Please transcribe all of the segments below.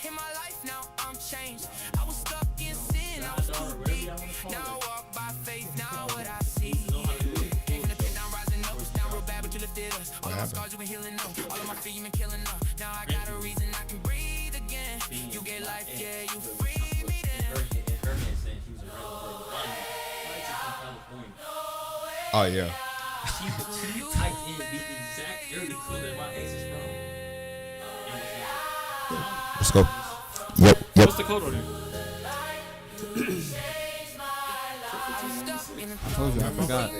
In my life now I'm changed. I was stuck in sin, I was too deep. Now I walk by faith, now what I see. Came from the pit, now I'm rising up. Was down real bad, but you lifted us. All of my scars you been healing up. All of my fear you been killing up. Now I got a reason I can breathe again. You get life, yeah, you free me then. Oh yeah. She typed in the exact area code that my ex is from. Let's go. Yep. What's the code on there? I told you I forgot.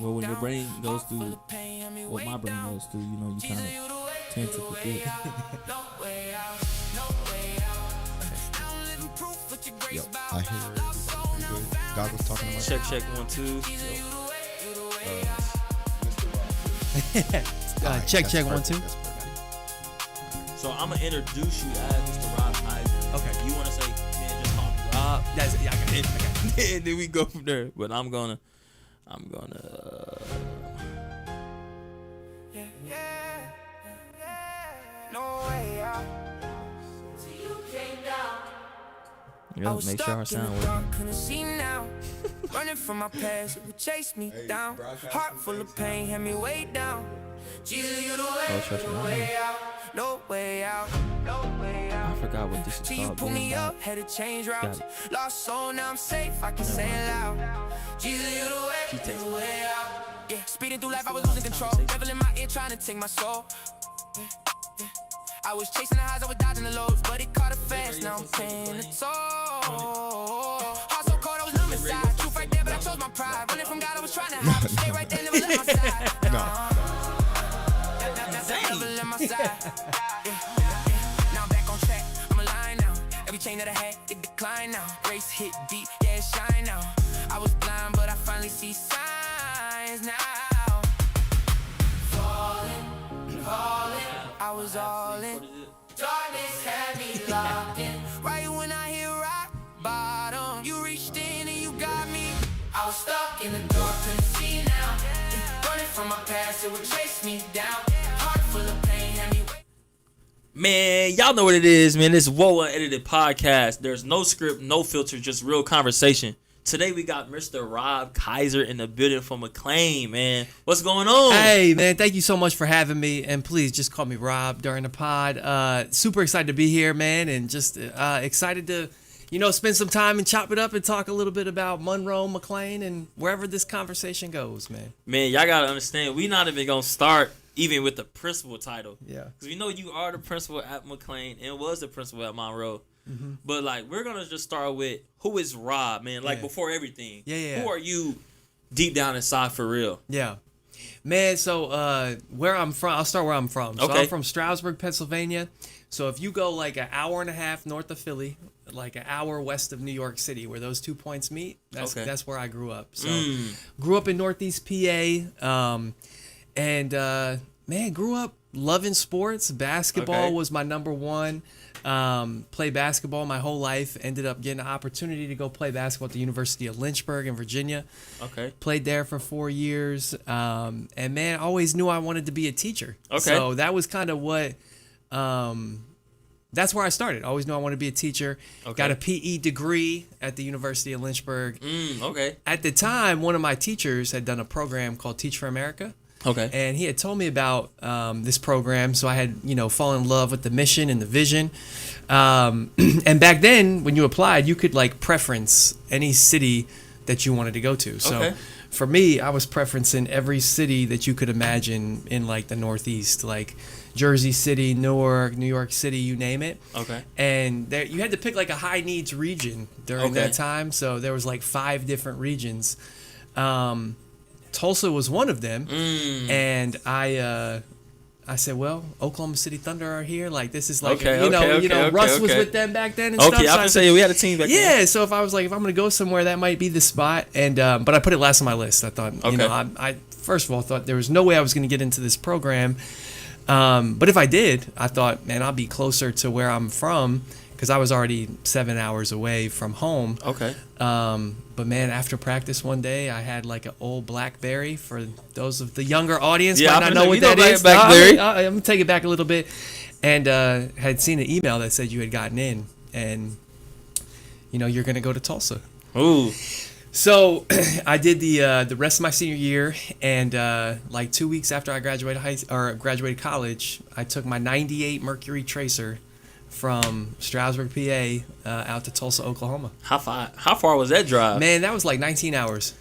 Well, when your brain goes through what my brain goes through, you know, you kind of tend to forget. Yo, I hear it. Pretty good. God was talking about Check 1 2. Check that's 1 perfect. 2. That's perfect. So I'm gonna introduce you as Mr. Rob Kaiser. Okay. You wanna say, man, just call me Rob? Yeah, I got it. And then we go from there. But I'm gonna. Yeah, make sure our sound works. Running from my past, it would chase me down. Heart full of pain, had me way down. Jesus, you the way, trust me, I know. way out, no way out, no way out. I forgot what this is Till you called. pull me Being up, had to change routes. Got Lost soul, now I'm safe, I can say it loud. Jesus, you the way, She takes the it. way out. Yeah, speeding through life, I was losing control. Devil in my ear trying to take my soul. Yeah. I was chasing the highs, I was dodging the lows, but it caught it fast, now I'm paying the toll. Heart so cold, I was numb inside. Truth right there, but I chose my pride. Running from God, I was trying to hide. Stay right there, never left my side. Never left my side. Now I'm back on track, I'm aligned now. Every chain that I had, it declined now. Grace hit deep, yeah, it shine now. I was blind, but I finally see signs now. I was all in. Darkness had me locked in. Right when I hit rock bottom, you reached in and you got me. I was stuck in the dark, couldn't see now. Running from my past, it would chase me down. Heart full of pain, had me. Man, y'all know what it is, man. This W.O.H Unedited podcast. There's no script, no filter, just real conversation. Today we got Mr. Rob Kaiser in the building from McLean, man. What's going on? Hey, man, thank you so much for having me. And please just call me Rob during the pod. Super excited to be here, man. And just excited to, spend some time and chop it up and talk a little bit about Monroe, McLean, and wherever this conversation goes, man. Man, y'all got to understand, we not even going to start even with the principal title. Yeah. Because we know you are the principal at McLean and was the principal at Monroe. Mm-hmm. But, we're going to just start with, who is Rob, man? Before everything. Yeah. Who are you deep down inside for real? Yeah. Man, so where I'm from, I'll start where I'm from. So Okay. I'm from Stroudsburg, Pennsylvania. So if you go an hour and a half north of Philly, an hour west of New York City, where those 2 points meet, that's where I grew up. So grew up in Northeast PA, man, grew up loving sports. Basketball was my number one. Played basketball my whole life. Ended up getting an opportunity to go play basketball at the University of Lynchburg in Virginia. Okay. Played there for 4 years. And man, always knew I wanted to be a teacher. Okay. So that was kind of what, that's where I started. Always knew I wanted to be a teacher. Okay. Got a PE degree at the University of Lynchburg. Okay. At the time, one of my teachers had done a program called Teach for America. Okay. And he had told me about this program, so I had, fallen in love with the mission and the vision. And back then, when you applied, you could preference any city that you wanted to go to. So for me, I was preferencing every city that you could imagine in the Northeast, Jersey City, Newark, New York City, you name it. Okay. And there, you had to pick a high needs region during that time. So there was 5 different regions. Tulsa was one of them, and I said, well, Oklahoma City Thunder are here. This is Russ was with them back then and stuff. Okay, I can say we had a team back then. Yeah, so if I was if I'm gonna go somewhere, that might be the spot. And but I put it last on my list. I thought, I first of all thought there was no way I was gonna get into this program. But if I did, I thought, man, I'll be closer to where I'm from. because I was already 7 hours away from home. Okay. But man, after practice one day, I had like an old BlackBerry. For those of the younger audience, Yeah, might I'm not gonna know say, what you know that is. BlackBerry. I'm gonna take it back a little bit, and had seen an email that said you had gotten in, and you're gonna go to Tulsa. Ooh. So I did the rest of my senior year, and like 2 weeks after I graduated college, I took my '98 Mercury Tracer from Stroudsburg, PA, out to Tulsa, Oklahoma. How far was that drive? Man, that was like 19 hours.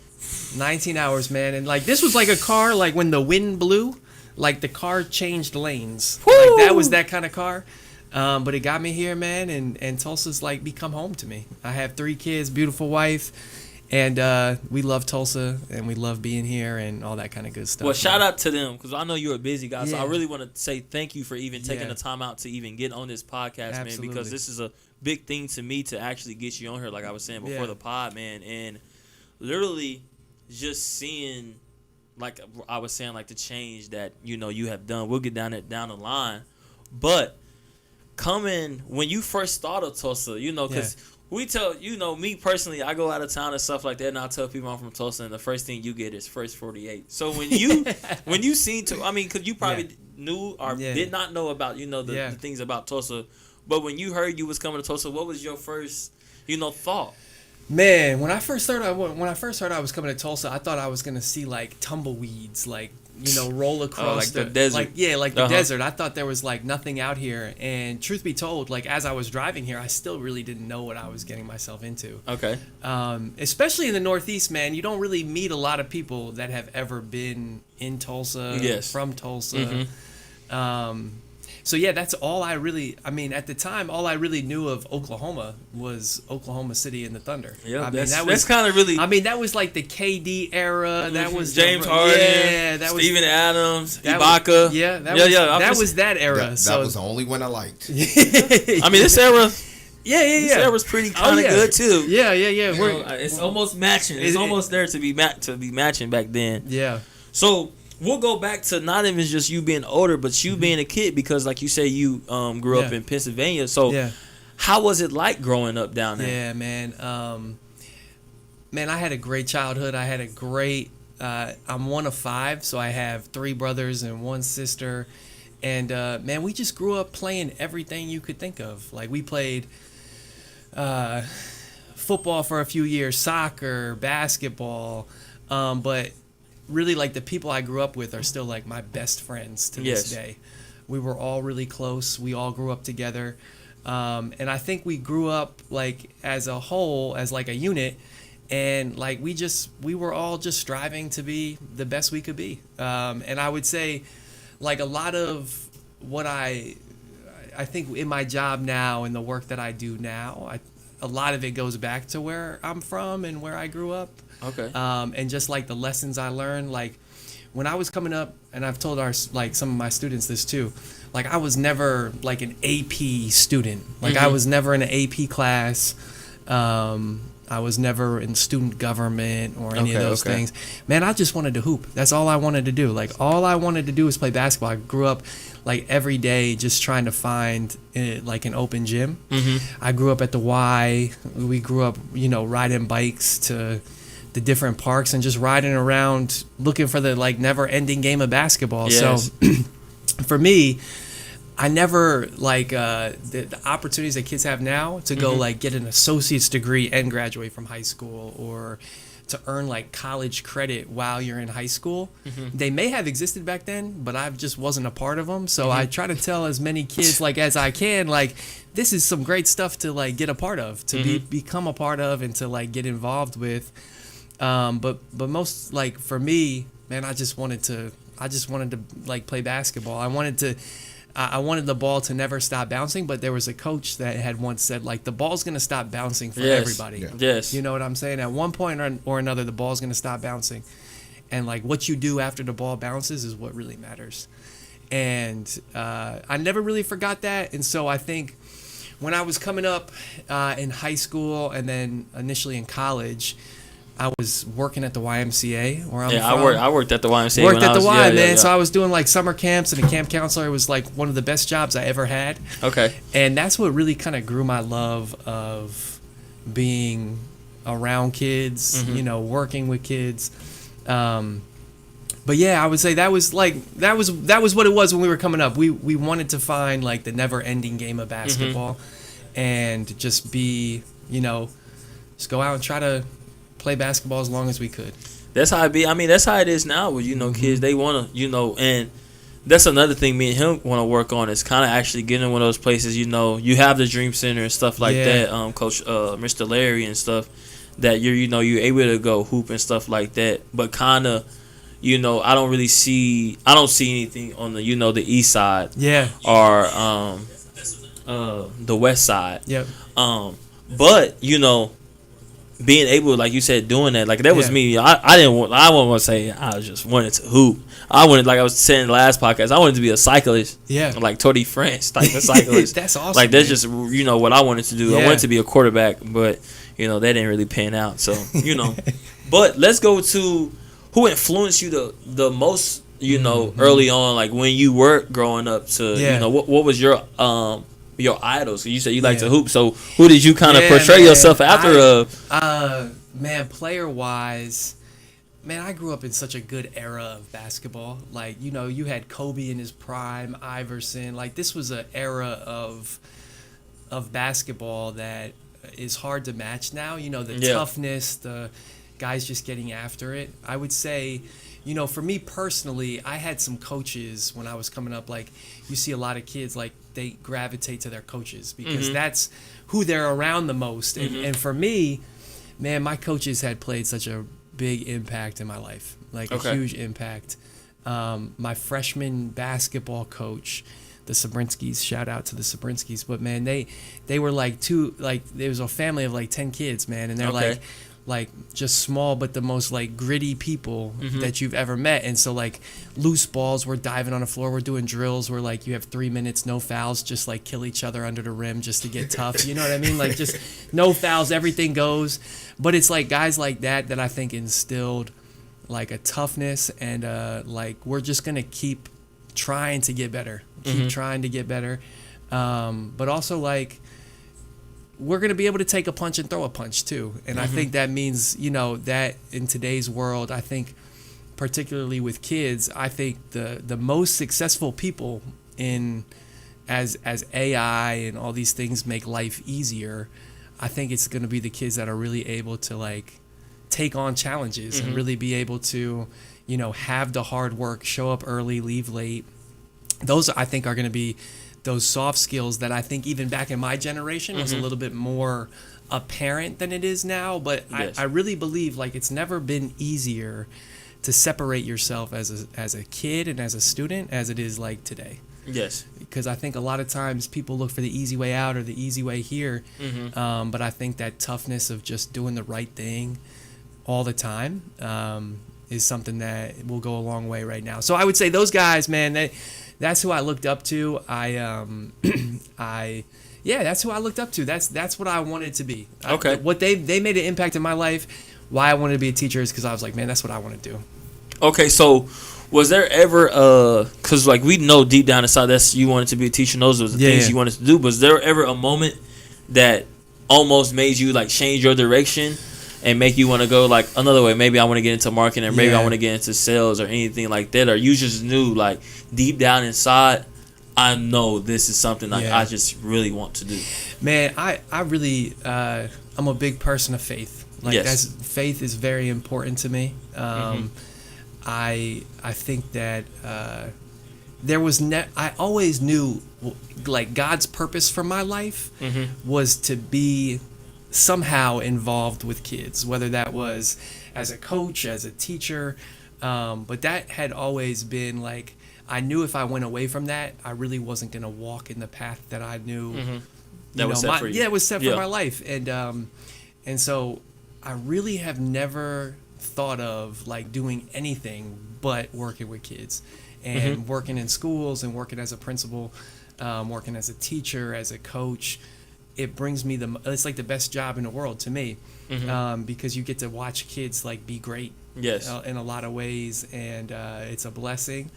19 hours, man. And like this was like a car, like when the wind blew, like the car changed lanes. Woo! Like that was that kind of car. But it got me here, man, and Tulsa's like become home to me. I have 3 kids, beautiful wife. And we love Tulsa, and we love being here, and all that kind of good stuff. Well, shout out to them, because I know you're a busy guy. So Yeah. I really want to say thank you for even taking Yeah. the time out to even get on this podcast, man. Absolutely. Because this is a big thing to me to actually get you on here, like I was saying before Yeah. the pod, man. And literally just seeing, like I was saying, like the change that you have done. We'll get down the line, but coming when you first started Tulsa, because. We tell, me personally, I go out of town and stuff like that, and I tell people I'm from Tulsa, and the first thing you get is First 48. So when you seen because you probably knew or did not know about, the things about Tulsa, but when you heard you was coming to Tulsa, what was your first, thought? Man, when I first heard I was coming to Tulsa, I thought I was gonna see like tumbleweeds, like roll across like the desert. Like the desert. I thought there was like nothing out here. And truth be told, like as I was driving here, I still really didn't know what I was getting myself into. Okay. Especially in the Northeast, man, you don't really meet a lot of people that have ever been in Tulsa, from Tulsa. Mm-hmm. So yeah, that's all at the time, all I really knew of Oklahoma was Oklahoma City and the Thunder. Yeah, that that's kind of really. that was like the KD era. That was James Harden. Yeah, that was Steven Adams, that Ibaka. Was, yeah, that was that era. That was the only one I liked. This era. This Yeah. era's pretty kind of good too. Yeah. It's almost matching. It's almost there to be matching back then. Yeah. So we'll go back to not even just you being older, but you being a kid, because like you say, you grew up in Pennsylvania. So how was it like growing up down there? Yeah, man. Man, I had a great childhood. I had a great. I'm one of 5, so I have 3 brothers and 1 sister. And man, we just grew up playing everything you could think of. Like we played football for a few years, soccer, basketball, but really like the people I grew up with are still like my best friends to this day. We were all really close. We all grew up together. And I think we grew up like as a whole, as like a unit, and like we were all just striving to be the best we could be. And I would say like a lot of what I think in my job now and the work that I do now, a lot of it goes back to where I'm from and where I grew up. Okay. And just like the lessons I learned, like when I was coming up, and I've told some of my students this too, like I was never like an AP student. Like I was never in an AP class. I was never in student government or any of those things. Man, I just wanted to hoop. That's all I wanted to do. Like all I wanted to do was play basketball. I grew up like every day just trying to find like an open gym. I grew up at the Y. We grew up, riding bikes to the different parks and just riding around looking for the like never ending game of basketball. Yes. So for me, I never like the opportunities that kids have now to go like get an associate's degree and graduate from high school, or to earn like college credit while you're in high school. They may have existed back then, but I just wasn't a part of them. So I try to tell as many kids like as I can, like this is some great stuff to like get a part of, to become a part of, and to like get involved with. But most like for me, man, I just wanted to like play basketball. I wanted the ball to never stop bouncing, but there was a coach that had once said, like, the ball's going to stop bouncing for everybody. Yeah. Yes. You know what I'm saying? At one point or another, the ball's going to stop bouncing. And, like, what you do after the ball bounces is what really matters. And I never really forgot that. And so I think when I was coming up in high school and then initially in college, I was working at the YMCA where I'm Yeah, from. I worked at the YMCA. Worked when at I the was, Y, man. yeah. So I was doing like summer camps, and a camp counselor was like one of the best jobs I ever had. Okay. And that's what really kind of grew my love of being around kids, Mm-hmm. you know, working with kids. But yeah, I would say that was what it was when we were coming up. We wanted to find like the never-ending game of basketball, and just be, you know, just go out and try to play basketball as long as we could. That's how it be. I mean, that's how it is now with, you know, kids. They want to, you know, and that's another thing me and him want to work on is kind of actually getting in one of those places, you know, you have the Dream Center and stuff like Yeah. that, Coach Mr. Larry and stuff, that you're able to go hoop and stuff like that. But kind of, you know, I don't see anything on the, you know, the east side Yeah. or the west side. Yep. But, you know, being able, like you said, doing that, like that was Yeah. me. I wouldn't want to say I just wanted to hoop. I wanted, like I was saying in the last podcast, I wanted to be a cyclist. Yeah. Like Tory France type of cyclist. That's awesome. Like that's man. just, you know, what I wanted to do. I Yeah. wanted to be a quarterback, but, you know, that didn't really pan out. So, you know. But let's go to who influenced you the most, you know, early on, like when you were growing up to, Yeah. you know, what was your idols? You said you like Yeah. to hoop, so who did you kind of Yeah, portray man. yourself after? Man, player wise, man, I grew up in such a good era of basketball. Like, you know, you had Kobe in his prime, Iverson. Like, this was an era of basketball that is hard to match now. You know, the Yeah. toughness, the guys just getting after it. I would say, you know, for me personally, I had some coaches when I was coming up. Like, you see a lot of kids, like, they gravitate to their coaches because that's who they're around the most. And for me, man, my coaches had played such a big impact in my life, like Okay. a huge impact. My freshman basketball coach, the Sabrinskis, shout out to the Sabrinskis, but man, they were like there was a family of like 10 kids, man, and they're Okay. like just small but the most like gritty people that you've ever met. And so like loose balls, we're diving on the floor, we're doing drills where like you have 3 minutes, no fouls, just like kill each other under the rim just to get tough. You know what I mean? Like just no fouls, everything goes. But it's like guys like that I think instilled like a toughness and like we're just gonna keep trying to get better, trying to get better. But also like we're going to be able to take a punch and throw a punch too. And I think that means, you know, that in today's world, I think particularly with kids, I think the most successful people in as AI and all these things make life easier, I think it's going to be the kids that are really able to like take on challenges and really be able to, you know, have the hard work, show up early, leave late. Those I think are going to be those soft skills that I think even back in my generation was a little bit more apparent than it is now. But Yes. I really believe like it's never been easier to separate yourself as a kid and as a student as it is like today. Yes. Because I think a lot of times people look for the easy way out or the easy way here. But I think that toughness of just doing the right thing all the time is something that will go a long way right now. So I would say those guys, man, that's who I looked up to. That's who I looked up to. That's what I wanted to be. Okay. What they made an impact in my life. Why I wanted to be a teacher is because I was like, man, that's what I want to do. Okay, so was there ever because like we know deep down inside that's you wanted to be a teacher, and those were the things you wanted to do. Was there ever a moment that almost made you like change your direction and make you want to go like another way? Maybe I want to get into marketing, or maybe I want to get into sales or anything like that, or you just knew like deep down inside, I know this is something like I just really want to do. Man, I really I'm a big person of faith. Like faith is very important to me. I think that there was I always knew like God's purpose for my life was to be somehow involved with kids, whether that was as a coach, as a teacher, but that had always been like I knew if I went away from that, I really wasn't going to walk in the path that I knew that was set for you. Yeah, it was set for my life, and so I really have never thought of like doing anything but working with kids and working in schools and working as a principal, working as a teacher, as a coach. it brings me it's like the best job in the world to me, because you get to watch kids like be great. Yes. In a lot of ways, and it's a blessing.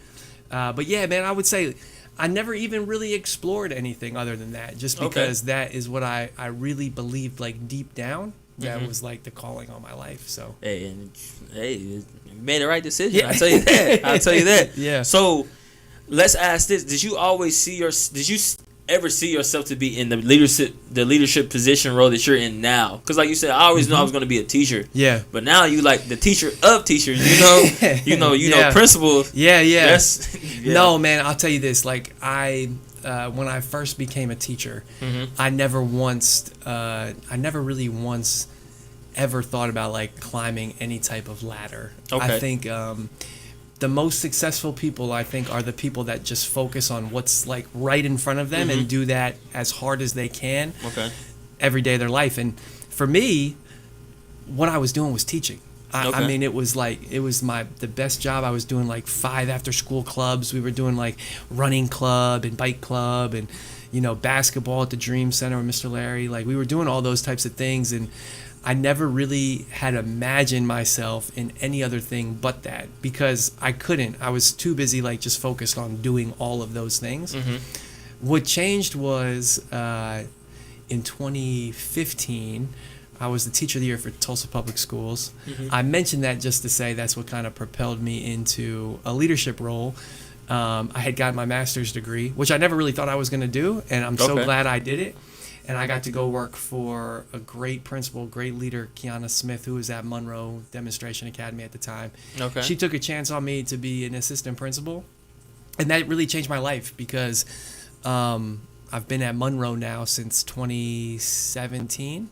But yeah, man, I would say I never even really explored anything other than that, just because that is what I really believed, like deep down, that was like the calling on my life. So hey, you made the right decision. I'll tell you that. I'll tell you that. Yeah. So let's ask this: Did you ever see yourself to be in the leadership position role that you're in now? Because like you said, I always knew I was going to be a teacher. Yeah. But now you like the teacher of teachers. You know, principal. Yeah. Yeah. No, man, I'll tell you this. Like when I first became a teacher, I never really once ever thought about like climbing any type of ladder. Okay. I think the most successful people, I think, are the people that just focus on what's like right in front of them and do that as hard as they can every day of their life. And for me, what I was doing was teaching. I mean, it was the best job. I was doing like 5 after school clubs. We were doing like running club and bike club and, basketball at the Dream Center with Mr. Larry. Like we were doing all those types of things. And I never really had imagined myself in any other thing but that, because I couldn't. I was too busy, like just focused on doing all of those things. What changed was in 2015, I was the teacher of the year for Tulsa Public Schools. I mentioned that just to say that's what kind of propelled me into a leadership role. I had gotten my master's degree, which I never really thought I was going to do, and I'm so glad I did it. And I got to go work for a great principal, great leader, Kiana Smith, who was at Monroe Demonstration Academy at the time. Okay. She took a chance on me to be an assistant principal. And that really changed my life, because I've been at Monroe now since 2017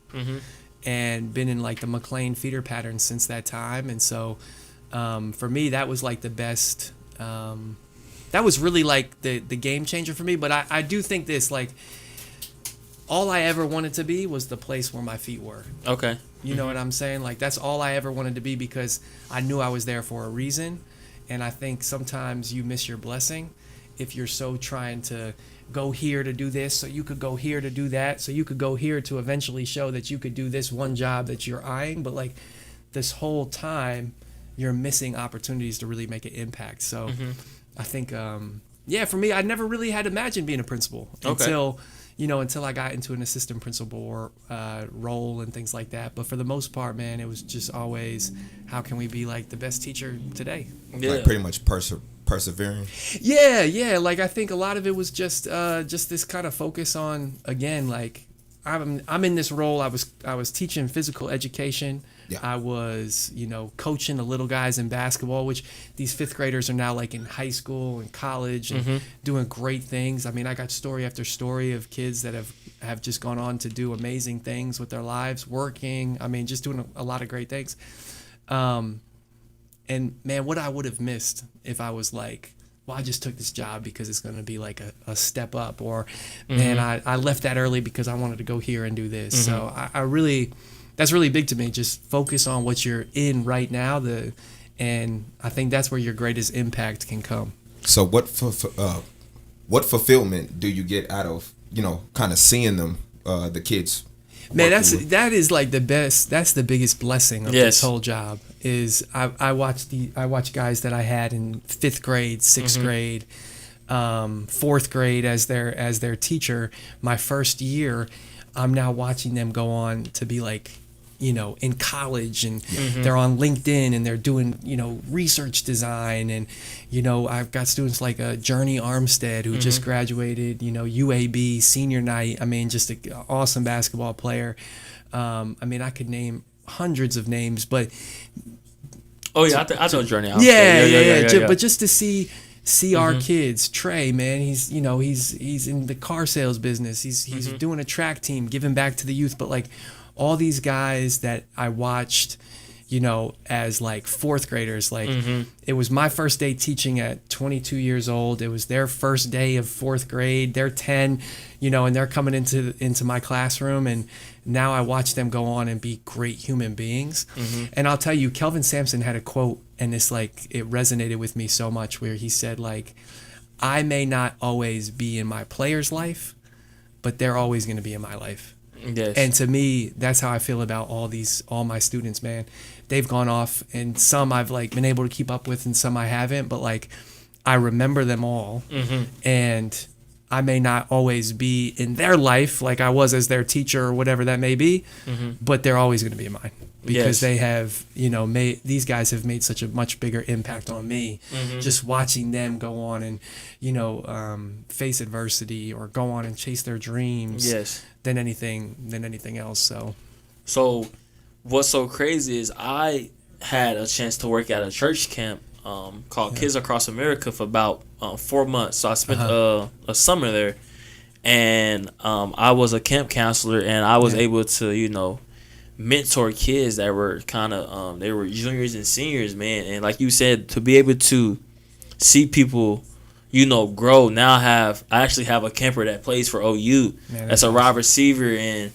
and been in like the McLean feeder pattern since that time. And so for me, that was like the best. That was really like the game changer for me. But I do think this, like, all I ever wanted to be was the place where my feet were. Okay. You know what I'm saying? Like, that's all I ever wanted to be, because I knew I was there for a reason. And I think sometimes you miss your blessing if you're so trying to go here to do this, so you could go here to do that, so you could go here to eventually show that you could do this one job that you're eyeing. But, like, this whole time, you're missing opportunities to really make an impact. So I think, for me, I never really had imagined being a principal until I got into an assistant principal role and things like that. But for the most part, man, it was just always, how can we be like the best teacher today? Yeah. Like pretty much persevering. Yeah. Like I think a lot of it was just this kind of focus on, again, like I'm in this role. I was teaching physical education. Yeah. I was, coaching the little guys in basketball, which these 5th graders are now like in high school and college and doing great things. I mean, I got story after story of kids that have just gone on to do amazing things with their lives, working. I mean, just doing a lot of great things. And man, what I would have missed if I was like, well, I just took this job because it's going to be like a step up, or man, I left that early because I wanted to go here and do this. So I really... That's really big to me. Just focus on what you're in right now, and I think that's where your greatest impact can come. So what fulfillment do you get out of, kind of seeing them, the kids? Man, that is like the best. That's the biggest blessing of this whole job. Is I watch guys that I had in 5th grade, 6th grade, 4th grade as their teacher. My first year, I'm now watching them go on to be like, in college, and they're on LinkedIn and they're doing, research design. And, I've got students like Journey Armstead, who just graduated, UAB senior night. I mean, just an awesome basketball player. I mean, I could name hundreds of names, but. Oh yeah, I know Journey Armstead. Yeah. But just to see our kids, Trey, man, he's in the car sales business. He's doing a track team, giving back to the youth. But like all these guys that I watched, as like 4th graders, like it was my first day teaching at 22 years old. It was their first day of 4th grade. They're 10, and they're coming into my classroom, and now I watch them go on and be great human beings. And I'll tell you, Kelvin Sampson had a quote, and it's like, it resonated with me so much, where he said, like, I may not always be in my player's life, but they're always going to be in my life. Yes. And to me, that's how I feel about all my students, man. They've gone off, and some I've like been able to keep up with, and some I haven't. But like, I remember them all, and I may not always be in their life like I was as their teacher or whatever that may be, but they're always going to be in mine because they have, these guys have made such a much bigger impact on me. Just watching them go on and, face adversity or go on and chase their dreams than anything else. So what's so crazy is I had a chance to work at a church camp called Kids Across America for about 4 months. So I spent a summer there, and I was a camp counselor, and I was able to, mentor kids that were kind of they were juniors and seniors, man. And like you said, to be able to see people, grow. Now I actually have a camper that plays for OU. Man, that's a wide receiver, and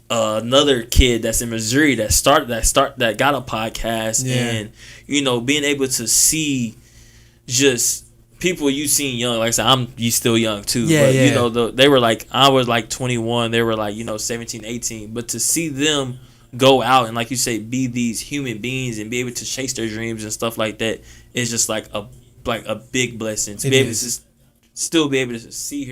another kid that's in Missouri that got a podcast, and being able to see just people you seen young. Like I said, you still young too, but they were like, I was like 21, they were like 17, 18, but to see them go out and, like you say, be these human beings and be able to chase their dreams and stuff like that is just like a big blessing to be able to still be able to sit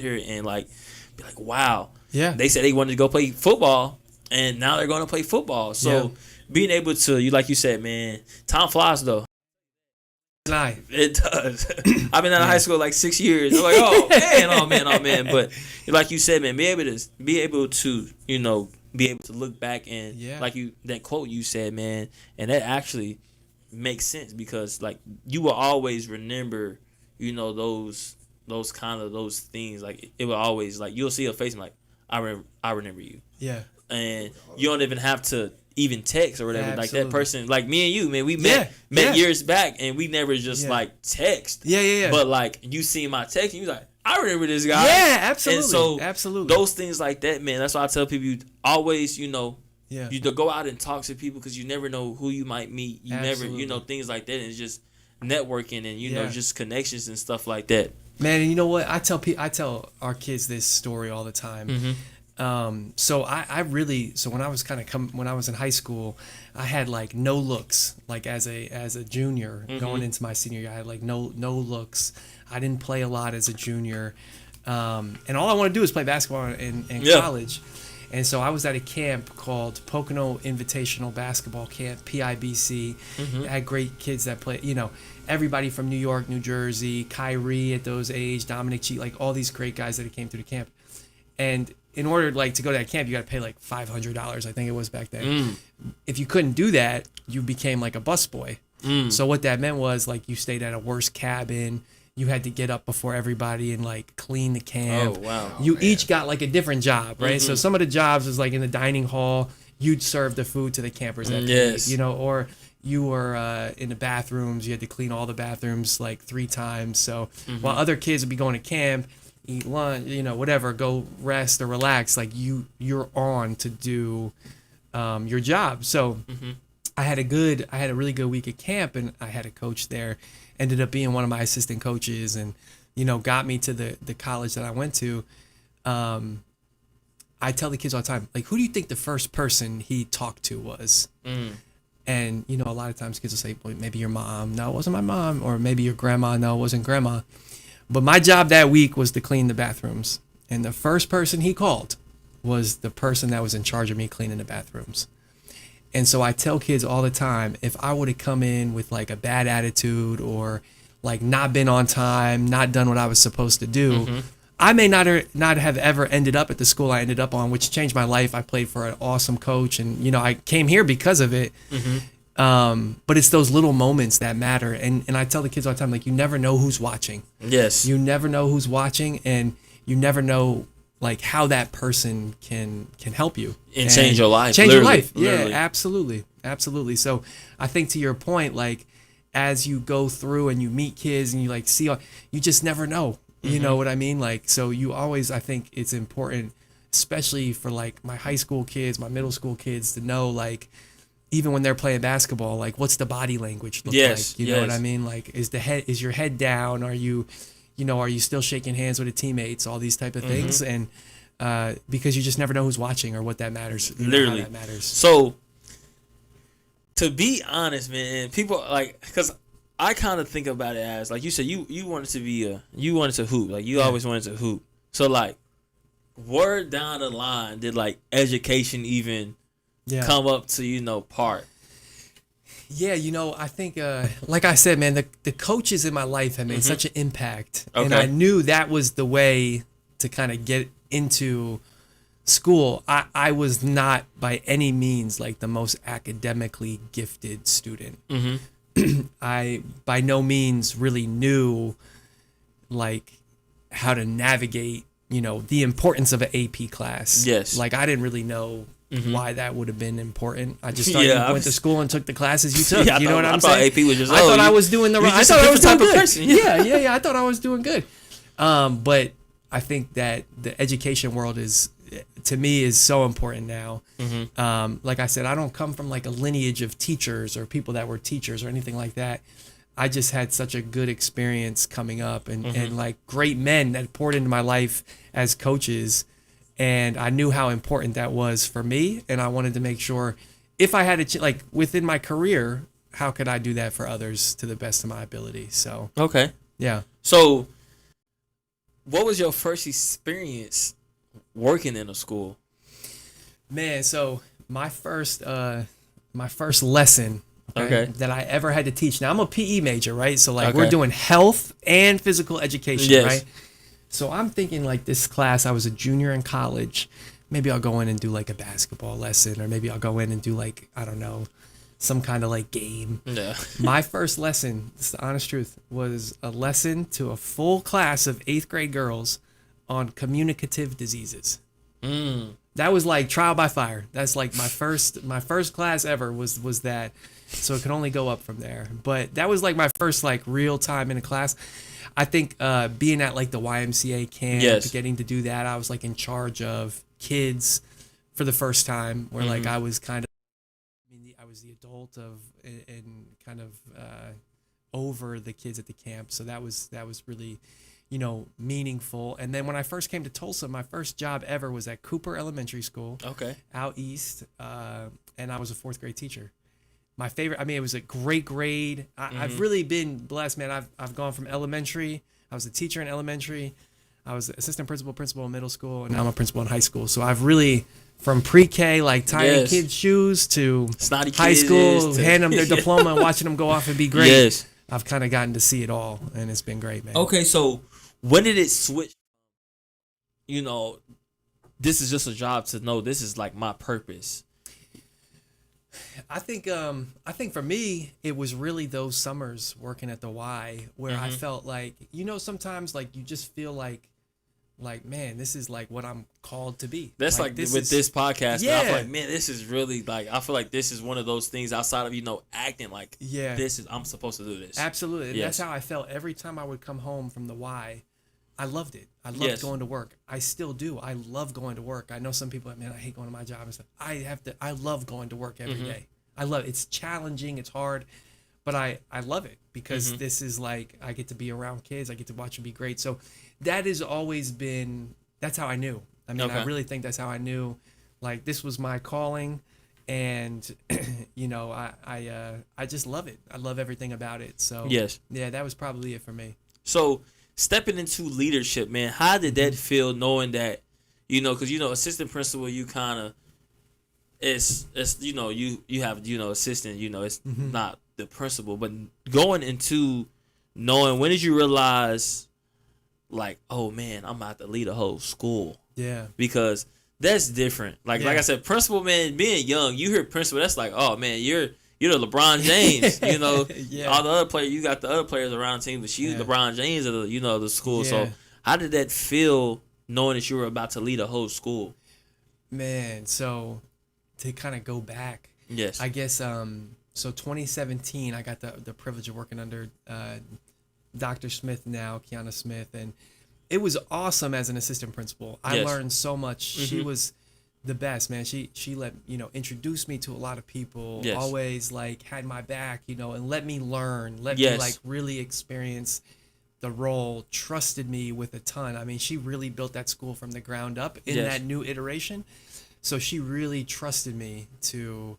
here and like be like, wow. Yeah. They said they wanted to go play football, and now they're going to play football. So being able to, like you said, man, time flies though. It does. I've been out of high school like 6 years. I'm like, oh man. But like you said, man, be able to be able to look back and that quote you said, man, and that actually makes sense because like you will always remember, those things. Like it will always, like, you'll see a face and like, I remember you. Yeah. And you don't even have to even text or whatever. Like that person, like me and you, man, we met years back, and we never just like text. Yeah. But like you see my text, and you like, I remember this guy. Yeah, absolutely. And so absolutely, those things like that, man. That's why I tell people, you always, you to go out and talk to people because you never know who you might meet. You absolutely. never, things like that. And it's just networking and just connections and stuff like that. Man, and you know what? I tell our kids this story all the time. So when I was when I was in high school, I had like no looks. Like as a junior going into my senior year, I had like no looks. I didn't play a lot as a junior, and all I wanted to do was play basketball in college. And so I was at a camp called Pocono Invitational Basketball Camp, PIBC. I had great kids that play, everybody from New York, New Jersey, Kyrie at those age, Dominic Cheat, like all these great guys that came through the camp. And in order to go to that camp, you got to pay like $500, I think it was back then. If you couldn't do that, you became like a busboy. So what that meant was like you stayed at a worse cabin. You had to get up before everybody and like clean the camp. Oh, wow. You each got like a different job, right? So some of the jobs was like in the dining hall, you'd serve the food to the campers that day, or you were in the bathrooms, you had to clean all the bathrooms like 3 times. So while other kids would be going to camp, eat lunch, whatever, go rest or relax, like you're on to do your job. So I had a really good week at camp, and I had a coach there, ended up being one of my assistant coaches, and got me to the college that I went to. I tell the kids all the time, like, who do you think the first person he talked to was? And a lot of times kids will say, well, maybe your mom. No, it wasn't my mom. Or maybe your grandma. No, it wasn't grandma. But my job that week was to clean the bathrooms. And the first person he called was the person that was in charge of me cleaning the bathrooms. And so I tell kids all the time, if I would have come in with like a bad attitude or like not been on time, not done what I was supposed to do, I may not have ever ended up at the school I ended up on, which changed my life. I played for an awesome coach, and I came here because of it. But it's those little moments that matter. And I tell the kids all the time, like, you never know who's watching. Yes. You never know who's watching, and you never know like how that person can help you and change your life. Change your life. Literally. Yeah, absolutely. So I think to your point, like as you go through and you meet kids and you like see, you just never know. You know what I mean? Like, so you always, I think it's important, especially for like my high school kids, my middle school kids, to know like, even when they're playing basketball, like what's the body language look like? You know what I mean? Like, is your head down? Are you still shaking hands with the teammates? All these type of things. And because you just never know who's watching or what that matters. Literally, how that matters. So, to be honest, man, people like, because I kind of think about it as like you said, you wanted to be you wanted to hoop, like you always wanted to hoop. So like, where down the line did like education even come up to part? Yeah, I think, like I said, man, the coaches in my life have made such an impact, and I knew that was the way to kind of get into school. I was not by any means like the most academically gifted student. I by no means really knew like how to navigate, the importance of an AP class. Yes. Like I didn't really know why that would have been important. I just thought you went to school and took the classes you took. You know what I'm saying? AP was just, I thought I was doing the right. I thought I was doing good. Person. Yeah. I thought I was doing good. But I think that the education world is so important now. Like I said, I don't come from like a lineage of teachers or people that were teachers or anything like that. I just had such a good experience coming up and like great men that poured into my life as coaches. And I knew how important that was for me. And I wanted to make sure if I had like within my career, how could I do that for others to the best of my ability? So, okay. Yeah. So what was your first experience working in a school? Man, so my first lesson that I ever had to teach. Now I'm a PE major, right? So like we're doing health and physical education, right? So I'm thinking like this class, I was a junior in college. Maybe I'll go in and do like a basketball lesson, or maybe I'll go in and do like, I don't know, some kind of like game. Yeah. My first lesson, it's the honest truth, was a lesson to a full class of 8th grade girls on communicative diseases. That was like trial by fire. That's like my first class ever was that. So it can only go up from there. But that was like my first like real time in a class. I think being at like the YMCA camp, getting to do that, I was like in charge of kids for the first time, where like I was kind of, I was the adult of and kind of over the kids at the camp. So that was really, meaningful. And then when I first came to Tulsa, my first job ever was at Cooper Elementary School, out east, and I was a 4th grade teacher. My favorite, it was a great grade. I've really been blessed, man. I've gone from elementary. I was a teacher in elementary. I was assistant principal in middle school, and now I'm a principal in high school. So I've really, from pre-K, like tying kids' shoes, to snotty high school, to handing them their diploma and watching them go off and be great. I've kind of gotten to see it all, and it's been great, man. Okay, so when did it switch? This is just a job to know this is like my purpose. I think for me, it was really those summers working at the Y where I felt like, sometimes like you just feel like, man, this is like what I'm called to be. That's like this podcast. Yeah. I feel like, man, this is really like, I feel like this is one of those things outside of, acting like, I'm supposed to do this. Absolutely. And that's how I felt every time I would come home from the Y. I loved it. I loved going to work. I still do. I love going to work. I know some people, man, I hate going to my job and stuff. I love going to work every day. I love it. It's challenging. It's hard, but I love it because this is like, I get to be around kids. I get to watch them be great. So that has always been, that's how I knew. I really think that's how I knew, like, this was my calling, and I just love it. I love everything about it. So yeah, that was probably it for me. So stepping into leadership, man, how did that feel, knowing that, because assistant principal, you kind of, it's you have assistant, it's not the principal, but going into knowing, when did you realize like, oh man, I'm about to lead a whole school? Yeah, because that's different. Like I said, principal, man, being young, you hear principal, that's like, oh man, you're the LeBron James, all the other players, you got the other players around the team, but you LeBron James of the the school. So how did that feel, knowing that you were about to lead a whole school? Man, so to kind of go back, I guess so 2017, I got the privilege of working under Dr. Smith now, Kiana Smith, and it was awesome as an assistant principal. I learned so much. She was the best, man. She let introduce me to a lot of people. Always like had my back, and let me learn, let me like really experience the role, trusted me with a ton. I mean, she really built that school from the ground up in Yes. that new iteration. So she really trusted me to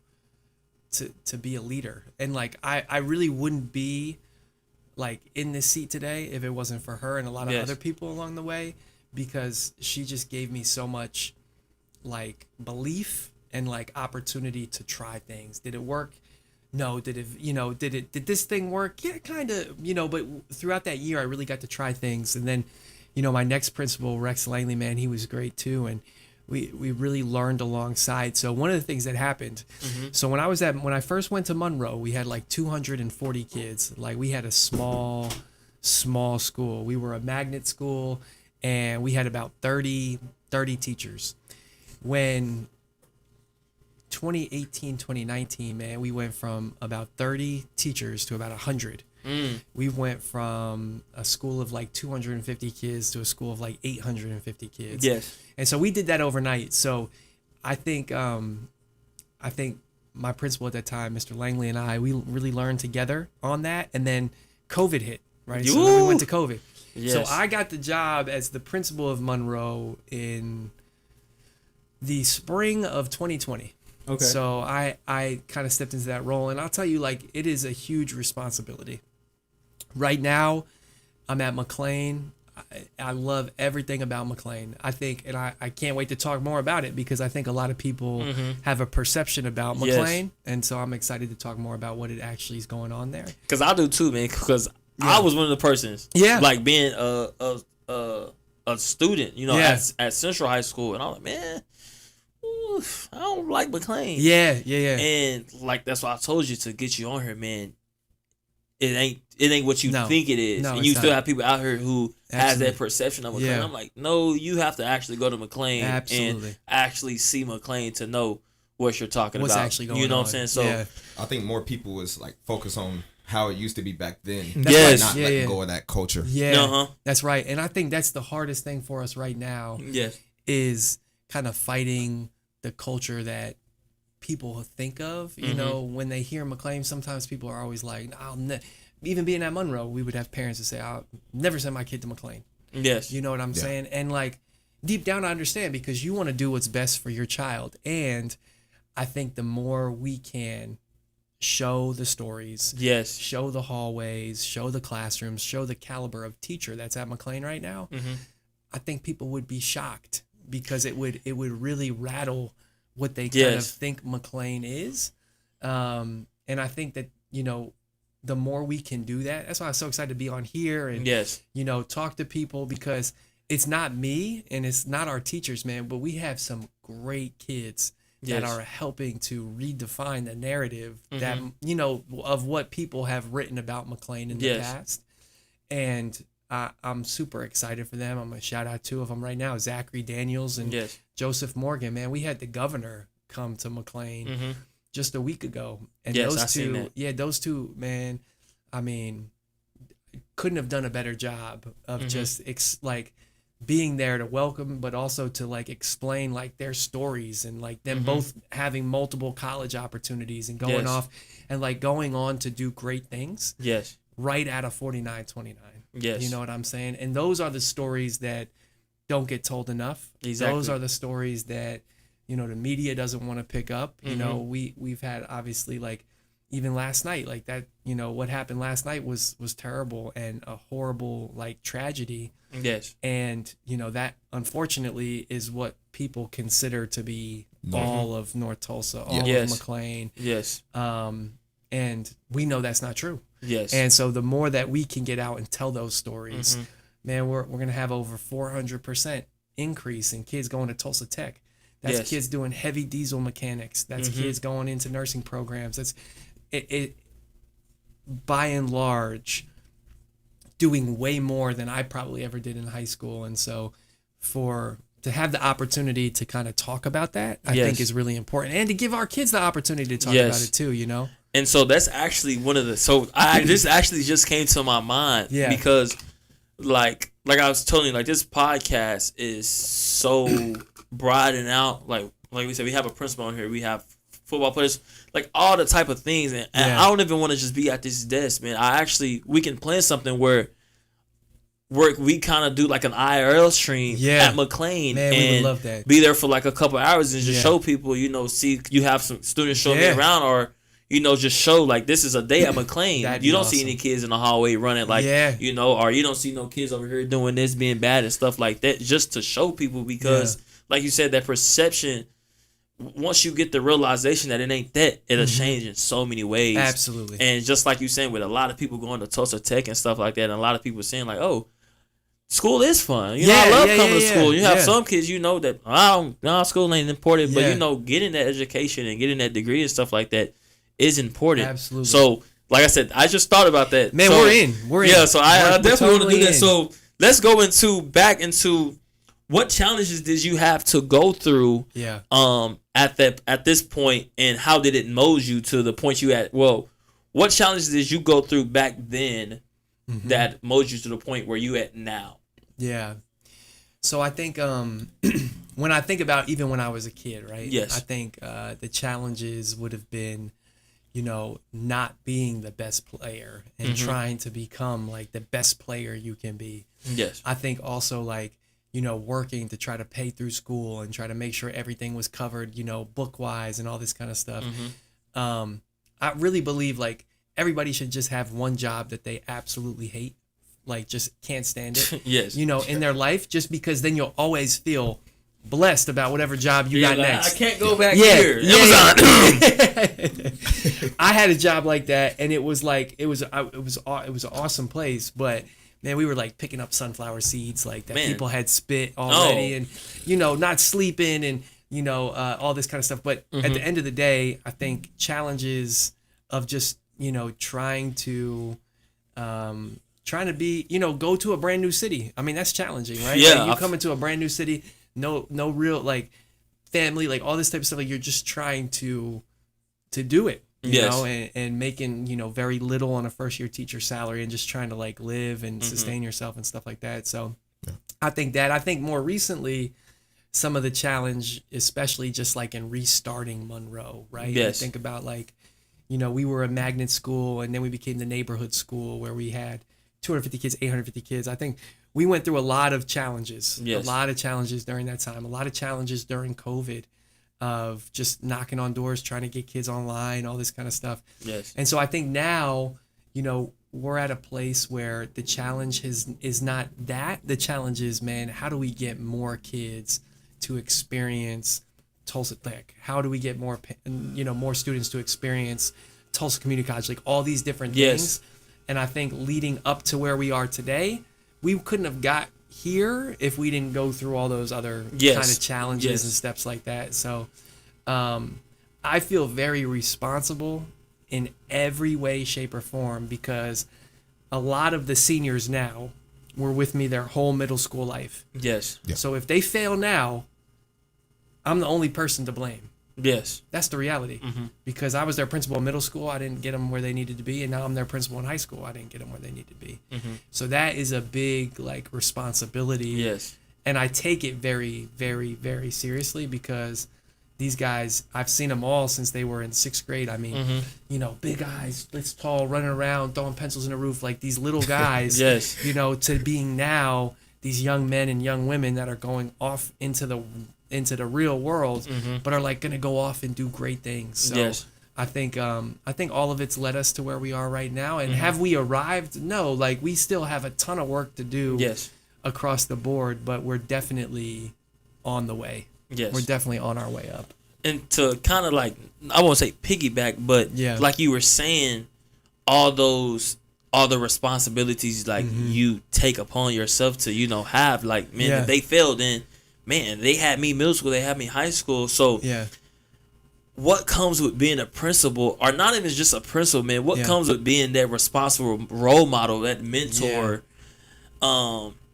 be a leader. And like I really wouldn't be like in this seat today if it wasn't for her and a lot of Yes. other people along the way, because she just gave me so much like belief and like opportunity to try things. Did it work? No. Did this thing work? Yeah, kind of, but throughout that year I really got to try things. And then, my next principal, Rex Langley, man, he was great too. And we really learned alongside. So one of the things that happened, so when I first went to Monroe, we had like 240 kids. Like we had a small school. We were a magnet school, and we had about 30 teachers. When 2018, 2019, man, we went from about 30 teachers to about 100. We went from a school of like 250 kids to a school of like 850 kids. Yes. And so we did that overnight. So I think my principal at that time, Mr. Langley, and I, we really learned together on that. And then COVID hit, right? So then we went to COVID. Yes. So I got the job as the principal of Monroe in the spring of 2020. Okay. So I kind of stepped into that role, and I'll tell you, like, it is a huge responsibility. Right now, I'm at McLean. I love everything about McLean. I think, and I can't wait to talk more about it, because I think a lot of people have a perception about Yes. McLean, and so I'm excited to talk more about what it actually is going on there. Because I do too, man. Because I was one of the persons. Yeah. Like being a student, Yeah. at Central High School, and I'm like, man, I don't like McLean. Yeah. And like that's why I told you to get you on here, man. It ain't what you think it is. No, And it's you still not. have people out here who has Absolutely. that perception of McLean. Yeah. I'm like, no, you have to actually go to McLean Absolutely. and actually see McLean to know what you're talking What's about. actually going on. You know what I'm saying? So Yeah. I think more people was like focus on how it used to be back then. That's Yes. Not right. Yeah, letting yeah. go of that culture. Yeah, Uh-huh. that's right. And I think that's the hardest thing for us right now, yes. is kind of fighting the culture that people think of. You know, when they hear McLean, sometimes people are always like, even being at Monroe, we would have parents that say, I'll never send my kid to McLean. Yes. You know what I'm Yeah. saying? And like deep down, I understand, because you want to do what's best for your child. And I think the more we can show the stories, Yes. show the hallways, show the classrooms, show the caliber of teacher that's at McLean right now, I think people would be shocked, because it would really rattle what they kind of Yes. think McLean is. And I think that, the more we can do that, that's why I'm so excited to be on here and, Yes. talk to people, because it's not me and it's not our teachers, man, but we have some great kids that Yes. are helping to redefine the narrative that, of what people have written about McLean in the Yes. past. And I'm super excited for them. I'm going to shout out two of them right now, Zachary Daniels and Yes. Joseph Morgan. Man, we had the governor come to McLean just a week ago. And Yes, those I seen two, that. yeah, those two, man, I mean, couldn't have done a better job of just like being there to welcome, but also to like explain like their stories, and like them both having multiple college opportunities and going Yes. off and like going on to do great things Yes. right out of 49-29. Yes. You know what I'm saying? And those are the stories that don't get told enough. Exactly. Those are the stories that, the media doesn't want to pick up. You know, we've had obviously like even last night, like that, what happened last night was terrible and a horrible like tragedy. Yes. And, that unfortunately is what people consider to be all of North Tulsa, all Yes. of McLean. Yes. And we know that's not true. Yes. And so the more that we can get out and tell those stories, man, we're going to have over 400% increase in kids going to Tulsa Tech. That's Yes. kids doing heavy diesel mechanics. That's kids going into nursing programs. That's it by and large doing way more than I probably ever did in high school. And so to have the opportunity to kind of talk about that, I Yes. think is really important, and to give our kids the opportunity to talk Yes. about it too, And so that's actually one of the this actually just came to my mind. Yeah. Because like I was telling you, like this podcast is so broadened out. Like we said, we have a principal on here, we have football players, like all the type of things, and Yeah. I don't even want to just be at this desk, man. We can plan something where we kind of do like an IRL stream Yeah. at McLean, Man, we and would love that. be there for like a couple hours and just Yeah. show people, see you have some students show me Yeah. around, or just show like this is a day at McLean. That'd You be don't see awesome. any kids in the hallway running like Yeah. or you don't see no kids over here doing this, being bad and stuff like that, just to show people, because like you said, that perception, once you get the realization that it ain't that, it'll change in so many ways. Absolutely. And just like you saying, with a lot of people going to Tulsa Tech and stuff like that, and a lot of people saying like, oh, school is fun. I love coming to school. You have some kids, that school ain't important, but getting that education and getting that degree and stuff like that is important. Absolutely. So, like I said, I just thought about that. Man, So, we're in. We're in. Yeah, so I definitely want to do that. in. So let's go back into what challenges did you have to go through Yeah. at this point, and how did it mold you to the point you at? Well, what challenges did you go through back then that molded you to the point where you at now? Yeah. So I think when I think about even when I was a kid, right? Yes. I think the challenges would have been, not being the best player and trying to become like the best player you can be. Yes. I think also like, working to try to pay through school and try to make sure everything was covered, book wise and all this kind of stuff. I really believe like everybody should just have one job that they absolutely hate, like just can't stand it. Yes. In their life, just because then you'll always feel blessed about whatever job you got like, next. I can't go back Yeah, here. yeah, Amazon. I had a job like that, and it was like it was an awesome place, but man, we were like picking up sunflower seeds like that. Man. People had spit already, Oh. and not sleeping, and all this kind of stuff. But at the end of the day, I think challenges of just trying to be go to a brand new city. I mean, that's challenging, right? Yeah. Like, you come into a brand new city, no real like family, like all this type of stuff. Like you're just trying to do it. Yes. And making, very little on a first year teacher salary and just trying to like live and sustain yourself and stuff like that. So I think more recently, some of the challenge, especially just like in restarting Monroe, right? Yes. You think about like, we were a magnet school, and then we became the neighborhood school where we had 250 kids, 850 kids. I think we went through a lot of challenges, Yes. a lot of challenges during that time, a lot of challenges during COVID, of just knocking on doors, trying to get kids online, all this kind of stuff. Yes. And so I think now, we're at a place where the challenge is not that. The challenge is, man, how do we get more kids to experience Tulsa Tech? How do we get more students to experience Tulsa Community College? Like all these different things. And I think leading up to where we are today, we couldn't have got here if we didn't go through all those other kind of challenges and steps like that. So I feel very responsible in every way, shape, or form, because a lot of the seniors now were with me their whole middle school life. Yes. Yeah. So if they fail now, I'm the only person to blame. Yes. That's the reality. Because I was their principal in middle school, I didn't get them where they needed to be, and now I'm their principal in high school, I didn't get them where they need to be. So that is a big like responsibility. Yes. And I take it very, very, very seriously, because these guys, I've seen them all since they were in 6th grade. I mean, big guys, this tall, running around, throwing pencils in the roof, like these little guys. Yes. To being now these young men and young women that are going off into the real world, but are like going to go off and do great things. So Yes. I think all of it's led us to where we are right now. And have we arrived? No, like we still have a ton of work to do. Yes. Across the board, but we're definitely on the way. Yes. We're definitely on our way up. And to kind of like, I won't say piggyback, but like you were saying, all the responsibilities like you take upon yourself to, have, like, man, if they failed, then, man, they had me middle school, they had me high school. So what comes with being a principal, or not even just a principal, man, what comes with being that responsible role model, that mentor,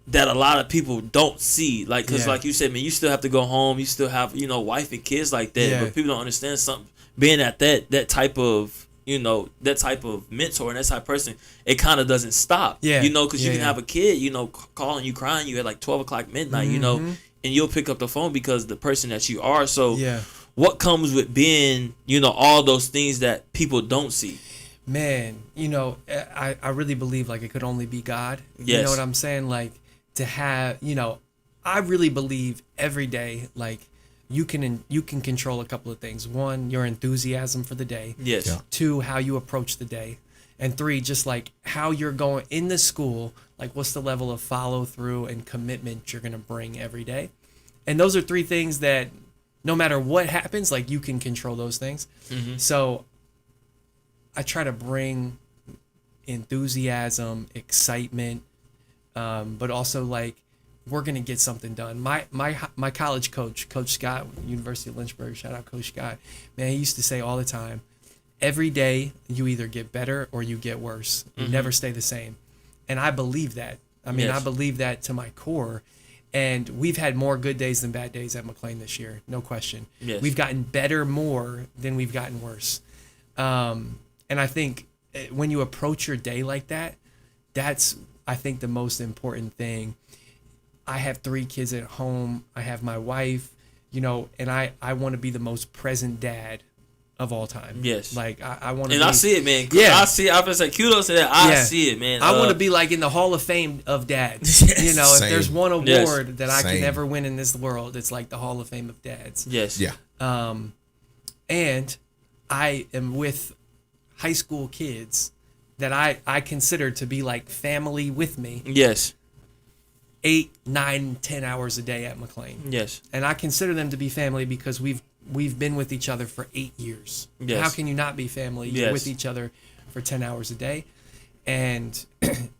that a lot of people don't see, like, because like you said, man, you still have to go home, you still have wife and kids like that, but people don't understand something. Being at that type of that type of mentor and that type of person, it kind of doesn't stop. Because you can have a kid calling you crying you at like 12 o'clock midnight, and you'll pick up the phone because the person that you are. So what comes with being all those things that people don't see? Man, I really believe like it could only be God. You Yes. know what I'm saying? Like to have, I really believe every day, like you can control a couple of things. One, your enthusiasm for the day. Yes. Yeah. Two, how you approach the day. And three, just like how you're going in the school, like what's the level of follow through and commitment you're going to bring every day. And those are three things that no matter what happens, like you can control those things. Mm-hmm. So I try to bring enthusiasm, excitement, but also like we're gonna get something done. My college coach, Coach Scott, University of Lynchburg, shout out Coach Scott. Man, he used to say all the time, every day you either get better or you get worse. You never stay the same. And I believe that. I mean, Yes. I believe that to my core. And we've had more good days than bad days at McLean this year, no question. Yes. We've gotten better more than we've gotten worse. And I think when you approach your day like that, that's, I think, the most important thing. I have 3 kids at home. I have my wife, and I want to be the most present dad of all time. Yes. Like, I want to And be. I see it, man. Yeah. I see it. I'm going to say kudos to that. I Yeah. see it, man. I want to be like in the Hall of Fame of dads. Yes. If Same. there's one award Yes. that I can Same. ever win in this world, it's like the Hall of Fame of dads. Yes. Yeah. And I am with high school kids that I consider to be like family with me, Yes. 8, 9, 10 hours a day at McLean. Yes. And I consider them to be family because we've been with each other for 8 years. Yes. How can you not be family? You're Yes. with each other for 10 hours a day. And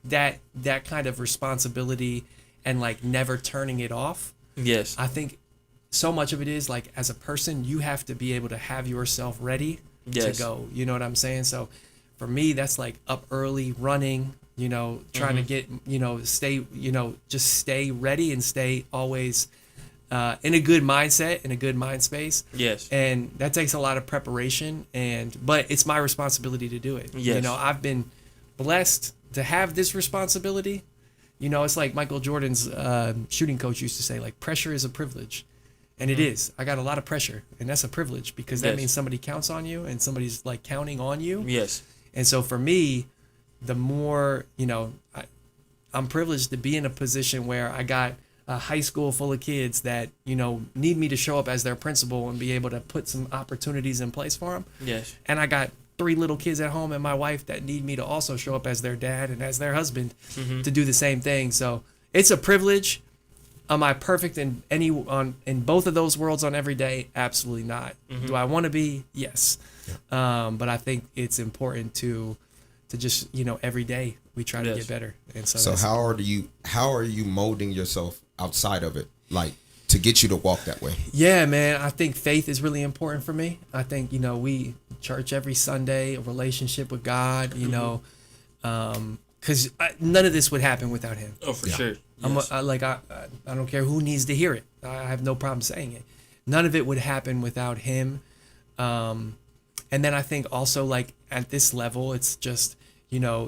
that kind of responsibility and like never turning it off, Yes. I think so much of it is like as a person, you have to be able to have yourself ready Yes. to go. You know what I'm saying? So for me, that's like up early, running, trying to get, stay, just stay ready and stay always in a good mindset, in a good mind space. Yes. And that takes a lot of preparation, but it's my responsibility to do it. Yes. I've been blessed to have this responsibility. It's like Michael Jordan's shooting coach used to say, like, pressure is a privilege. And it is. I got a lot of pressure, and that's a privilege because that Yes. means somebody counts on you and somebody's like counting on you. Yes. And so for me, the more, I'm privileged to be in a position where I got a high school full of kids that, need me to show up as their principal and be able to put some opportunities in place for them. Yes. And I got 3 little kids at home and my wife that need me to also show up as their dad and as their husband to do the same thing. So it's a privilege. Am I perfect in both of those worlds on every day? Absolutely not. Do I want to be? Yes. But I think it's important to just, every day we try to Yes. get better. And so, So that's, how are you molding yourself outside of it, like to get you to walk that way? yeah, man, I think faith is really important for me. I think, we church every Sunday, a relationship with God, because none of this would happen without him. Oh, for Yeah. sure. Yes. I don't care who needs to hear it. I have no problem saying it. None of it would happen without him. And then I think also like at this level, it's just,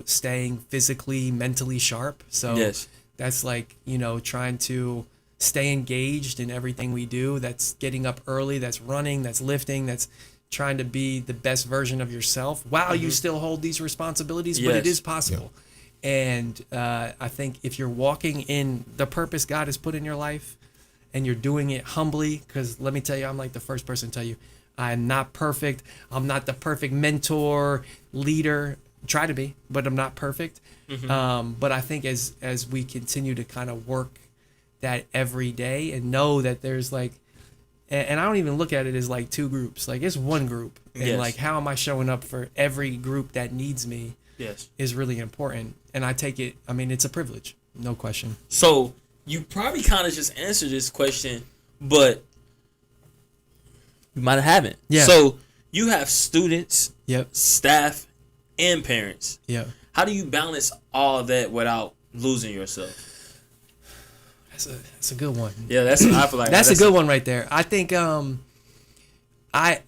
staying physically, mentally sharp. So Yes. that's like, trying to stay engaged in everything we do. That's getting up early, that's running, that's lifting, that's trying to be the best version of yourself while you still hold these responsibilities, but it Yes. is possible. And I think if you're walking in the purpose God has put in your life and you're doing it humbly, because let me tell you, I'm like the first person to tell you, I'm not perfect. I'm not the perfect mentor, leader. Try to be, but I'm not perfect. But I think as we continue to kind of work that every day and know that there's like, and I don't even look at it as like 2 groups. Like it's one group. And Yes. like, how am I showing up for every group that needs me? Yes. Is really important. And I take it, it's a privilege, no question. So you probably kind of just answered this question, but you might have haven't. Yeah. So you have students, Yep. staff, and parents. Yep. How do you balance all of that without losing yourself? That's a good one. Yeah, that's I feel like That's a good one right there. I think I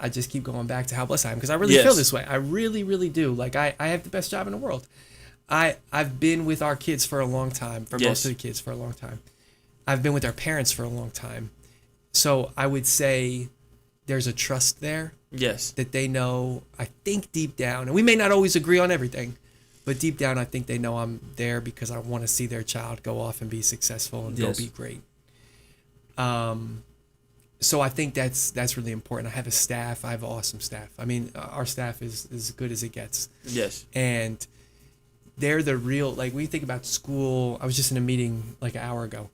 just keep going back to how blessed I am because I really Yes. feel this way. I really, really do. Like I have the best job in the world. I've been with our kids for a long time, for Yes. most of the kids for a long time. I've been with our parents for a long time. So I would say there's a trust there Yes. that they know, I think deep down, and we may not always agree on everything, but deep down, I think they know I'm there because I want to see their child go off and be successful and Yes. go be great. So I think that's really important. I have a staff. I have an awesome staff. I mean, our staff is as good as it gets. Yes. And they're the real, like, when you think about school, I was just in a meeting like an hour ago.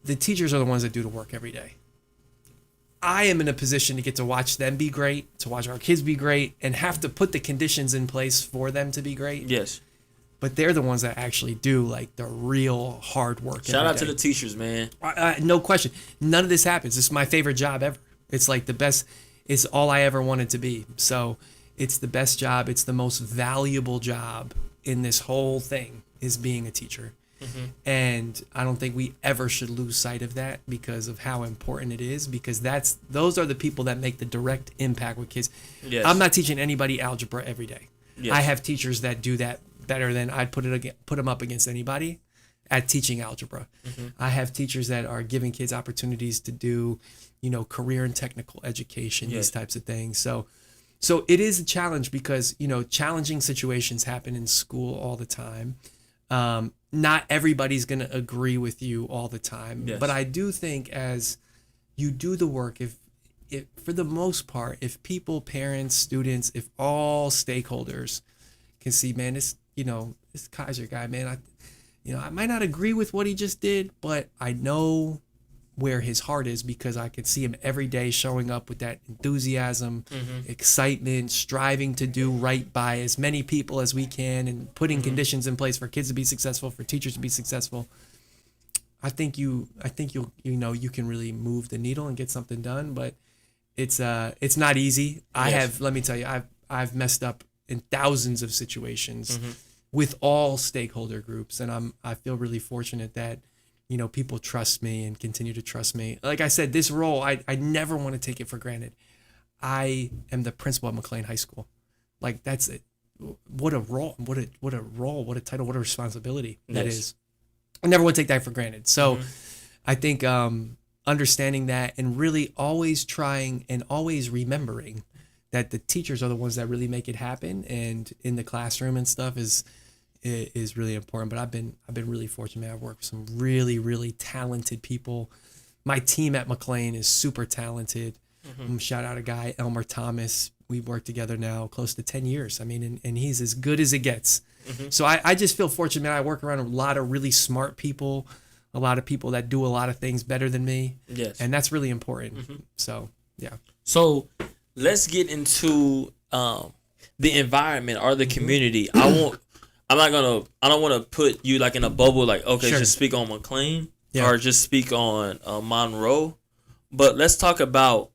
The teachers are the ones that do the work every day. I am in a position to get to watch them be great, to watch our kids be great, and have to put the conditions in place for them to be great. Yes. But they're the ones that actually do like the real hard work. Shout out to the teachers, man. No question. None of this happens. It's my favorite job ever. It's like the best. It's all I ever wanted to be. So it's the best job. It's the most valuable job in this whole thing is being a teacher. Mm-hmm. And I don't think we ever should lose sight of that because of how important it is, because those are the people that make the direct impact with kids. Yes. I'm not teaching anybody algebra every day. Yes. I have teachers that do that better than I'd put them up against anybody at teaching algebra. Mm-hmm. I have teachers that are giving kids opportunities to do, career and technical education, these types of things. So it is a challenge because, challenging situations happen in school all the time. Not everybody's going to agree with you all the time. Yes. But I do think as you do the work, if for the most part, if people, parents, students, if all stakeholders can see, man, this Kaiser guy, man, I might not agree with what he just did, but I know where his heart is because I can see him every day showing up with that enthusiasm, excitement, striving to do right by as many people as we can and putting conditions in place for kids to be successful, for teachers to be successful. I think you can really move the needle and get something done, but it's not easy. Let me tell you, I've messed up in thousands of situations with all stakeholder groups, and I feel really fortunate that people trust me and continue to trust me. Like I said, this role, I never want to take it for granted. I am the principal at McLean High School. Like, that's it. What a role, what a title, what a responsibility that is. I never want to take that for granted. So I think understanding that and really always trying and always remembering that the teachers are the ones that really make it happen, and in the classroom and stuff is really important. But I've been really fortunate, man. I've worked with some really, really talented people. My team at McLean is super talented. Shout out a guy, Elmer Thomas. We've worked together now close to 10 years. I mean, and he's as good as it gets. So I just feel fortunate, man. I work around a lot of really smart people, a lot of people that do a lot of things better than me. Yes. And that's really important. So, yeah. So let's get into the environment or the community. I don't want to put you like in a bubble, like, okay, just speak on McLean or just speak on Monroe. But let's talk about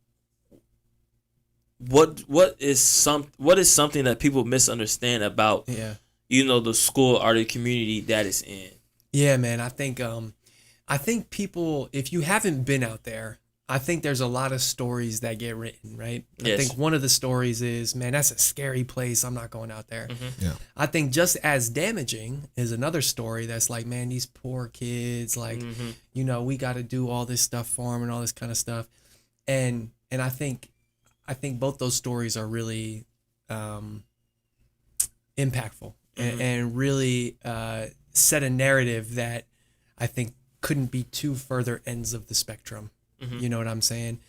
what is something that people misunderstand about the school or the community that it's in. Yeah, man. I think people, if you haven't been out there, I think there's a lot of stories that get written, right? Yes. I think one of the stories is, man, that's a scary place. I'm not going out there. Yeah. I think just as damaging is another story that's like, man, these poor kids, like, we got to do all this stuff for them and all this kind of stuff. And I think both those stories are really impactful and really set a narrative that I think couldn't be two further ends of the spectrum. You know what I'm saying?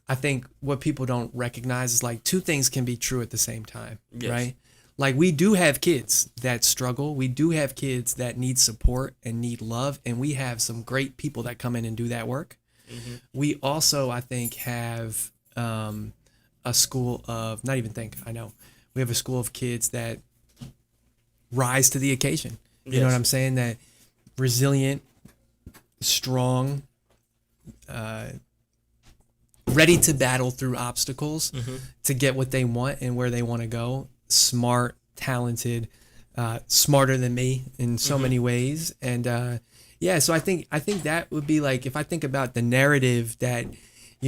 I think what people don't recognize is like two things can be true at the same time, right? Like, we do have kids that struggle. We do have kids that need support and need love. And we have some great people that come in and do that work. We also, I think, have a school of, we have a school of kids that rise to the occasion. You know what I'm saying? That resilient, strong, ready to battle through obstacles to get what they want and where they want to go. Smart, talented, smarter than me in so many ways. And so I think that would be like, if I think about the narrative that,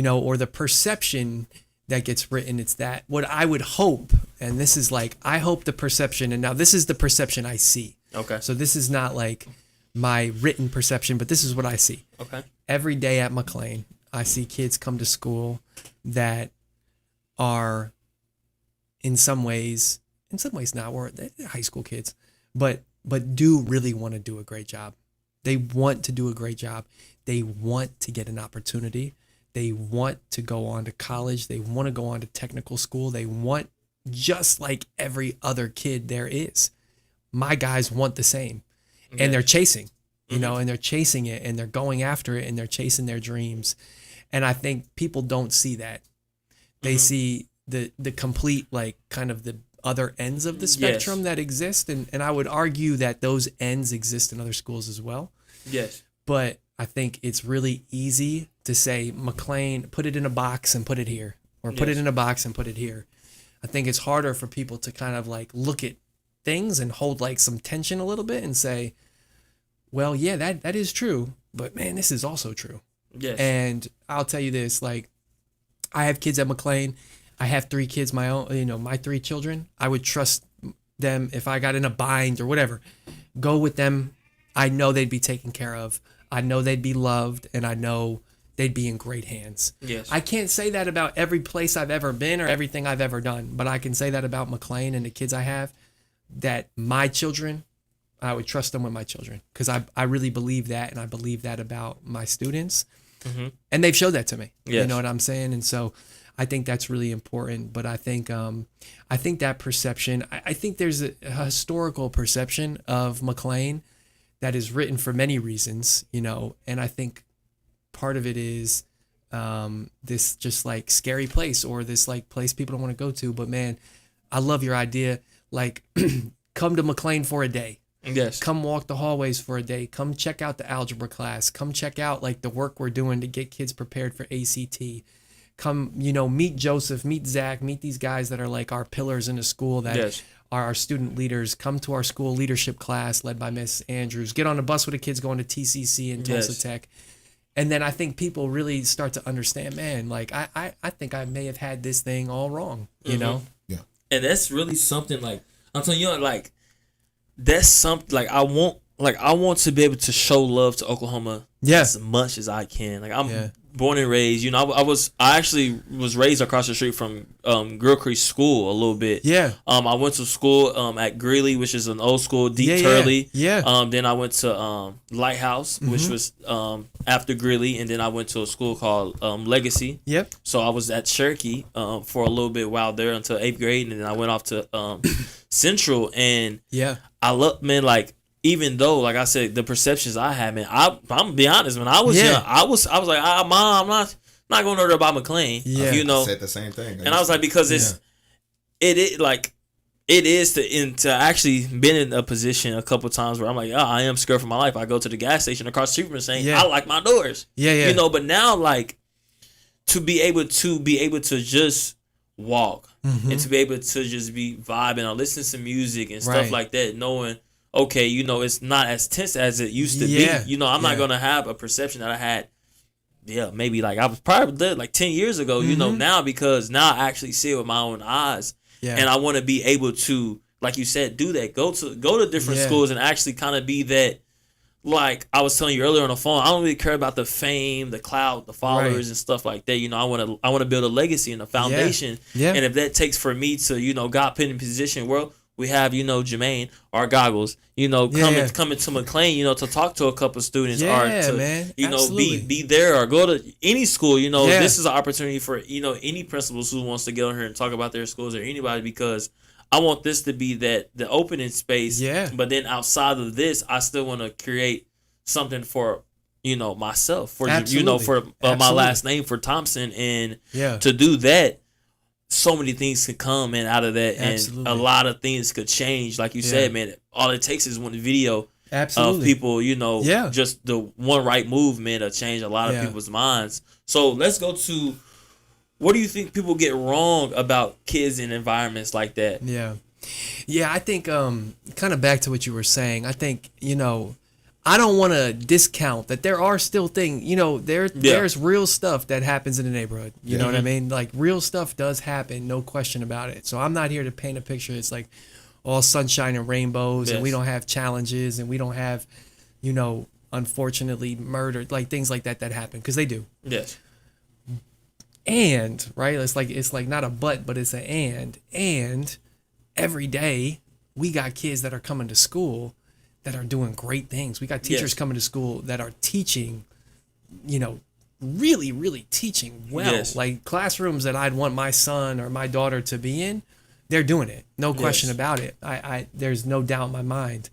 or the perception that gets written, it's that what I would hope, and this is like, I hope the perception, and now this is the perception I see. Okay. So this is not like my written perception, but this is what I see. Okay. Every day at McLean, I see kids come to school that are in some ways not, they're high school kids, but do really want to do a great job. They want to do a great job. They want to get an opportunity. They want to go on to college. They want to go on to technical school. They want, just like every other kid there is. My guys want the same. And they're chasing, and they're chasing it, and they're going after it, and they're chasing their dreams. And I think people don't see that. They see the complete, like, kind of the other ends of the spectrum that exist. And I would argue that those ends exist in other schools as well. Yes. But I think it's really easy to say, McLean, put it in a box and put it here, or put it in a box and put it here. I think it's harder for people to kind of like look at things and hold like some tension a little bit and say, well, yeah, that is true, but man, this is also true. Yes. And I'll tell you this, like, I have kids at McLean. I have 3 kids, my own, my 3 children. I would trust them if I got in a bind or whatever. Go with them. I know they'd be taken care of. I know they'd be loved, and I know they'd be in great hands. Yes. I can't say that about every place I've ever been or everything I've ever done, but I can say that about McLean and the kids I have, that my children, I would trust them with my children, because I really believe that, and I believe that about my students. And they've showed that to me. Yes. You know what I'm saying? And so I think that's really important. But I think that perception, I think there's a historical perception of McLean that is written for many reasons, and I think part of it is this just like scary place, or this like place people don't want to go to. But man, I love your idea. Like, come to McLean for a day. Yes. Come walk the hallways for a day. Come check out the algebra class. Come check out like the work we're doing to get kids prepared for ACT. Come, meet Joseph, meet Zach, meet these guys that are like our pillars in the school that are our student leaders. Come to our school leadership class led by Miss Andrews. Get on a bus with the kids going to TCC and Tulsa Tech. And then I think people really start to understand, man, like I think I may have had this thing all wrong, you know? Yeah. And that's really something, like, I'm telling you, like, that's something, like, I want to be able to show love to Oklahoma as much as I can. Like, I'm born and raised, I actually was raised across the street from Grill Creek School a little bit. Yeah. I went to school at Greeley, which is an old school, Deep Turley. Yeah. Then I went to Lighthouse, which was after Greeley, and then I went to a school called Legacy. Yep. So I was at Cherokee for a little bit while there until 8th grade, and then I went off to Central, and I love, man, like, even though, like I said, the perceptions I had, man, I'm gonna be honest. When I was young, I was like, Mom, I'm not going to know about McLean. I said the same thing. And I was like, because it is to actually been in a position a couple times where I'm like, I am scared for my life. I go to the gas station across the street from saying, I like my doors. But now, like, to be able to just walk and to be able to just be vibing or listen to music and stuff like that, knowing, okay, it's not as tense as it used to be. I'm not going to have a perception that I had, maybe like I was probably there like 10 years ago, now, because now I actually see it with my own eyes. And I want to be able to, like you said, do that. Go to different schools and actually kind of be that, like I was telling you earlier on the phone, I don't really care about the fame, the clout, the followers and stuff like that. I want to build a legacy and a foundation. And if that takes for me to, God put in a position where we have, Jermaine, our goggles, coming to McLean, to talk to a couple students or to, be there or go to any school, this is an opportunity for, any principals who wants to get on here and talk about their schools or anybody, because I want this to be the opening space. Yeah. But then outside of this, I still want to create something for, myself, for, for my last name, for Thompson. And to do that, so many things could come in out of that, and a lot of things could change. Like you said, man, all it takes is one video of people, just the one right move, man, to change a lot of people's minds. So let's go to, what do you think people get wrong about kids in environments like that? Yeah, I think kind of back to what you were saying. I think, I don't want to discount that there are still things, there's real stuff that happens in the neighborhood. You know what I mean? Like, real stuff does happen, no question about it. So I'm not here to paint a picture. It's like all sunshine and rainbows, and we don't have challenges, and we don't have, unfortunately, murder, like things like that happen, because they do. Yes. And right, it's like not a but it's an and every day we got kids that are coming to school that are doing great things. We got teachers coming to school that are teaching, really, really teaching well. Yes. Like classrooms that I'd want my son or my daughter to be in, they're doing it. No question about it. I there's no doubt in my mind.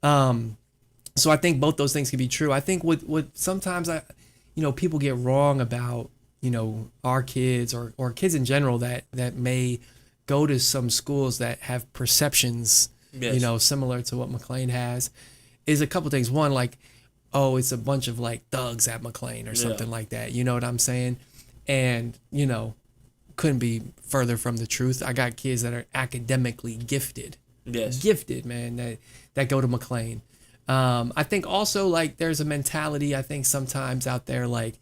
So I think both those things can be true. I think what sometimes people get wrong about, our kids or kids in general that may go to some schools that have perceptions, similar to what McLean has, is a couple things. One, like, oh, it's a bunch of like thugs at McLean or something like that. You know what I'm saying? And, couldn't be further from the truth. I got kids that are academically gifted. Yes. Gifted, man, that go to McLean. I think also like there's a mentality I think sometimes out there like,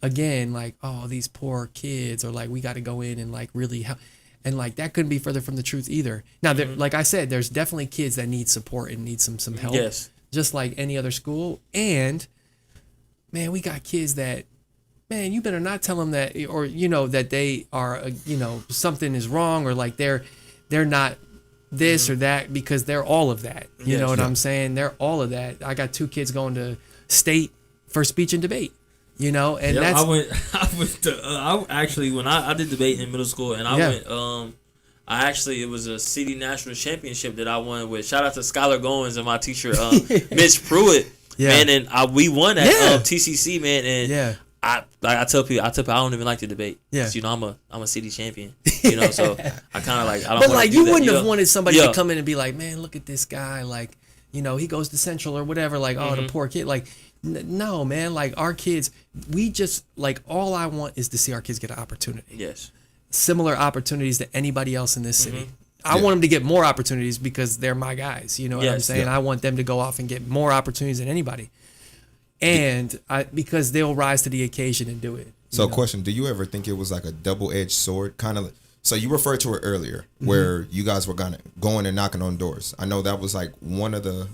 again, like, oh, these poor kids, or like we got to go in and like really help. And like that couldn't be further from the truth either. Now, like I said, there's definitely kids that need support and need some help. Yes. Just like any other school. And man, we got kids that, man, you better not tell them that, or that they are, something is wrong, or like they're not this or that, because they're all of that. You know what I'm saying? They're all of that. I got 2 kids going to state for speech and debate. And that's. I actually, when I did debate in middle school, and I went, it was a city national championship that I won with. Shout out to Skylar Goins and my teacher, Mitch Pruitt. Man, and we won at TCC, man. And I tell people I don't even like to debate. Yeah. I'm a city champion. So I kind of like, I don't. But like, you wouldn't have wanted somebody to come in and be like, man, look at this guy, like, he goes to Central or whatever, like, oh, the poor kid, like. No, man, like our kids, we just like, all I want is to see our kids get an opportunity. Yes. Similar opportunities to anybody else in this city. I want them to get more opportunities because they're my guys. You know what I'm saying? I want them to go off and get more opportunities than anybody. And because they'll rise to the occasion and do it. So question, do you ever think it was like a double-edged sword? Kind of. So you referred to it earlier where you guys were going and knocking on doors. I know that was like one of the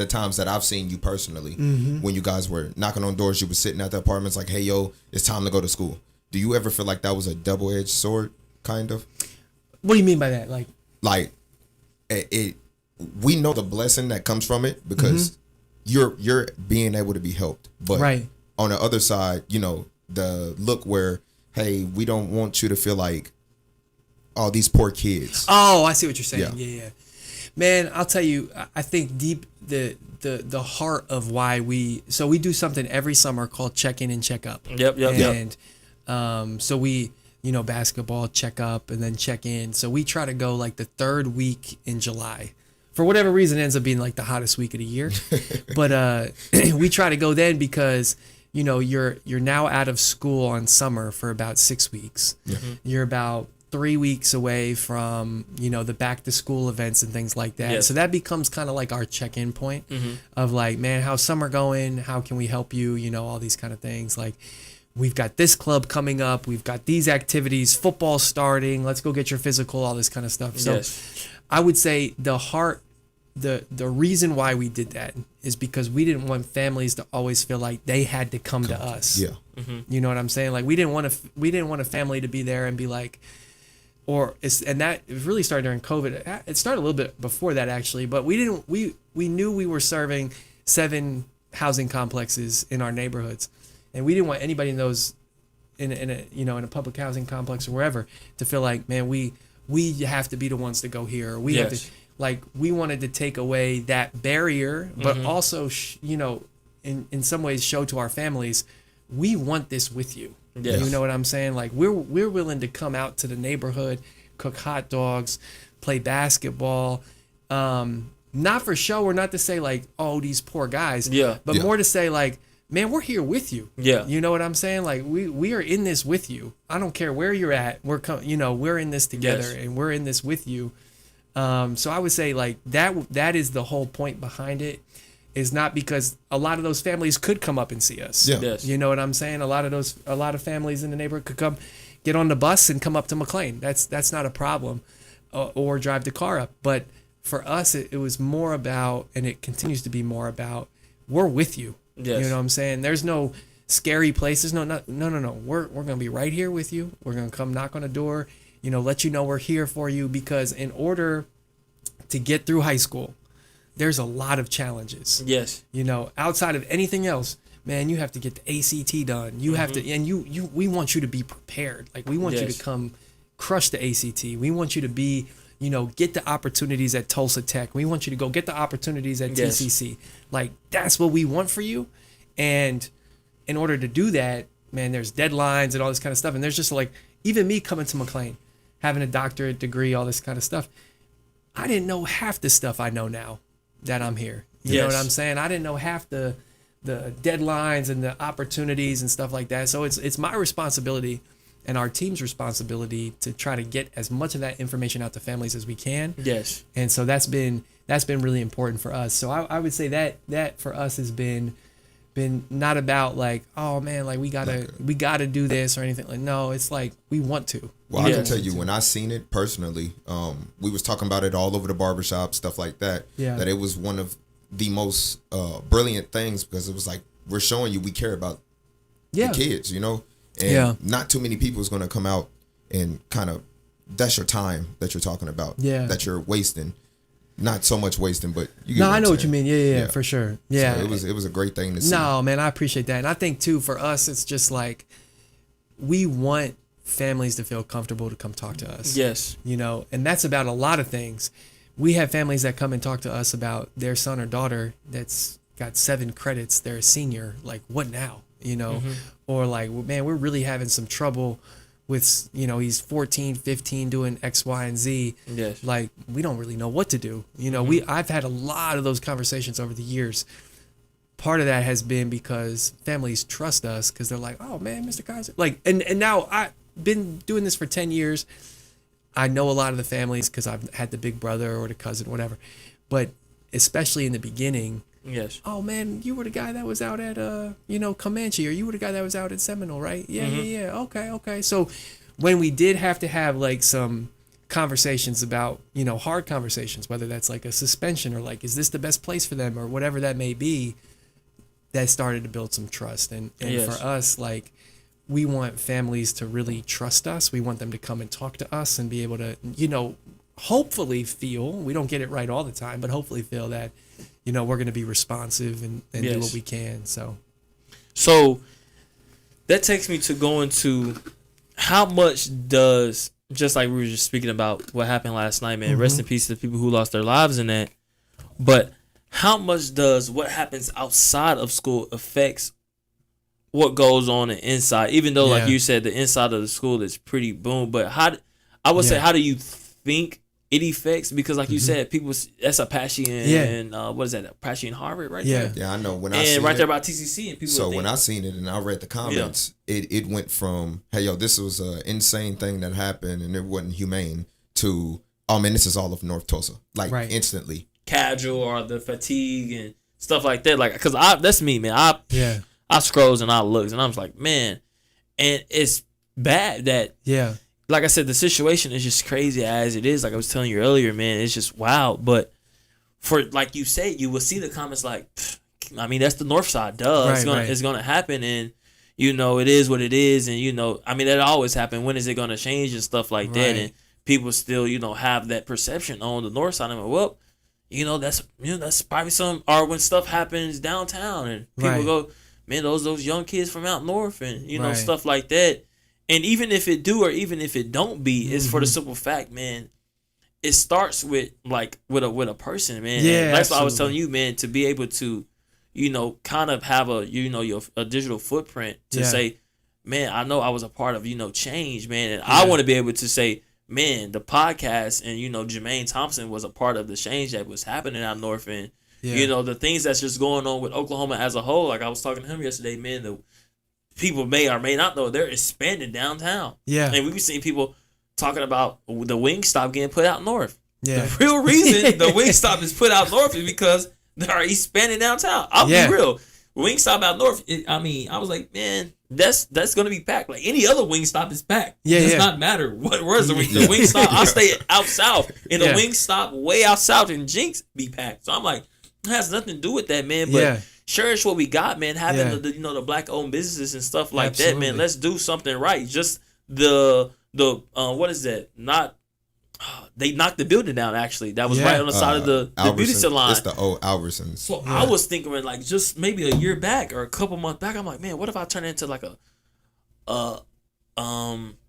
times that I've seen you personally when you guys were knocking on doors. You were sitting at the apartments like, hey, yo, it's time to go to school. Do you ever feel like that was a double-edged sword, kind of? What do you mean by that? Like we know the blessing that comes from it because you're being able to be helped. But on the other side, the look where, hey, we don't want you to feel like, oh, these poor kids. Oh, I see what you're saying. Yeah. Man, I'll tell you, I think deep the heart of why we do something every summer called check in and check up. Yep. And so we, basketball check up and then check in. So we try to go like the 3rd week in July. For whatever reason, it ends up being like the hottest week of the year. But we try to go then because you're now out of school on summer for about 6 weeks. You're about 3 weeks away from the back to school events and things like that. So that becomes kind of like our check-in point of like, man, how's summer going? How can we help you? All these kind of things. Like, we've got this club coming up, we've got these activities, football starting, let's go get your physical, all this kind of stuff. So I would say the reason why we did that is because we didn't want families to always feel like they had to come to us. You know what I'm saying? Like, we didn't want a family to be there and be like, and that really started during COVID. It started a little bit before that actually, but we knew we were serving 7 housing complexes in our neighborhoods, and we didn't want anybody in those in a public housing complex or wherever to feel like, man, we have to be the ones to go here. We have to, like, we wanted to take away that barrier, but also in some ways show to our families, we want this with you. You know what I'm saying? Like, we're willing to come out to the neighborhood, cook hot dogs, play basketball, not for show or not to say like, oh, these poor guys, but more to say like, man, we're here with you. You know what I'm saying? Like, we are in this with you. I don't care where you're at. We're in this together and we're in this with you. So I would say like that is the whole point behind it. Is not because a lot of those families could come up and see us. You know what I'm saying? A lot of families in the neighborhood could come, get on the bus and come up to McLean. That's not a problem, or drive the car up. But for us, it was more about, and it continues to be more about, we're with you. You know what I'm saying? There's no scary places. No. We're gonna be right here with you. We're gonna come knock on the door, let you know we're here for you, because in order to get through high school, there's a lot of challenges. Yes. Outside of anything else, man, you have to get the ACT done. You have to, and we want you to be prepared. Like, we want you to come crush the ACT. We want you to be, get the opportunities at Tulsa Tech. We want you to go get the opportunities at TCC. Like, that's what we want for you. And in order to do that, man, there's deadlines and all this kind of stuff. And there's just like, even me coming to McLean, having a doctorate degree, all this kind of stuff, I didn't know half the stuff I know now that I'm here. You know what I'm saying? I didn't know half the deadlines and the opportunities and stuff like that. So it's my responsibility and our team's responsibility to try to get as much of that information out to families as we can. Yes. And so that's been really important for us. So I would say that for us has been not about like, oh man, like we gotta do this or anything. Like, no, it's like we want to. Well, I can tell you, when I seen it personally, we was talking about it all over the barbershop, stuff like that. Yeah. That it was one of the most brilliant things, because it was like, we're showing you we care about the kids, and not too many people is going to come out and kind of, that's your time that you're talking about, that you're wasting. Not so much wasting, but you get no, what I know I'm what you saying. mean. Yeah, for sure. Yeah, so it was a great thing to see. No, man, I appreciate that, and I think too for us, it's just like we want families to feel comfortable to come talk to us. Yes, and that's about a lot of things. We have families that come and talk to us about their son or daughter that's got 7 credits. They're a senior. Like, what now? Or like, man, we're really having some trouble with, he's 14, 15 doing X, Y, and Z. Yes. Like, we don't really know what to do. I've had a lot of those conversations over the years. Part of that has been because families trust us, because they're like, oh man, Mr. Kaiser. Like, and now I've been doing this for 10 years. I know a lot of the families because I've had the big brother or the cousin, whatever. But especially in the beginning, yes. Oh man, you were the guy that was out at Comanche, or you were the guy that was out at Seminole, right? Yeah. Okay. So when we did have to have like some conversations about, hard conversations, whether that's like a suspension or like, is this the best place for them or whatever that may be, that started to build some trust. And for us, like, we want families to really trust us. We want them to come and talk to us and be able to, hopefully feel, we don't get it right all the time, but hopefully feel that, we're going to be responsive and do what we can. So that takes me to going to how much does, just like we were just speaking about what happened last night, man, rest in peace to the people who lost their lives in that. But how much does what happens outside of school affects what goes on inside? Even though, like you said, the inside of the school is pretty boom. But how do you think it affects? Because like you said, people, that's Apache and what is that? Apache and Harvard, right? Yeah. there? Yeah, I know. Right there about TCC and people. So when I seen it and I read the comments, it went from, hey yo, this was an insane thing that happened and it wasn't humane, to, oh man, this is all of North Tulsa, like instantly. Casual or the fatigue and stuff like that. Like, cause that's me, man. I scrolls and I looks and I was like, man, and it's bad that like I said, the situation is just crazy as it is. Like I was telling you earlier, man, it's just wild. But for, like you said, you will see the comments like, I mean, that's the North Side, duh. It's gonna happen, and it is what it is, and I mean, that always happen. When is it gonna change and stuff like that? And people still, have that perception on the North Side. I'm like, well, that's probably some, or when stuff happens downtown and people go, man, those young kids from out north and stuff like that. And even if it do, or even if it don't be, it's for the simple fact, man, it starts with a person, man. Yeah, and that's what I was telling you, man, to be able to, kind of have a digital footprint to say, man, I know I was a part of, change, man. And I want to be able to say, man, the podcast and, Jermaine Thompson was a part of the change that was happening out north. And, the things that's just going on with Oklahoma as a whole. Like I was talking to him yesterday, man, the people may or may not know they're expanding downtown. Yeah. And we've seen people talking about the Wingstop getting put out north. Yeah. The real reason the Wingstop is put out north is because they're expanding downtown. I'll be real. Wingstop out north, I was like, man, that's going to be packed. Like any other Wingstop is packed. It does not matter where's the Wingstop. I stay out south, and the Wingstop way out south in Jinx be packed. So I'm like, it has nothing to do with that, man. But cherish what we got, man. Having Yeah. the the black owned businesses and stuff like that, Absolutely. man. Let's do something right. Just the what is that? Not they knocked the building down. Actually, that was Yeah. right on the side of the beauty Albertsons- salon. It's the old Albertsons. So I was thinking, like, just maybe a year back or a couple months back, I'm like, man, what if I turn it into like a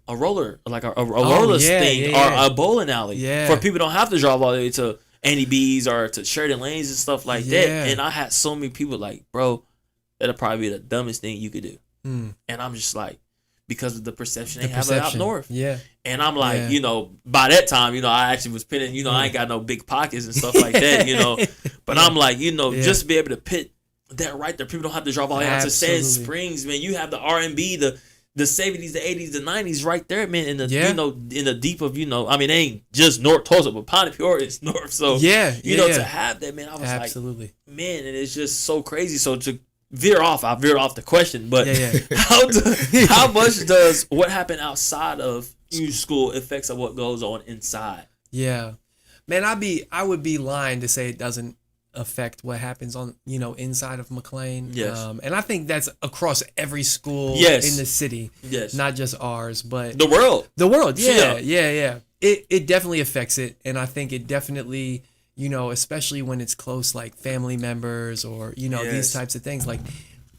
roller, like a roller yeah, thing, yeah. or a bowling alley, Yeah. for people don't have to drive all the way to Annie B's or to Sheridan Lanes and stuff like that. Yeah. And I had so many people like, bro, that'll probably be the dumbest thing you could do. And I'm just like, because of the perception they have up north. Yeah. And I'm like, Yeah. you know, by that time, you know, I actually was pinning, you know, I ain't got no big pockets and stuff like that, you know. But I'm like, you know, Yeah. just to be able to pit that right there. People don't have to drive all the way out to Sand Absolutely. Springs, man. You have the R&B, the 70s, the 80s, the 90s right there, man. In the Yeah. you know, in the deep of, you know, I mean, it ain't just North Tulsa, but Pontypridd is north. So Yeah, you know, yeah. to have that, man, I was Absolutely. like, man, and it's just so crazy. So to I veered off the question, but Yeah, yeah. how much does what happened outside of school affects of what goes on inside? Yeah, man, I would be lying to say it doesn't affect what happens on inside of McLean. Yes. And I think that's across every school Yes. in the city. Yes. Not just ours, but The world. the world. Yeah. Yeah. It definitely affects it, and I think it definitely, especially when it's close, like family members or Yes. these types of things, like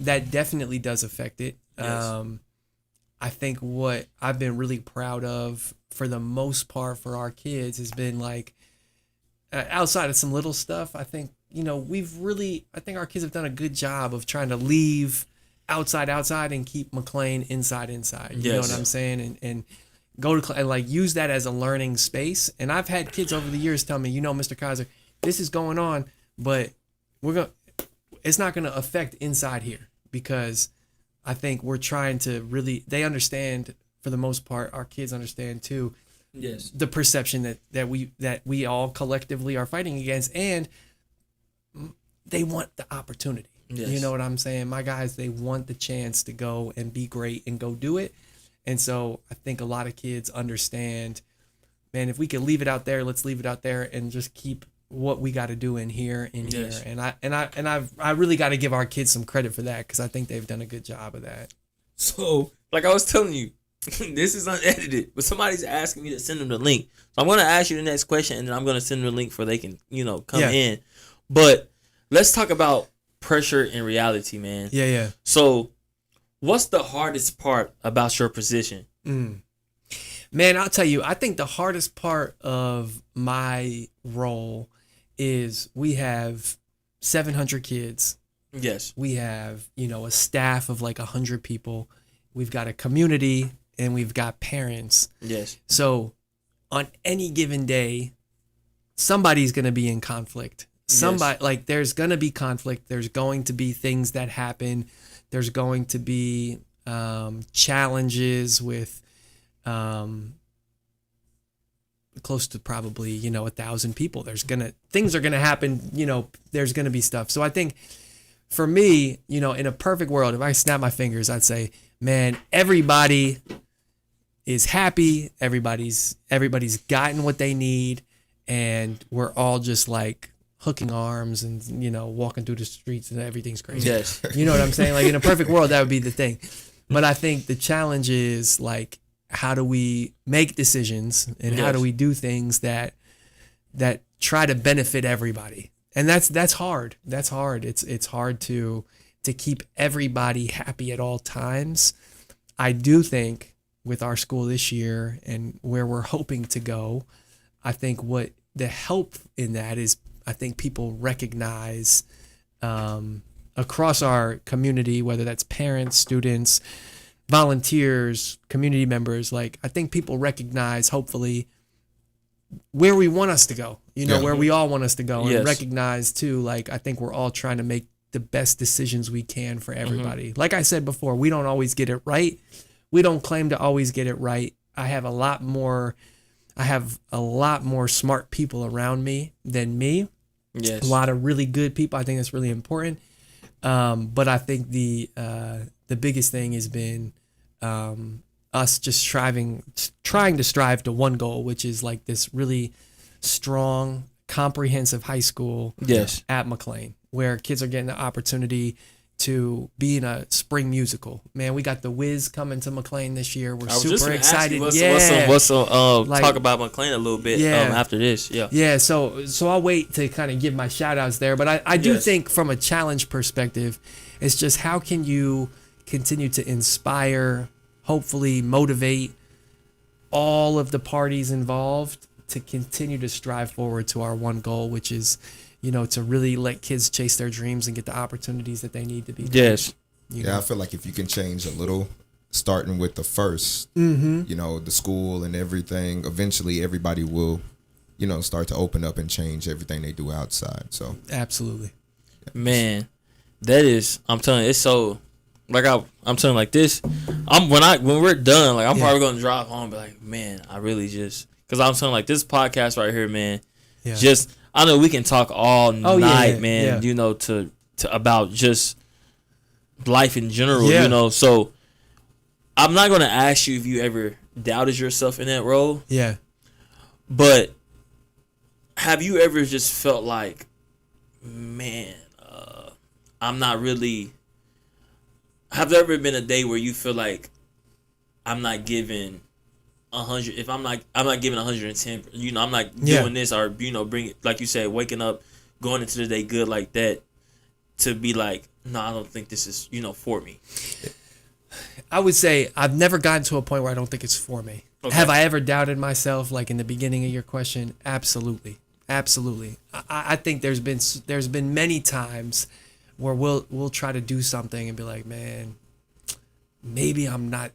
that definitely does affect it. Yes. I think what I've been really proud of for the most part for our kids has been like outside of some little stuff. I think I think our kids have done a good job of trying to leave outside and keep McLean inside. You know Yes. what I'm saying? And go to and like use that as a learning space. And I've had kids over the years tell me, Mr. Kaiser, this is going on, but it's not going to affect inside here, because I think we're trying to really, they understand for the most part, our kids understand too, Yes. the perception that we all collectively are fighting against, and they want the opportunity. Yes. You know what I'm saying? My guys, they want the chance to go and be great and go do it. And so I think a lot of kids understand, man, if we could leave it out there, let's leave it out there and just keep what we got to do in here. Yes. And I really got to give our kids some credit for that, because I think they've done a good job of that. So, like I was telling you, this is unedited, but somebody's asking me to send them the link. So I'm going to ask you the next question, and then I'm going to send them the link for they can, come Yeah. in. But let's talk about pressure in reality, man. Yeah. So, what's the hardest part about your position? Man, I'll tell you, I think the hardest part of my role is we have 700 kids. Yes. We have, a staff of like 100 people. We've got a community, and we've got parents. Yes. So on any given day, somebody's going to be in conflict. Like there's going to be conflict. There's going to be things that happen. There's going to be challenges with close to probably 1,000 people. Things are gonna happen. There's gonna be stuff. So I think for me, in a perfect world, if I snap my fingers, I'd say, man, everybody is happy. Everybody's gotten what they need, and we're all just like hooking arms and walking through the streets, and everything's crazy. Yes. You know what I'm saying? Like in a perfect world, that would be the thing. But I think the challenge is like, how do we make decisions, and how do we do things that try to benefit everybody? And that's hard. That's hard. It's hard to keep everybody happy at all times. I do think with our school this year and where we're hoping to go, I think what the help in that is, I think people recognize across our community, whether that's parents, students, volunteers, community members, like I think people recognize, hopefully, where we want us to go, where we all want us to go, Yes. and recognize too, like, I think we're all trying to make the best decisions we can for everybody. Like I said before, we don't always get it right. We don't claim to always get it right. I have a lot more smart people around me than me. Yes. A lot of really good people. I think that's really important. But I think the biggest thing has been us just trying to strive to one goal, which is like this really strong, comprehensive high school Yes. at McLean, where kids are getting the opportunity to be in a spring musical. Man, we got The Wiz coming to McLean this year. We're super excited. What's talk about McLean a little bit after this. Yeah, so I'll wait to kind of give my shout outs there. But I do think from a challenge perspective, it's just how can you continue to inspire, hopefully motivate all of the parties involved to continue to strive forward to our one goal, which is, to really let kids chase their dreams and get the opportunities that they need to be. Yes. I feel like if you can change a little, starting with the first, the school and everything, eventually everybody will, start to open up and change everything they do outside. So absolutely, man, that is, I'm telling you, it's so, like I'm telling you like this. When we're done, like I'm probably gonna drive home and be like, man, I really just, because I'm telling like this podcast right here, man, just. I know we can talk all night, man. To about just life in general. So I'm not gonna ask you if you ever doubted yourself in that role. Yeah. But have you ever just felt like, man, I'm not really? Have there ever been a day where you feel like I'm not giving 100? If I'm not giving 110. I'm not doing this, or bring it, like you said, waking up, going into the day good like that, to be like, no, I don't think this is for me. I would say I've never gotten to a point where I don't think it's for me. Okay. Have I ever doubted myself, like in the beginning of your question? Absolutely. I think there's been many times where we'll try to do something and be like, man, maybe I'm not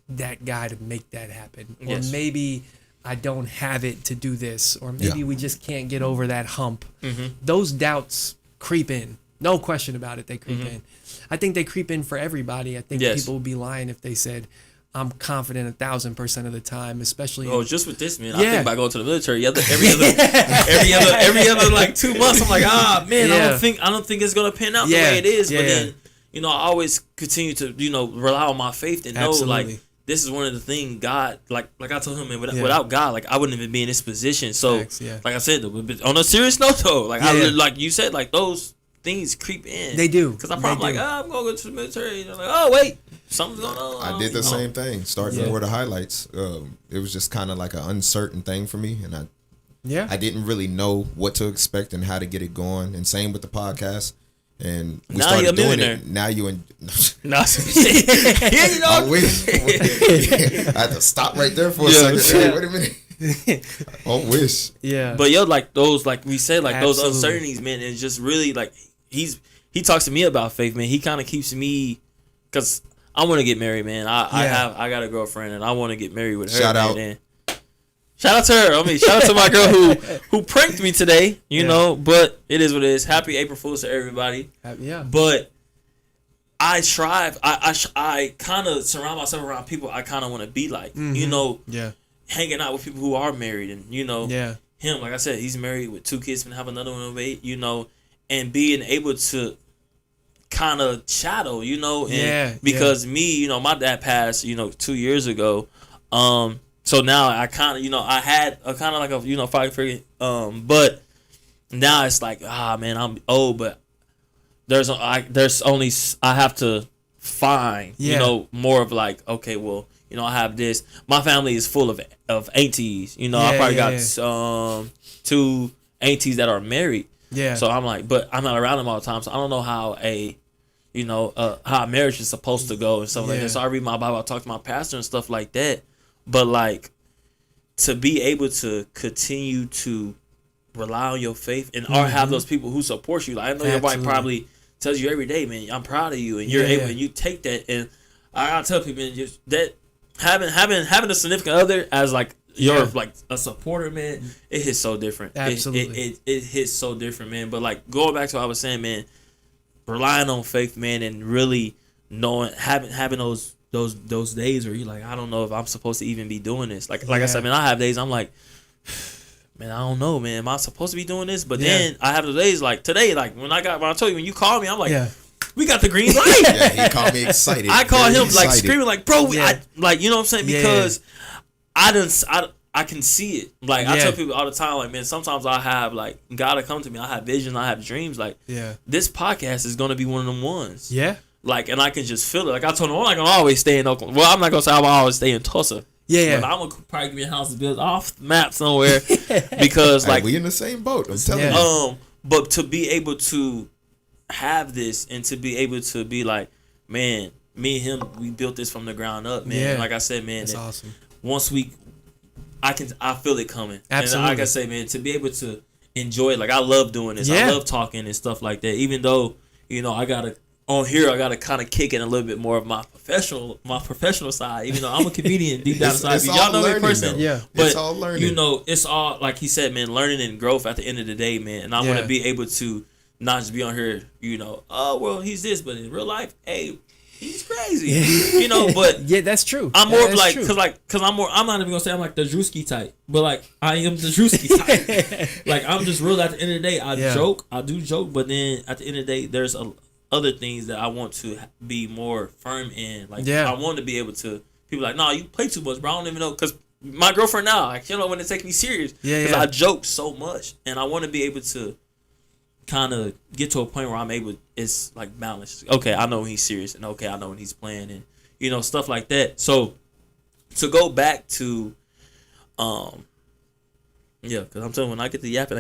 that guy to make that happen, or maybe I don't have it to do this, or maybe we just can't get over that hump. Those doubts creep in, no question about it. They creep in. I think they creep in for everybody. I think people would be lying if they said I'm confident 1,000% of the time, especially. Just with this, man. I think about going to the military every other like 2 months. I'm like, man, I don't think it's gonna pan out the way it is. But then, I always continue to rely on my faith and know like. This is one of the things God, like I told him, man, without God, like I wouldn't even be in this position. So, like I said, on a serious note, though, like like you said, like those things creep in. They do. Because I'm probably like, I'm going to go to the military. And they're like, oh, wait, something's going on. I did the same thing, starting with the highlights. It was just kind of like an uncertain thing for me. And I didn't really know what to expect and how to get it going. And same with the podcast. And we started doing it. Now you and I wish. I had to stop right there for a second. Hey, wait a minute. I wish. Yeah. But like those, like we said, like those uncertainties, man, it's just really like he talks to me about faith, man. He kind of keeps me, because I want to get married, man. I got a girlfriend and I want to get married with her. Shout out. Man. Shout out to her. Shout out to my girl who pranked me today, you know, but it is what it is. Happy April Fool's to everybody. But I strive, I kind of surround myself around people I kind of want to be like, hanging out with people who are married and, him, like I said, he's married with 2 kids, gonna have another one of 8, and being able to kind of chattel, and because me, my dad passed, 2 years ago. So now I kind of, I had a kind of like a, father figure. But now it's like, man, I'm old, but I have to find, more of like, okay, well, I have this. My family is full of aunties. I probably got 2 aunties that are married. Yeah. So I'm like, but I'm not around them all the time, so I don't know how how a marriage is supposed to go and stuff like that. So I read my Bible, I talk to my pastor and stuff like that. But like, to be able to continue to rely on your faith and or have those people who support you. Like, I know your wife probably tells you every day, man, I'm proud of you, and you're able, and you take that. And I gotta tell people, man, just that having a significant other as like your like a supporter, man, it hits so different. Absolutely, it hits so different, man. But like going back to what I was saying, man, relying on faith, man, and really knowing having those days where you're like, I don't know if I'm supposed to even be doing this. Like I said, man, I have days I'm like, man, I don't know, man, am I supposed to be doing this? But then I have the days like today, like when I told you, when you called me, I'm like, we got the green light. He called me excited. I called him excited. Like screaming like, bro, like, you know what I'm saying? Because I can see it. Like I tell people all the time, like, man, sometimes I have like God will come to me. I have visions, I have dreams. Like, this podcast is gonna be one of them ones. Yeah. Like, and I can just feel it. Like I told him, I'm not gonna always stay in Oakland. Well, I'm not gonna say I'm always stay in Tulsa. Yeah. But I'm gonna probably give me a house built off the map somewhere because like we in the same boat. I'm telling you. But to be able to have this and to be able to be like, man, me and him, we built this from the ground up, man. Yeah. Like I said, man, that's awesome. Once I feel it coming. Absolutely. And like I say, man, to be able to enjoy it, like I love doing this. I love talking and stuff like that. Even though, you know, I gotta kind of kick in a little bit more of my professional side. Even though I'm a comedian deep down inside. Y'all know me personally. Yeah. But it's all learning. you know, it's all like he said, man, learning and growth at the end of the day, man. And I want to be able to not just be on here, you know, oh well, he's this, but in real life, hey, he's crazy. You know, but yeah, that's true. I'm more of like, cause I'm not even gonna say I'm like the Drewski type, but like I am the Drewski type. Like I'm just real. At the end of the day, I do joke, but then at the end of the day, there's other things that I want to be more firm in. Like I want to be able to. People like, no, you play too much, bro. I don't even know, cause my girlfriend now, like, she don't know when to take me serious. Cause I joke so much, and I want to be able to kind of get to a point where I'm able, it's like balanced. Okay, I know when he's serious, and okay, I know when he's playing, and you know, stuff like that. So to go back to, because I'm telling you, when I get to yapping,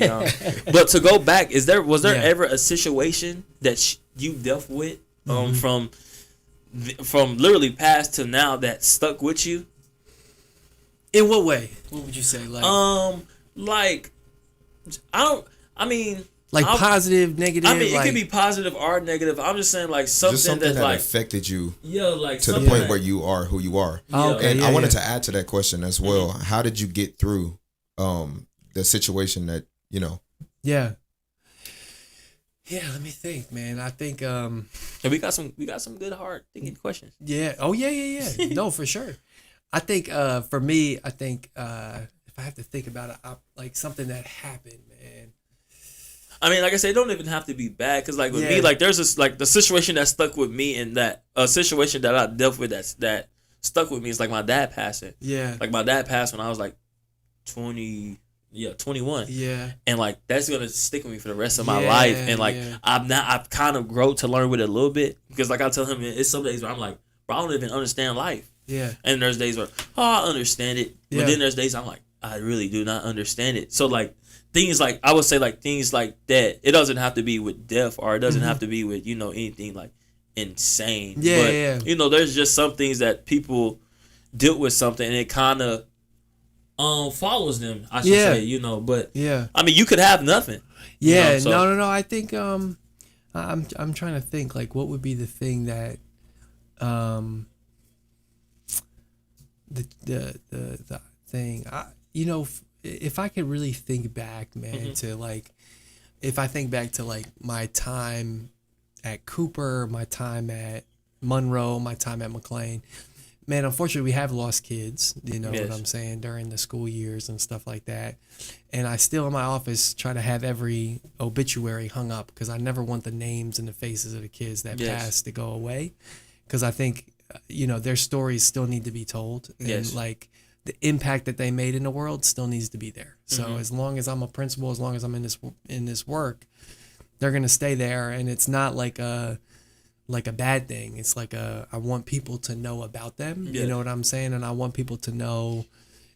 y'all. But to go back, was there ever a situation that you dealt with from literally past to now that stuck with you? In what way? What would you say? Like, like positive, negative. I mean, it could be positive or negative. I'm just saying, like something that like affected you. Yeah, like to the point where you are who you are. Oh, okay, and I wanted to add to that question as well. Mm-hmm. How did you get through the situation that you know? Yeah. Yeah, let me think, man. I think we got some good hard thinking questions. Yeah. Oh yeah. No, for sure. I think for me, if I have to think about it, like something that happened, man. I mean, like I said, it don't even have to be bad, because like with me, like there's this, like the situation that stuck with me, and that a situation that I dealt with that stuck with me is like my dad passing. Yeah. Like my dad passed when I was like 21. Yeah. And like that's gonna stick with me for the rest of my life. And like I've kind of grown to learn with it a little bit, because like I tell him, it's some days where I'm like, bro, I don't even understand life. Yeah. And there's days where I understand it, but then there's days I'm like, I really do not understand it. So like things like, I would say like things like that, it doesn't have to be with death, or it doesn't have to be with, you know, anything like insane. But you know, there's just some things that people deal with something and it kind of follows them, I should say, you know. But I mean, you could have nothing. Yeah, you know, so. No. I think I'm trying to think like what would be the thing that the thing, you know, if I could really think back, man, to like, if I think back to like my time at Cooper, my time at Monroe, my time at McLean, man, unfortunately we have lost kids, you know what I'm saying, during the school years and stuff like that. And I still in my office try to have every obituary hung up, because I never want the names and the faces of the kids that passed to go away, because I think, you know, their stories still need to be told, and like the impact that they made in the world still needs to be there. So as long as I'm a principal, as long as I'm in this work, they're gonna stay there. And it's not like a bad thing. It's like I want people to know about them. You know what I'm saying? And I want people to know,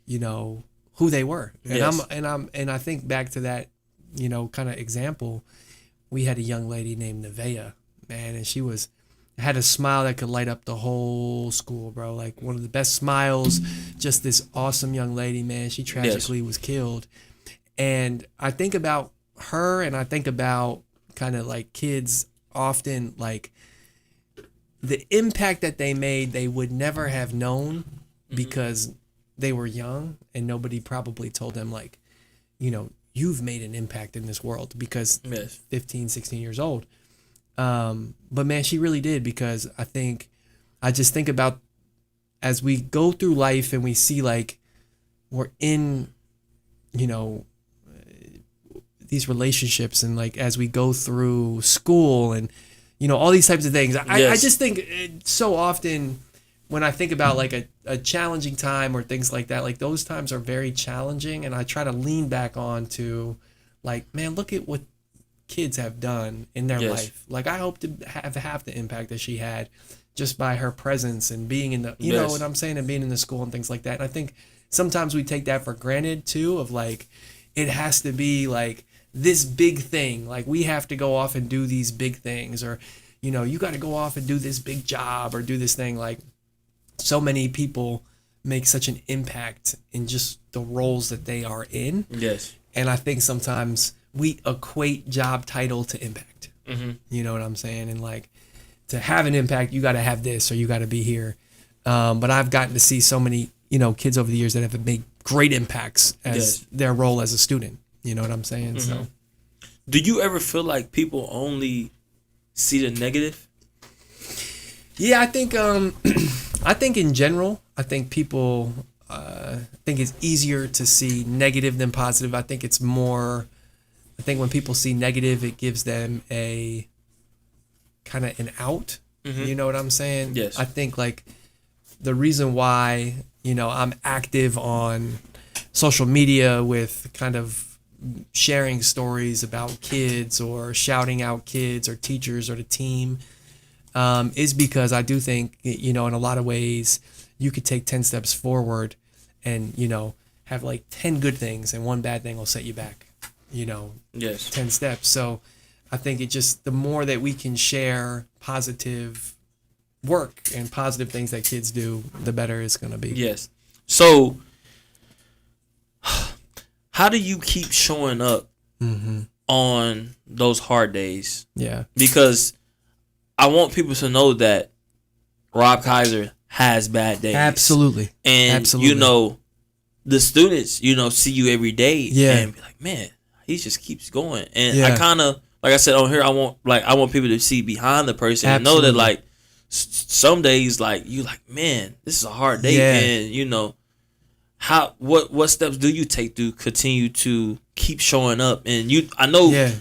you know, who they were. And I think back to that, you know, kind of example. We had a young lady named Nevaeh, man, and she had a smile that could light up the whole school, bro. Like one of the best smiles. Just this awesome young lady, man. She tragically was killed. And I think about her, and I think about kind of like kids often, like the impact that they made, they would never have known because they were young, and nobody probably told them like, you know, you've made an impact in this world, because 15, 16 years old. But man, she really did, because I just think about as we go through life and we see like we're in, you know, these relationships, and like as we go through school and, you know, all these types of things. I just think so often when I think about like a challenging time or things like that, like those times are very challenging, and I try to lean back on to like, man, look at what kids have done in their life. Like I hope to have the impact that she had just by her presence and being in the, you know what I'm saying, and being in the school and things like that. And I think sometimes we take that for granted too, of like, it has to be like this big thing. Like we have to go off and do these big things, or, you know, you got to go off and do this big job or do this thing. Like so many people make such an impact in just the roles that they are in. Yes. And I think sometimes we equate job title to impact. Mm-hmm. You know what I'm saying? And like to have an impact, you got to have this or you got to be here. But I've gotten to see so many, you know, kids over the years that have made great impacts as their role as a student. You know what I'm saying? Mm-hmm. So, do you ever feel like people only see the negative? Yeah, I think I think in general, I think people think it's easier to see negative than positive. I think it's more. I think when people see negative, it gives them a kind of an out. Mm-hmm. You know what I'm saying? Yes. I think like the reason why, you know, I'm active on social media with kind of sharing stories about kids or shouting out kids or teachers or the team is because I do think, you know, in a lot of ways you could take 10 steps forward and, you know, have like 10 good things and one bad thing will set you back. You know, 10 steps. So I think it just, the more that we can share positive work and positive things that kids do, the better it's going to be. Yes. So how do you keep showing up on those hard days? Yeah. Because I want people to know that Rob Kaiser has bad days. Absolutely. And, you know, the students, you know, see you every day and be like, man, he just keeps going. And I kind of, like I said on here, I want people to see behind the person and know that like some days, like you like, man, this is a hard day. And you know, what steps do you take to continue to keep showing up? And I know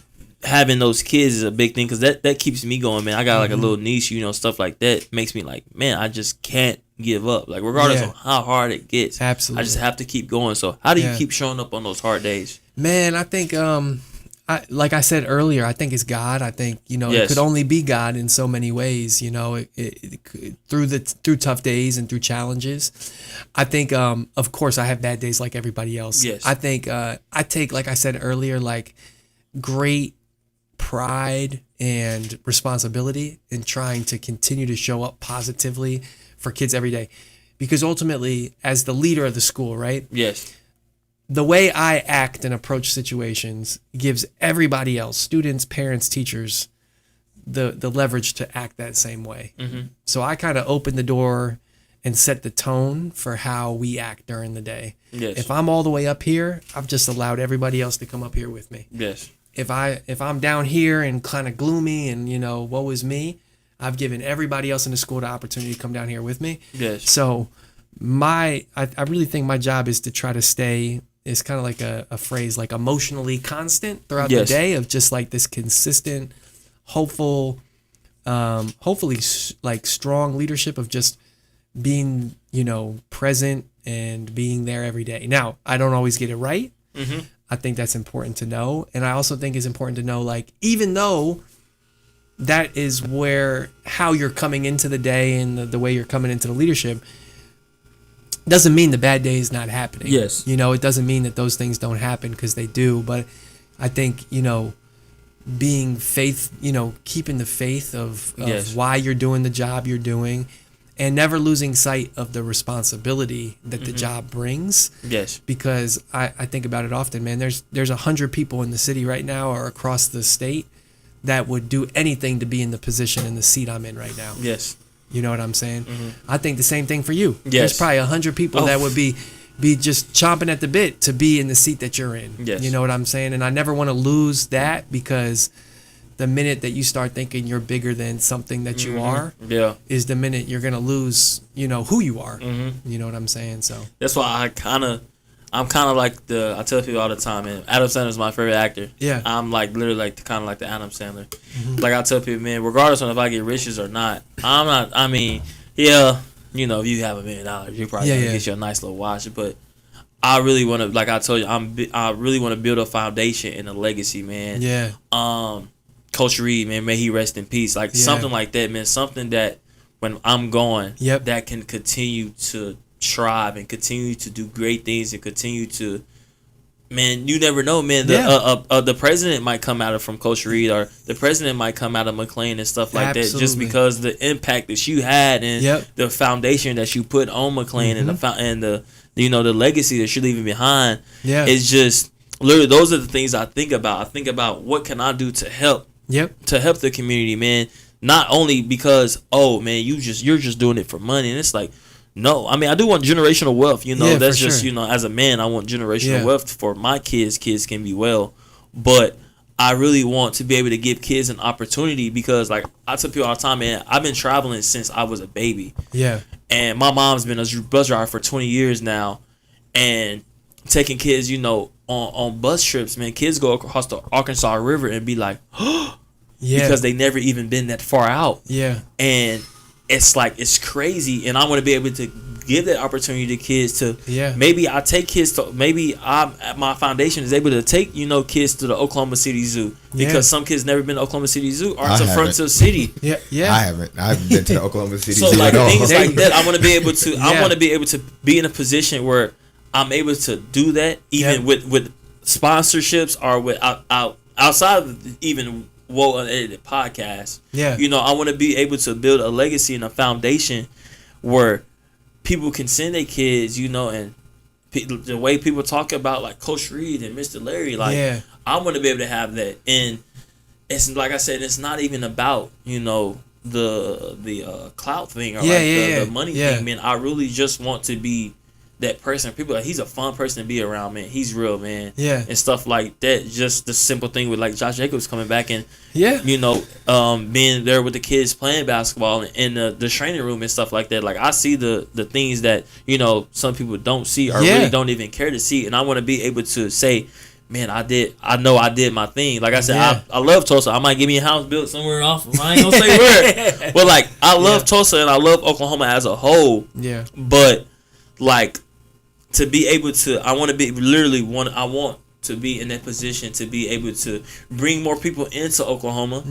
having those kids is a big thing because that keeps me going, man. I got like a little niece, you know, stuff like that makes me like, man, I just can't give up. Like regardless of how hard it gets, I just have to keep going. So how do you keep showing up on those hard days? Man, I think like I said earlier, I think it's God. I think, you know, it could only be God in so many ways, you know, through tough days and through challenges. I think, of course, I have bad days like everybody else. Yes. I think I take, like I said earlier, like great pride and responsibility in trying to continue to show up positively for kids every day. Because ultimately, as the leader of the school, right? Yes. The way I act and approach situations gives everybody else, students, parents, teachers, the leverage to act that same way. Mm-hmm. So I kind of open the door and set the tone for how we act during the day. Yes. If I'm all the way up here, I've just allowed everybody else to come up here with me. Yes. If I'm down here and kind of gloomy and, you know, woe is me, I've given everybody else in the school the opportunity to come down here with me. Yes. So I really think my job is to try to stay, it's kind of like a phrase, like emotionally constant throughout the day, of just like this consistent, hopeful, hopefully like strong leadership of just being, you know, present and being there every day. Now, I don't always get it right. Mm-hmm. I think that's important to know. And I also think it's important to know, like, even though that is how you're coming into the day and the way you're coming into the leadership, doesn't mean the bad day is not happening. Yes. You know, it doesn't mean that those things don't happen, because they do. But I think, you know, being keeping the faith of why you're doing the job you're doing, and never losing sight of the responsibility that the job brings. Yes. Because I think about it often, man. There's 100 people in the city right now or across the state that would do anything to be in the position and the seat I'm in right now. Yes. You know what I'm saying? Mm-hmm. I think the same thing for you. Yes. There's probably 100 people that would be just chomping at the bit to be in the seat that you're in. Yes. You know what I'm saying? And I never want to lose that, because the minute that you start thinking you're bigger than something that you are, is the minute you're going to lose, you know, who you are. Mm-hmm. You know what I'm saying? So that's why I'm kind of like I tell people all the time, man, Adam Sandler is my favorite actor. Yeah. I'm like literally like kind of like the Adam Sandler. Mm-hmm. Like I tell people, man, regardless of if I get riches or not, I'm not, I mean, yeah, you know, if you have $1 million, you're probably gonna Yeah. get you a nice little watch. But I really want to, like I told you, I really want to build a foundation and a legacy, man. Yeah. Coach Reed, man, may he rest in peace. Like something like that, man. Something that when I'm gone, that can continue to thrive and continue to do great things and continue to, man, you never know, man. The president might come out of from Coach Reed, or the president might come out of McLean and stuff like that, just because the impact that you had and the foundation that you put on McLean and the you know, the legacy that you're leaving behind. It's just literally those are the things I think about. I think about what can I do to help the community, man. Not only because, oh man, you're just doing it for money, and it's like, no, I mean, I do want generational wealth, you know. That's just, you know, as a man, I want generational wealth for my kids. Kids can be well, but I really want to be able to give kids an opportunity, because, like I tell people all the time, man, I've been traveling since I was a baby. And my mom's been a bus driver for 20 years now, and taking kids, you know, on bus trips, man. Kids go across the Arkansas River and be like, because they never even been that far out. And it's like, it's crazy, and I want to be able to give that opportunity to kids to maybe I take kids to, maybe my foundation is able to take, you know, kids to the Oklahoma City Zoo, because some kids never been to Oklahoma City Zoo or to Frontier City. I haven't been to the Oklahoma City so Zoo like at all. things like that, I want to be able to I want to be able to be in a position where I'm able to do that, even with sponsorships or with outside of even Unedited podcast. You know, I want to be able to build a legacy and a foundation where people can send their kids, you know, and the way people talk about like Coach Reed and Mr. Larry, like I want to be able to have that. And it's like I said, it's not even about, you know, the clout thing or the money thing, man. I really just want to be that person. People like, he's a fun person to be around, man. He's real, man. And stuff like that. Just the simple thing with like Josh Jacobs coming back and you know, being there with the kids playing basketball in the training room and stuff like that. Like I see the things that, you know, some people don't see or really don't even care to see, and I want to be able to say, man, I know I did my thing. Like I said, I love Tulsa. I might give me a house built somewhere off. I ain't gonna say where, but like I love Tulsa and I love Oklahoma as a whole. But like, to be able to, I want to be I want to be in that position to be able to bring more people into Oklahoma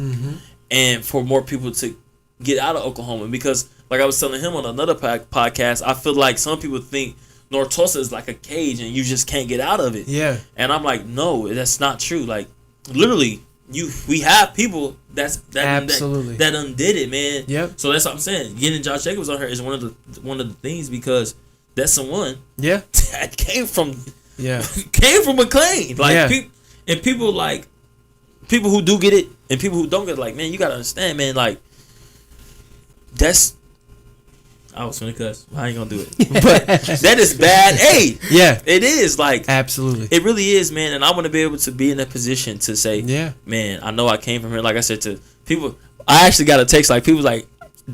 and for more people to get out of Oklahoma. Because like I was telling him on another podcast, I feel like some people think North Tulsa is like a cage and you just can't get out of it. And I'm like, no, that's not true. Like literally, we have people that undid it, man. So that's what I'm saying. Getting Josh Jacobs on here is one of the things, because that's someone that came from McLean. Like people who do get it and people who don't get it, like, man, you gotta understand, man, like that's, I was gonna cuss. I ain't gonna do it. But that is bad. Hey, it is, like, absolutely, it really is, man. And I want to be able to be in a position to say, man, I know I came from here. Like I said to people, I actually got a text, like people like,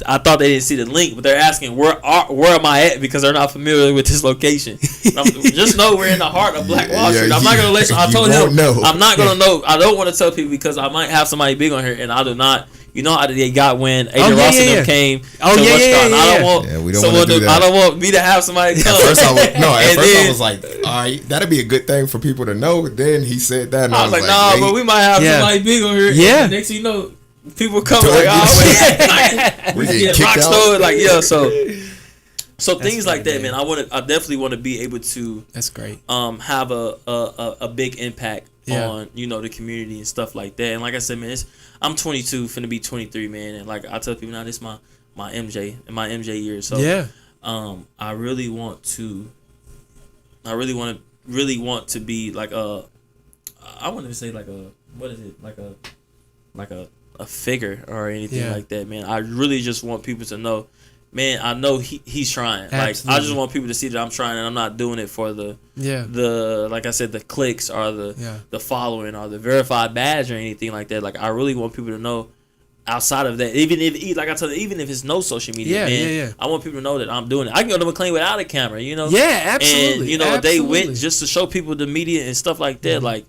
I thought they didn't see the link, but they're asking where am I at, because they're not familiar with this location. Just know we're in the heart of Black Wall Street. I'm not gonna let you. I told him I'm not gonna know. I don't want to tell people because I might have somebody big on here, and I do not. You know how they got when Adrian Ross and them came. I don't want someone to. I don't want me to have somebody come. At first I was like, all right, that'd be a good thing for people to know. Then he said that, and I was like, nah, but we might have somebody big on here. And next thing you know, people come like, oh, we get rock stars, like, so things like that, man. I definitely want to be able to. That's great. Have a big impact on, you know, the community and stuff like that. And like I said, man, I'm 22, finna be 23, man. And like I tell people now, this is my MJ year. So I really want to be like I want to say like a, what is it, like a figure or anything like that, man. I really just want people to know, man, I know he's trying. Absolutely. Like I just want people to see that I'm trying, and I'm not doing it for the like I said, the clicks or the following or the verified badge or anything like that. Like I really want people to know outside of that, even if, like I told you, even if it's no social media, man, I want people to know that I'm doing it. I can go to McLean without a camera, you know? Absolutely. And you know, they went just to show people the media and stuff like that. Like,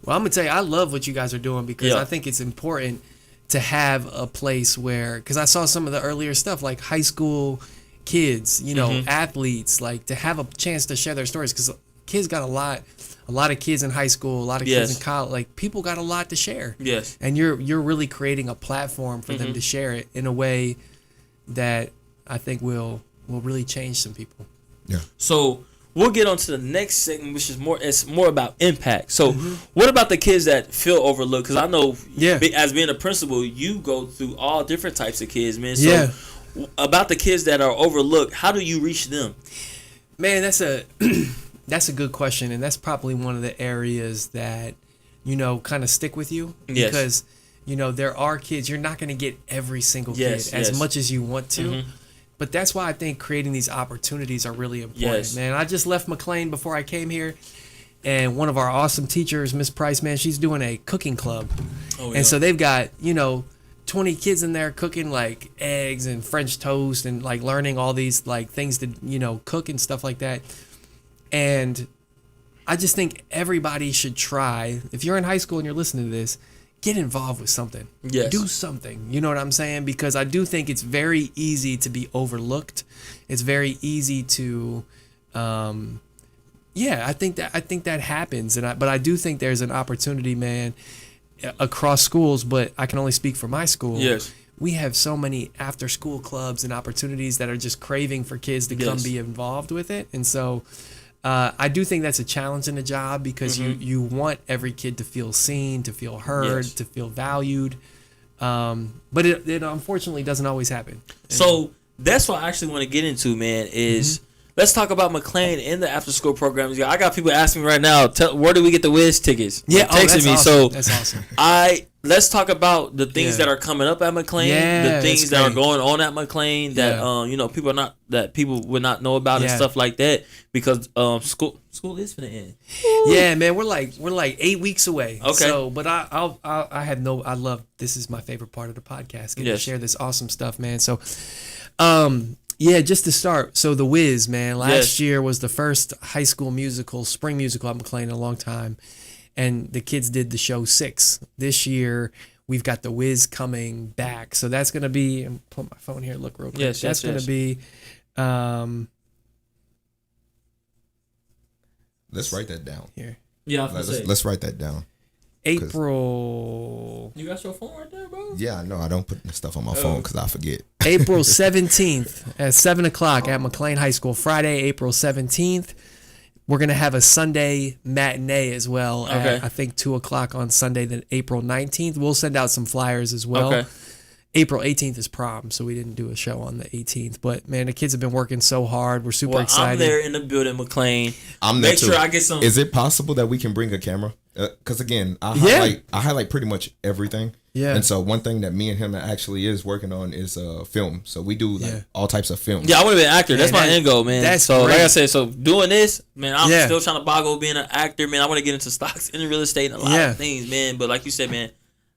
well, I'm gonna tell you, I love what you guys are doing, because I think it's important to have a place where, because I saw some of the earlier stuff, like high school kids, athletes, like to have a chance to share their stories, because kids got a lot of kids in high school, a lot of kids in college, like people got a lot to share. Yes. And you're really creating a platform for them to share it in a way that I think will really change some people. Yeah. So we'll get on to the next segment, which is more about impact. So what about the kids that feel overlooked? Because I know as being a principal, you go through all different types of kids, man. So about the kids that are overlooked, how do you reach them? Man, that's a good question, and that's probably one of the areas that kind of stick with you, because there are kids, you're not going to get every single kid as much as you want to. But that's why I think creating these opportunities are really important, man. I just left McLean before I came here, and one of our awesome teachers, Miss Price, man, she's doing a cooking club. And so they've got, 20 kids in there cooking like eggs and French toast and like learning all these like things to, cook and stuff like that. And I just think everybody should try, if you're in high school and you're listening to this, get involved with something. Yes. Do something. You know what I'm saying? Because I do think it's very easy to be overlooked. It's very easy to, I think that happens. But I do think there's an opportunity, man, across schools. But I can only speak for my school. Yes. We have so many after school clubs and opportunities that are just craving for kids to come be involved with it. And so I do think that's a challenge in the job, because you want every kid to feel seen, to feel heard, to feel valued. But it unfortunately doesn't always happen. So that's what I actually want to get into, man, is let's talk about McLean and the after school programs. I got people asking me right now, where do we get the Wiz tickets? Yeah, texting me. Awesome. So that's awesome. Let's talk about the things that are coming up at McLean, the things that are going on at McLean that people would not know about and stuff like that, because school is finna end. Yeah, man, we're like 8 weeks away. Okay. So, but I love, this is my favorite part of the podcast, getting to share this awesome stuff, man. So, just to start, so the Wiz, man, last year was the first high school musical, spring musical at McLean in a long time. And the kids did the show 6. This year, we've got the Wiz coming back. So that's going to be, and pull my phone here, look real quick. That's going to be, let's write that down. Here. Yeah, let's write that down. April. You got your phone right there, bro? Yeah, I know. I don't put the stuff on my phone because I forget. April 17th at 7 o'clock at McLean High School. Friday, April 17th. We're going to have a Sunday matinee as well at, I think, 2 o'clock on Sunday, then April 19th. We'll send out some flyers as well. Okay. April 18th is prom, so we didn't do a show on the 18th. But, man, the kids have been working so hard. We're super excited. I'm there in the building, McLean. I'm there Make too. sure I get some. Is it possible that we can bring a camera? Because, again, I highlight pretty much everything. Yeah. And so one thing that me and him actually is working on is film. So we do all types of films. Yeah, I want to be an actor. That's my end goal, man. That's so great. Like I said, so doing this, man, I'm still trying to boggle being an actor, man. I want to get into stocks and real estate and a lot of things, man. But like you said, man,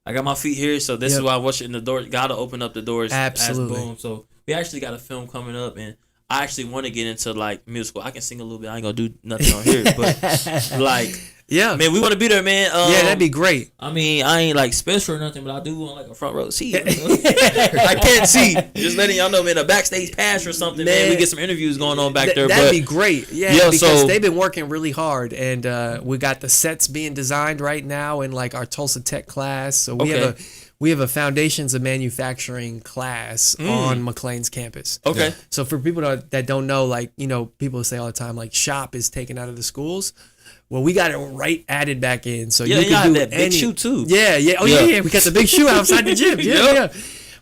I got my feet here, so this is why I'm watching the door. Got to open up the doors. Absolutely. Boom. So we actually got a film coming up, and I actually want to get into like musical. I can sing a little bit. I ain't gonna do nothing on here, but like. Yeah, man, we want to be there, man. That'd be great. I mean, I ain't like special or nothing, but I do want like a front row seat. I can't see. Just letting y'all know, man. A backstage pass or something, man. We get some interviews going on back there. That'd be great. Yeah, because they've been working really hard, and we got the sets being designed right now in like our Tulsa Tech class. So we have a Foundations of Manufacturing class on McLean's campus. Okay. Yeah. So for people that don't know, like people say all the time, like shop is taken out of the schools. Well, we got it added back in, so you can do that big shoe too. Yeah. Oh yeah. We got the big shoe outside the gym. Yeah.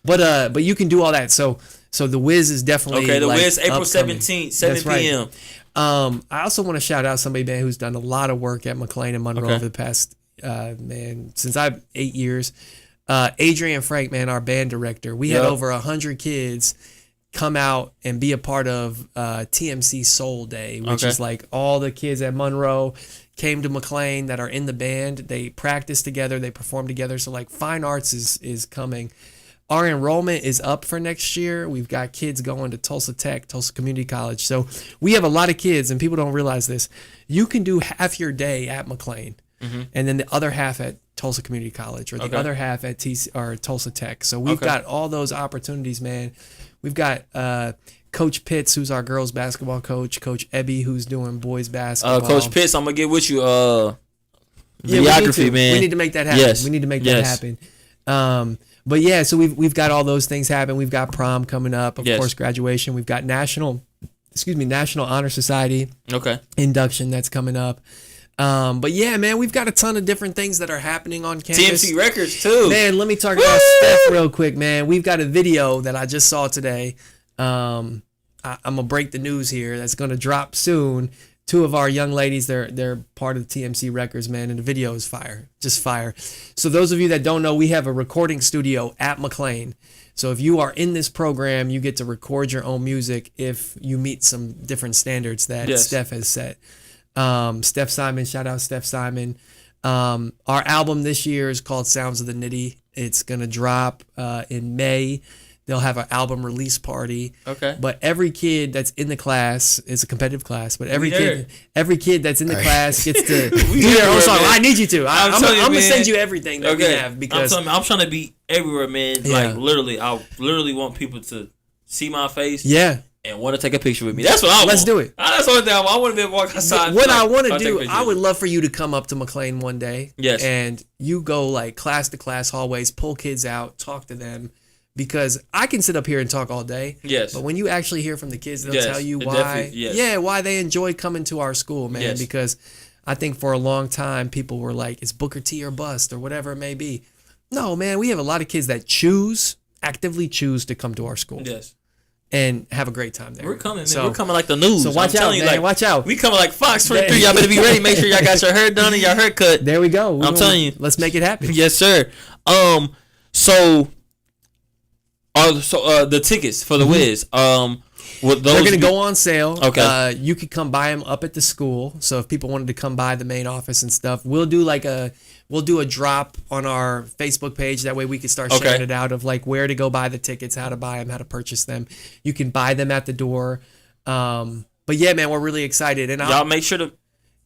But you can do all that. So the Wiz is definitely the Wiz April 17th, 7 p.m. I also want to shout out somebody, man, who's done a lot of work at McLean and Monroe over the past since I've 8 years. Adrian Frank, man, our band director. We had over 100 kids come out and be a part of TMC Soul Day, which is like all the kids at Monroe came to McLean that are in the band. They practice together, they perform together. So like fine arts is coming. Our enrollment is up for next year. We've got kids going to Tulsa Tech, Tulsa Community College. So we have a lot of kids, and people don't realize this. You can do half your day at McLean, and then the other half at Tulsa Community College, or the other half at Tulsa Tech. So we've got all those opportunities, man. We've got Coach Pitts, who's our girls basketball coach, Coach Ebby, who's doing boys basketball. Coach Pitts, I'm gonna get with you. Videography, man. We need to make that happen. Yes. We need to make that happen. But yeah, so we've got all those things happen. We've got prom coming up, of course, graduation. We've got National Honor Society induction that's coming up. But yeah, man, we've got a ton of different things that are happening on campus. TMC Records too. Man, let me talk about Steph real quick, man. We've got a video that I just saw today. I'm gonna break the news here. That's gonna drop soon. Two of our young ladies, they're part of the TMC Records, man, and the video is fire, just fire. So those of you that don't know, we have a recording studio at McLean. So if you are in this program, you get to record your own music if you meet some different standards that Steph has set. Steph Simon, shout out Steph Simon. Our album this year is called Sounds of the Nitty. It's gonna drop in May. They'll have an album release party. Okay. But every kid that's in the class is a competitive class. But every kid that's in the class gets to do their own song. I need you to. I'm gonna send you everything that we have because I'm trying to be everywhere, man. Yeah. Like literally, I literally want people to see my face. Yeah. And want to take a picture with me. That's what I want. Let's do it. That's the only thing I want to be able to walk outside. What I want to do, I would love for you to come up to McLean one day. Yes. And you go like class to class hallways, pull kids out, talk to them. Because I can sit up here and talk all day. Yes. But when you actually hear from the kids, they'll tell you why. Why they enjoy coming to our school, man. Yes. Because I think for a long time, people were like, it's Booker T or bust or whatever it may be. No, man, we have a lot of kids that actively choose to come to our school. Yes. And have a great time there. We're coming, man. So, we're coming like the news. So watch out, man. Like, watch out. We coming like Fox 23. Y'all better be ready. Make sure y'all got your hair done and your hair cut. There we go. I'm telling you. Let's make it happen. Yes, sir. The tickets for the Wiz, they're going to go on sale. Okay. You could come buy them up at the school. So if people wanted to come by the main office and stuff, we'll do a drop on our Facebook page. That way we can start sharing it out of like where to go buy the tickets, how to buy them, how to purchase them. You can buy them at the door. But yeah, man, we're really excited. And y'all make sure to.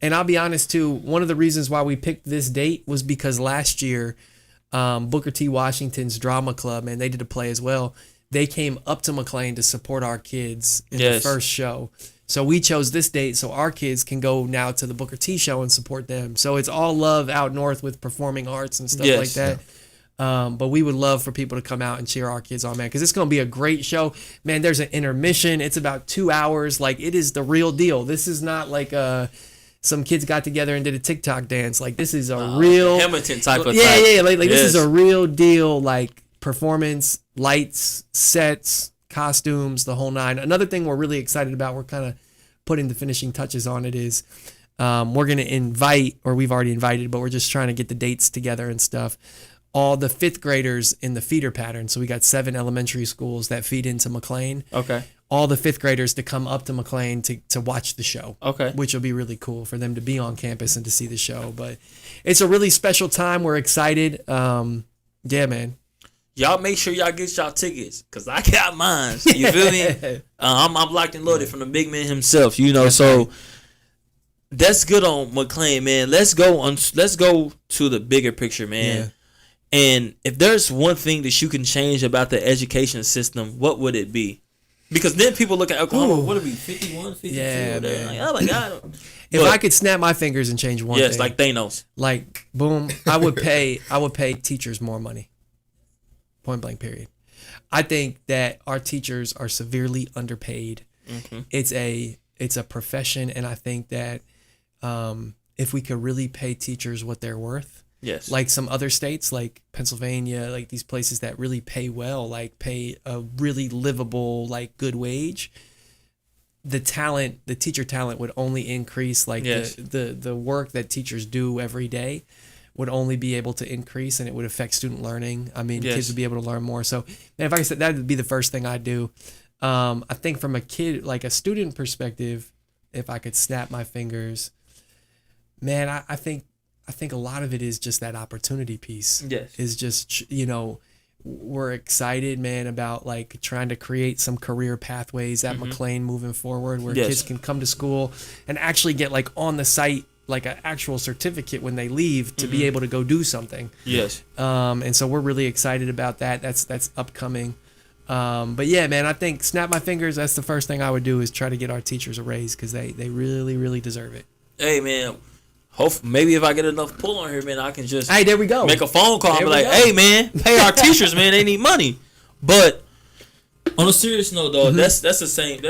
And I'll be honest too. One of the reasons why we picked this date was because last year, Booker T. Washington's drama club, man, they did a play as well. They came up to McLean to support our kids in the first show. So we chose this date so our kids can go now to the Booker T show and support them. So it's all love out north with performing arts and stuff like that. But we would love for people to come out and cheer our kids on, man, because it's going to be a great show. Man, there's an intermission. It's about 2 hours. Like, it is the real deal. This is not like some kids got together and did a TikTok dance. Like, this is a real Hamilton type of Like this is a real deal, like performance, lights, sets, costumes, the whole nine. Another thing we're really excited about, we're kind of putting the finishing touches on it, is we're going to invite, or we've already invited, but we're just trying to get the dates together and stuff, all the 5th graders in the feeder pattern. So we got 7 elementary schools that feed into McLean. Okay. All the 5th graders to come up to McLean to watch the show. Okay. Which will be really cool for them to be on campus and to see the show. But it's a really special time. We're excited. Yeah, man. Y'all make sure y'all get y'all tickets, because I got mine. You feel me? I'm locked and loaded from the big man himself, you know. So that's good on McLean, man. Let's go to the bigger picture, man. Yeah. And if there's one thing that you can change about the education system, what would it be? Because then people look at Oklahoma, what would it be, 51, 52? Yeah, man. Like, oh my God. If I could snap my fingers and change one thing. Yes, like Thanos. Like, boom, I would pay teachers more money. Point blank, period. I think that our teachers are severely underpaid. Mm-hmm. It's a profession, and I think that if we could really pay teachers what they're worth, yes, like some other states, like Pennsylvania, like these places that really pay well, like pay a really livable, like good wage, the teacher talent would only increase. Like the work that teachers do every day would only be able to increase, and it would affect student learning. I mean, kids would be able to learn more. So, if I said that would be the first thing I'd do. I think from a kid, like a student perspective, if I could snap my fingers, man, I think a lot of it is just that opportunity piece. Yes. Is just, we're excited, man, about like trying to create some career pathways at McLean moving forward, where kids can come to school and actually get like on the site, like an actual certificate when they leave to be able to go do something. Yes. And so we're really excited about that. That's upcoming. But yeah, man, I think snap my fingers. That's the first thing I would do is try to get our teachers a raise because they really, really deserve it. Hey, man. Maybe if I get enough pull on here, man, I can just Hey, there we go. make a phone call and There be we like, go. hey, man, pay our teachers, man. They need money. But on a serious note, though, that's the same.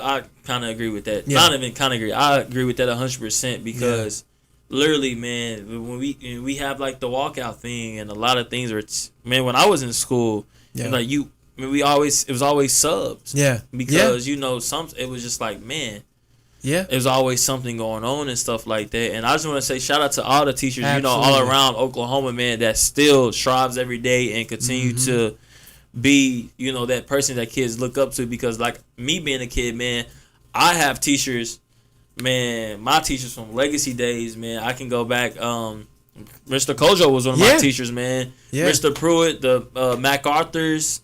I kind of agree with that. Yeah. Not even kind of agree. I agree with that 100% because literally, man, when we have like the walkout thing and a lot of things are, man, when I was in school, and like it was always subs. Yeah. Because it was just like, man. Yeah. There's always something going on and stuff like that. And I just want to say shout out to all the teachers, Absolutely. all around Oklahoma, man, that still strives every day and continue to be, that person that kids look up to. Because like me being a kid, man, I have teachers, man, my teachers from legacy days, man. I can go back. Mr. Kojo was one of my teachers, man. Yeah. Mr. Pruitt, the MacArthur's,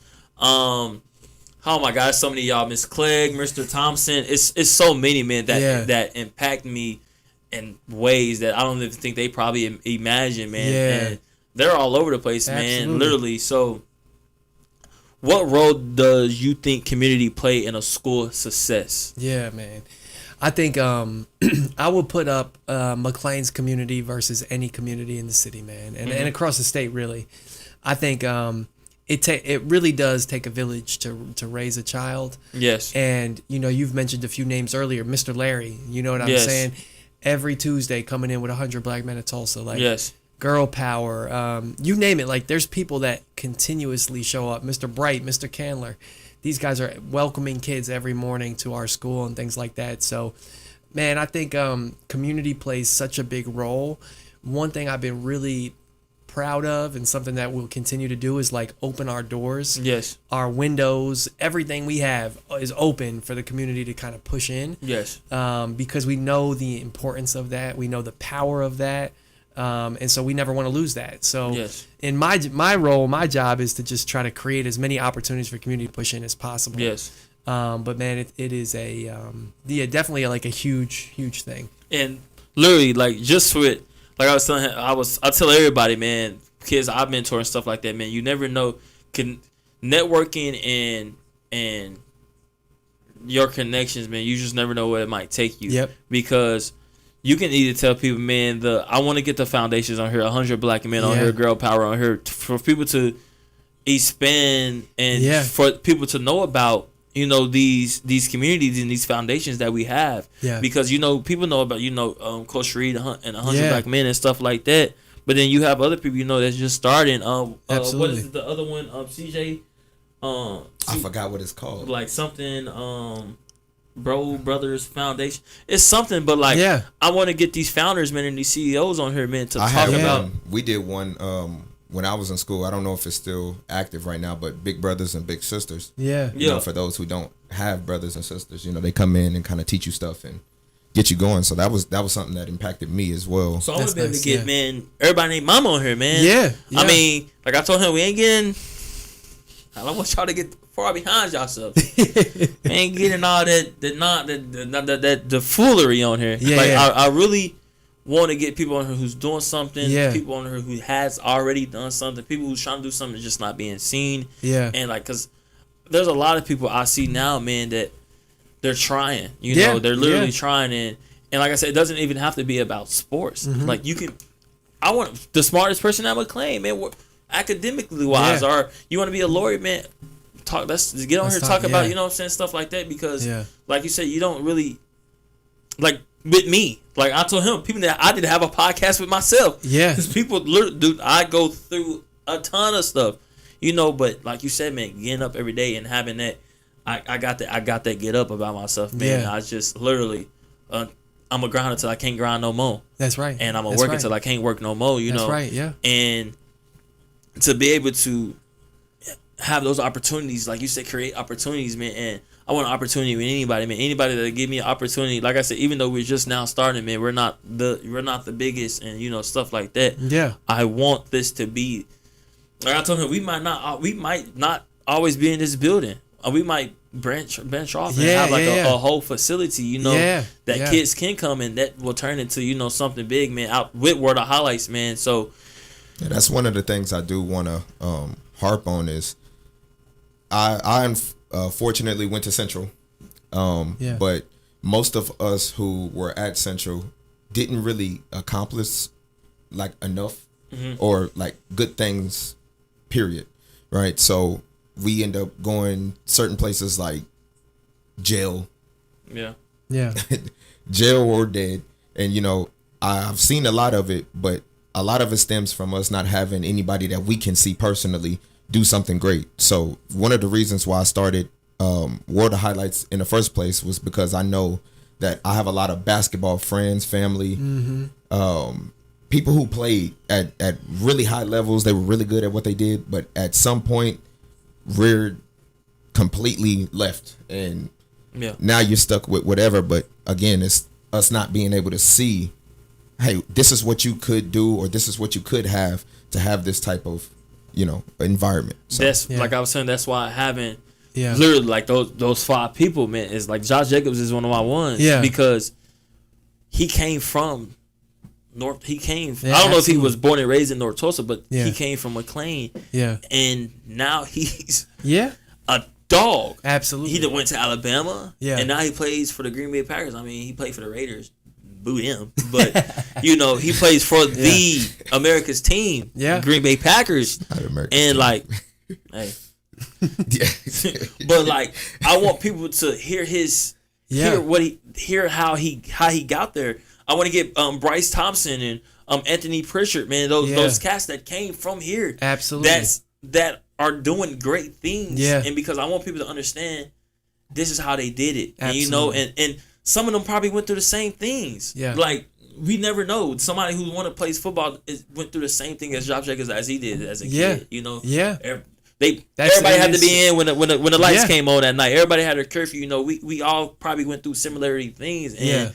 oh my God, so many of y'all, Miss Clegg, Mr. Thompson. It's so many, man, that impact me in ways that I don't even think they probably imagine, man. Yeah. And they're all over the place, man, Absolutely. literally. So what role does you think community play in a school success? Yeah, man. I think I would put up McLean's community versus any community in the city, man, and across the state, really. I think it really does take a village to raise a child. Yes. And you've mentioned a few names earlier, Mr. Larry. You know what I'm Yes. saying? Every Tuesday coming in with 100 Black Men of Tulsa, like Yes. girl power. You name it. Like there's people that continuously show up. Mr. Bright, Mr. Candler. These guys are welcoming kids every morning to our school and things like that. So, man, I think community plays such a big role. One thing I've been really proud of and something that we'll continue to do is like open our doors. Yes. Our windows, everything we have is open for the community to kind of push in. Yes. Because we know the importance of that. We know the power of that. And so we never want to lose that. So Yes. in my role, my job is to just try to create as many opportunities for community to push in as possible. Yes. But man, it is definitely like a huge thing. And literally, like, just with, like I was telling him, I tell everybody, man, kids I mentor and stuff like that, man, you never know, networking and your connections, man, you just never know where it might take you. Yep. Because you can either tell people, man, I want to get the foundations on here, 100 Black men on here, girl power on here, for people to expand and for people to know about, these communities and these foundations that we have. Yeah. Because, people know about, Coach Reed and 100 Black men and stuff like that. But then you have other people, that's just starting. What Absolutely. is the other one? CJ? I forgot what it's called. Like something, Brothers Foundation. It's something, but like, I want to get these founders, man, and these CEOs on here, man, to talk about. We did one when I was in school. I don't know if it's still active right now, but Big Brothers and Big Sisters. Yeah. For those who don't have brothers and sisters, they come in and kind of teach you stuff and get you going. So that was something that impacted me as well. So I want to be able to get, man, everybody named Mama on here, man. Yeah. I mean, like I told him, we ain't getting. I don't want y'all to get far behind yourself. We ain't getting all the foolery on here. I really want to get people on here who's doing something. People on here who has already done something. People who's trying to do something just not being seen. And like, cause there's a lot of people I see now, man, that they're trying. They're literally trying, and like I said, it doesn't even have to be about sports. Like I want the smartest person at McLean, man. Academically wise, or you want to be a lawyer, man, let's get on here and talk about, stuff like that, because like you said, you don't really, like with me, like I told him, people that I did have a podcast with myself, because people, dude, I go through a ton of stuff, but like you said, man, getting up every day and having that, I got that get up about myself, man. I just literally, I'm a grind until I can't grind no more. That's right. And I'm a work until I can't work no more, That's right, yeah. And to be able to have those opportunities, like you said, create opportunities, man. And I want an opportunity with anybody, man. Anybody that give me an opportunity, like I said, even though we're just now starting, man, we're not the biggest, and stuff like that. Yeah, I want this to be. Like I told him, we might not always be in this building. We might branch off and have like a whole facility, that kids can come and that will turn into something big, man. Out with Word of Highlights, man. So. Yeah, that's one of the things I do want to harp on is I fortunately went to Central, but most of us who were at Central didn't really accomplish like enough or like good things, period. Right. So we end up going certain places like jail. Yeah. Jail or dead. And, you know, I've seen a lot of it, but a lot of it stems from us not having anybody that we can see personally do something great. So one of the reasons why I started World of Highlights in the first place was because I know that I have a lot of basketball friends, family, people who played at really high levels. They were really good at what they did, but at some point reared completely left. And now you're stuck with whatever. But again, it's us not being able to see, hey, this is what you could do, or this is what you could have to have this type of, you know, environment. So, That's like I was saying. That's why having literally like those 5 people, man, is like Josh Jacobs is one of my ones. Yeah, because he came from North. He came. I don't know if he was born and raised in North Tulsa, but he came from McLean. Yeah, and now he's a dog. Absolutely. He went to Alabama. Yeah, and now he plays for the Green Bay Packers. I mean, he played for the Raiders. Boo him, but you know he plays for the America's team, Green Bay Packers, and like, hey, but like I want people to hear hear how he got there. I want to get Bryce Thompson and Anthony Pritchard, man, those cats that came from here, absolutely, that are doing great things, and because I want people to understand this is how they did it, and you know, and some of them probably went through the same things. Yeah. Like, we never know. Somebody who plays football went through the same thing as Josh Jacobs as he did as a kid. You know? Yeah. Everybody had to be in when the lights came on that night. Everybody had a curfew. You know, we all probably went through similar things. And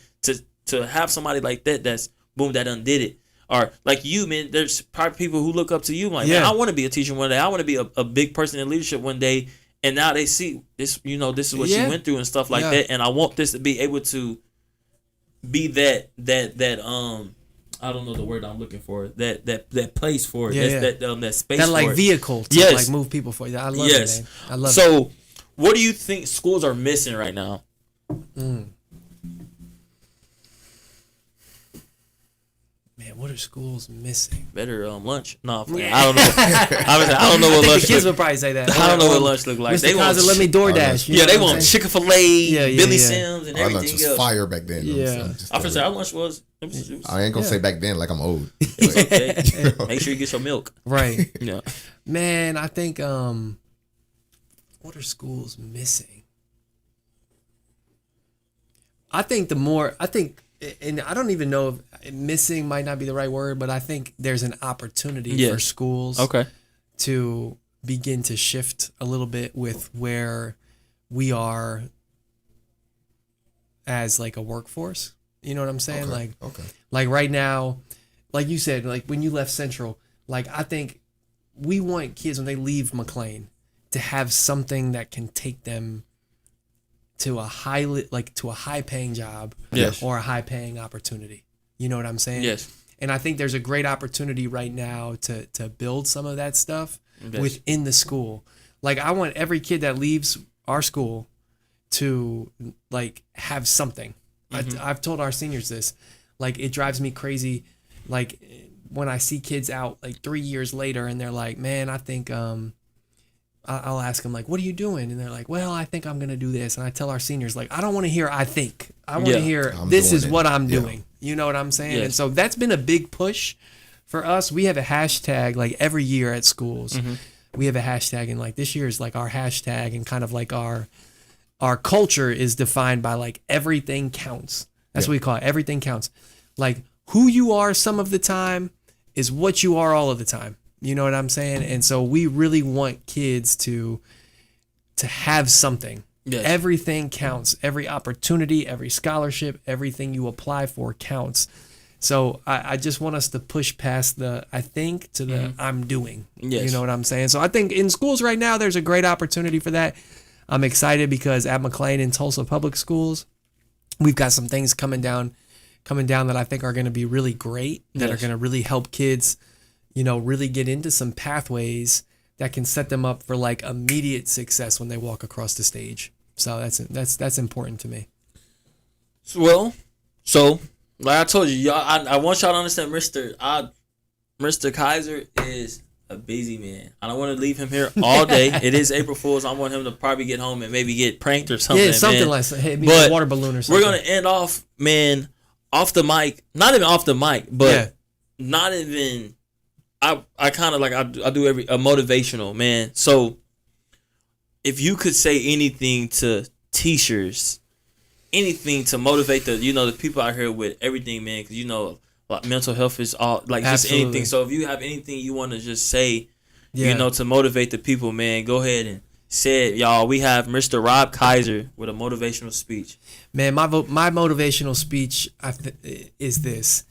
to have somebody like that that's, boom, that undid it. Or like you, man, there's probably people who look up to you. Like, man, I want to be a teacher one day. I want to be a big person in leadership one day. And now they see this, you know, this is what she went through and stuff like that. And I want this to be able to be that I don't know the word I'm looking for. That place for it. That space. That like for it. Vehicle to like move people for you. I love it, man. I love it. So, what do you think schools are missing right now? Man, what are schools missing? Better lunch. No, I don't know. I don't know what lunch. The kids would probably say that. I don't know what lunch look like. Mr. They want let me DoorDash. They want Chick-fil-A, Billy Sims, and everything. Our lunch was fire back then. Yeah, I was say our lunch was. I ain't gonna say back then like I'm old. Okay. Make sure you get your milk. Right. Yeah. Man, I think what are schools missing? I think and I don't even know if missing might not be the right word, but I think there's an opportunity for schools to begin to shift a little bit with where we are as like a workforce. You know what I'm saying? Like right now, like you said, like when you left Central, like I think we want kids when they leave McLean to have something that can take them to a high paying job or a high paying opportunity. You know what I'm saying? Yes. And I think there's a great opportunity right now to build some of that stuff within the school. Like I want every kid that leaves our school to like have something. I've told our seniors this. Like it drives me crazy. Like when I see kids out like 3 years later and they're like, man, I think I'll ask them like, what are you doing? And they're like, well, I think I'm going to do this. And I tell our seniors like, I don't want to hear I think. I want to hear this is what I'm doing. You know what I'm saying? Yes. And so that's been a big push for us. We have a hashtag like every year at schools. We have a hashtag, and like this year is like our hashtag, and kind of like our culture is defined by like everything counts. That's what we call it. Everything counts. Like who you are some of the time is what you are all of the time. You know what I'm saying? And so we really want kids to have something. Yes. Everything counts. Every opportunity, every scholarship, everything you apply for counts. So I just want us to push past the I think to the I'm doing. Yes. You know what I'm saying? So I think in schools right now, there's a great opportunity for that. I'm excited because at McLean and Tulsa Public Schools, we've got some things coming down that I think are going to be really great, that are going to really help kids, you know, really get into some pathways that can set them up for like immediate success when they walk across the stage. So that's important to me. Well, so like I told you, y'all, I want y'all to understand, Mr. Kaiser is a busy man. I don't want to leave him here all day. It is April Fool's. I want him to probably get home and maybe get pranked or something. Yeah, something man. like hit me with a water balloon or something. We're gonna end off, man, off the mic. Not even off the mic, but not even. I kind of like I do a motivational, man. So if you could say anything to teachers, anything to motivate the people out here with everything, man, because like mental health is all like Absolutely. just anything. So if you have anything you want to just say, to motivate the people, man, go ahead and say it, y'all. We have Mr. Rob Kaiser with a motivational speech. Man, my motivational speech is this.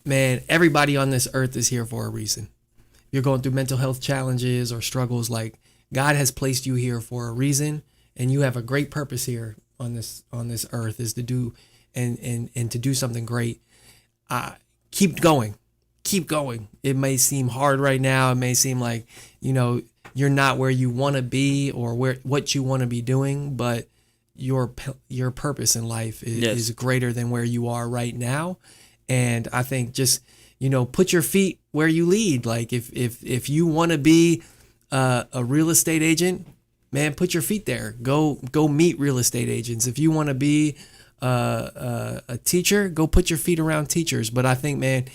Man, everybody on this earth is here for a reason. If you're going through mental health challenges or struggles, like God has placed you here for a reason, and you have a great purpose here on this earth is to do and to do something great. Keep going. It may seem hard right now. It may seem like, you're not where you want to be or what you want to be doing, but your purpose in life is greater than where you are right now. And I think just, put your feet where you lead. Like if you want to be a real estate agent, man, put your feet there. Go meet real estate agents. If you want to be a teacher, go put your feet around teachers. But I think, man,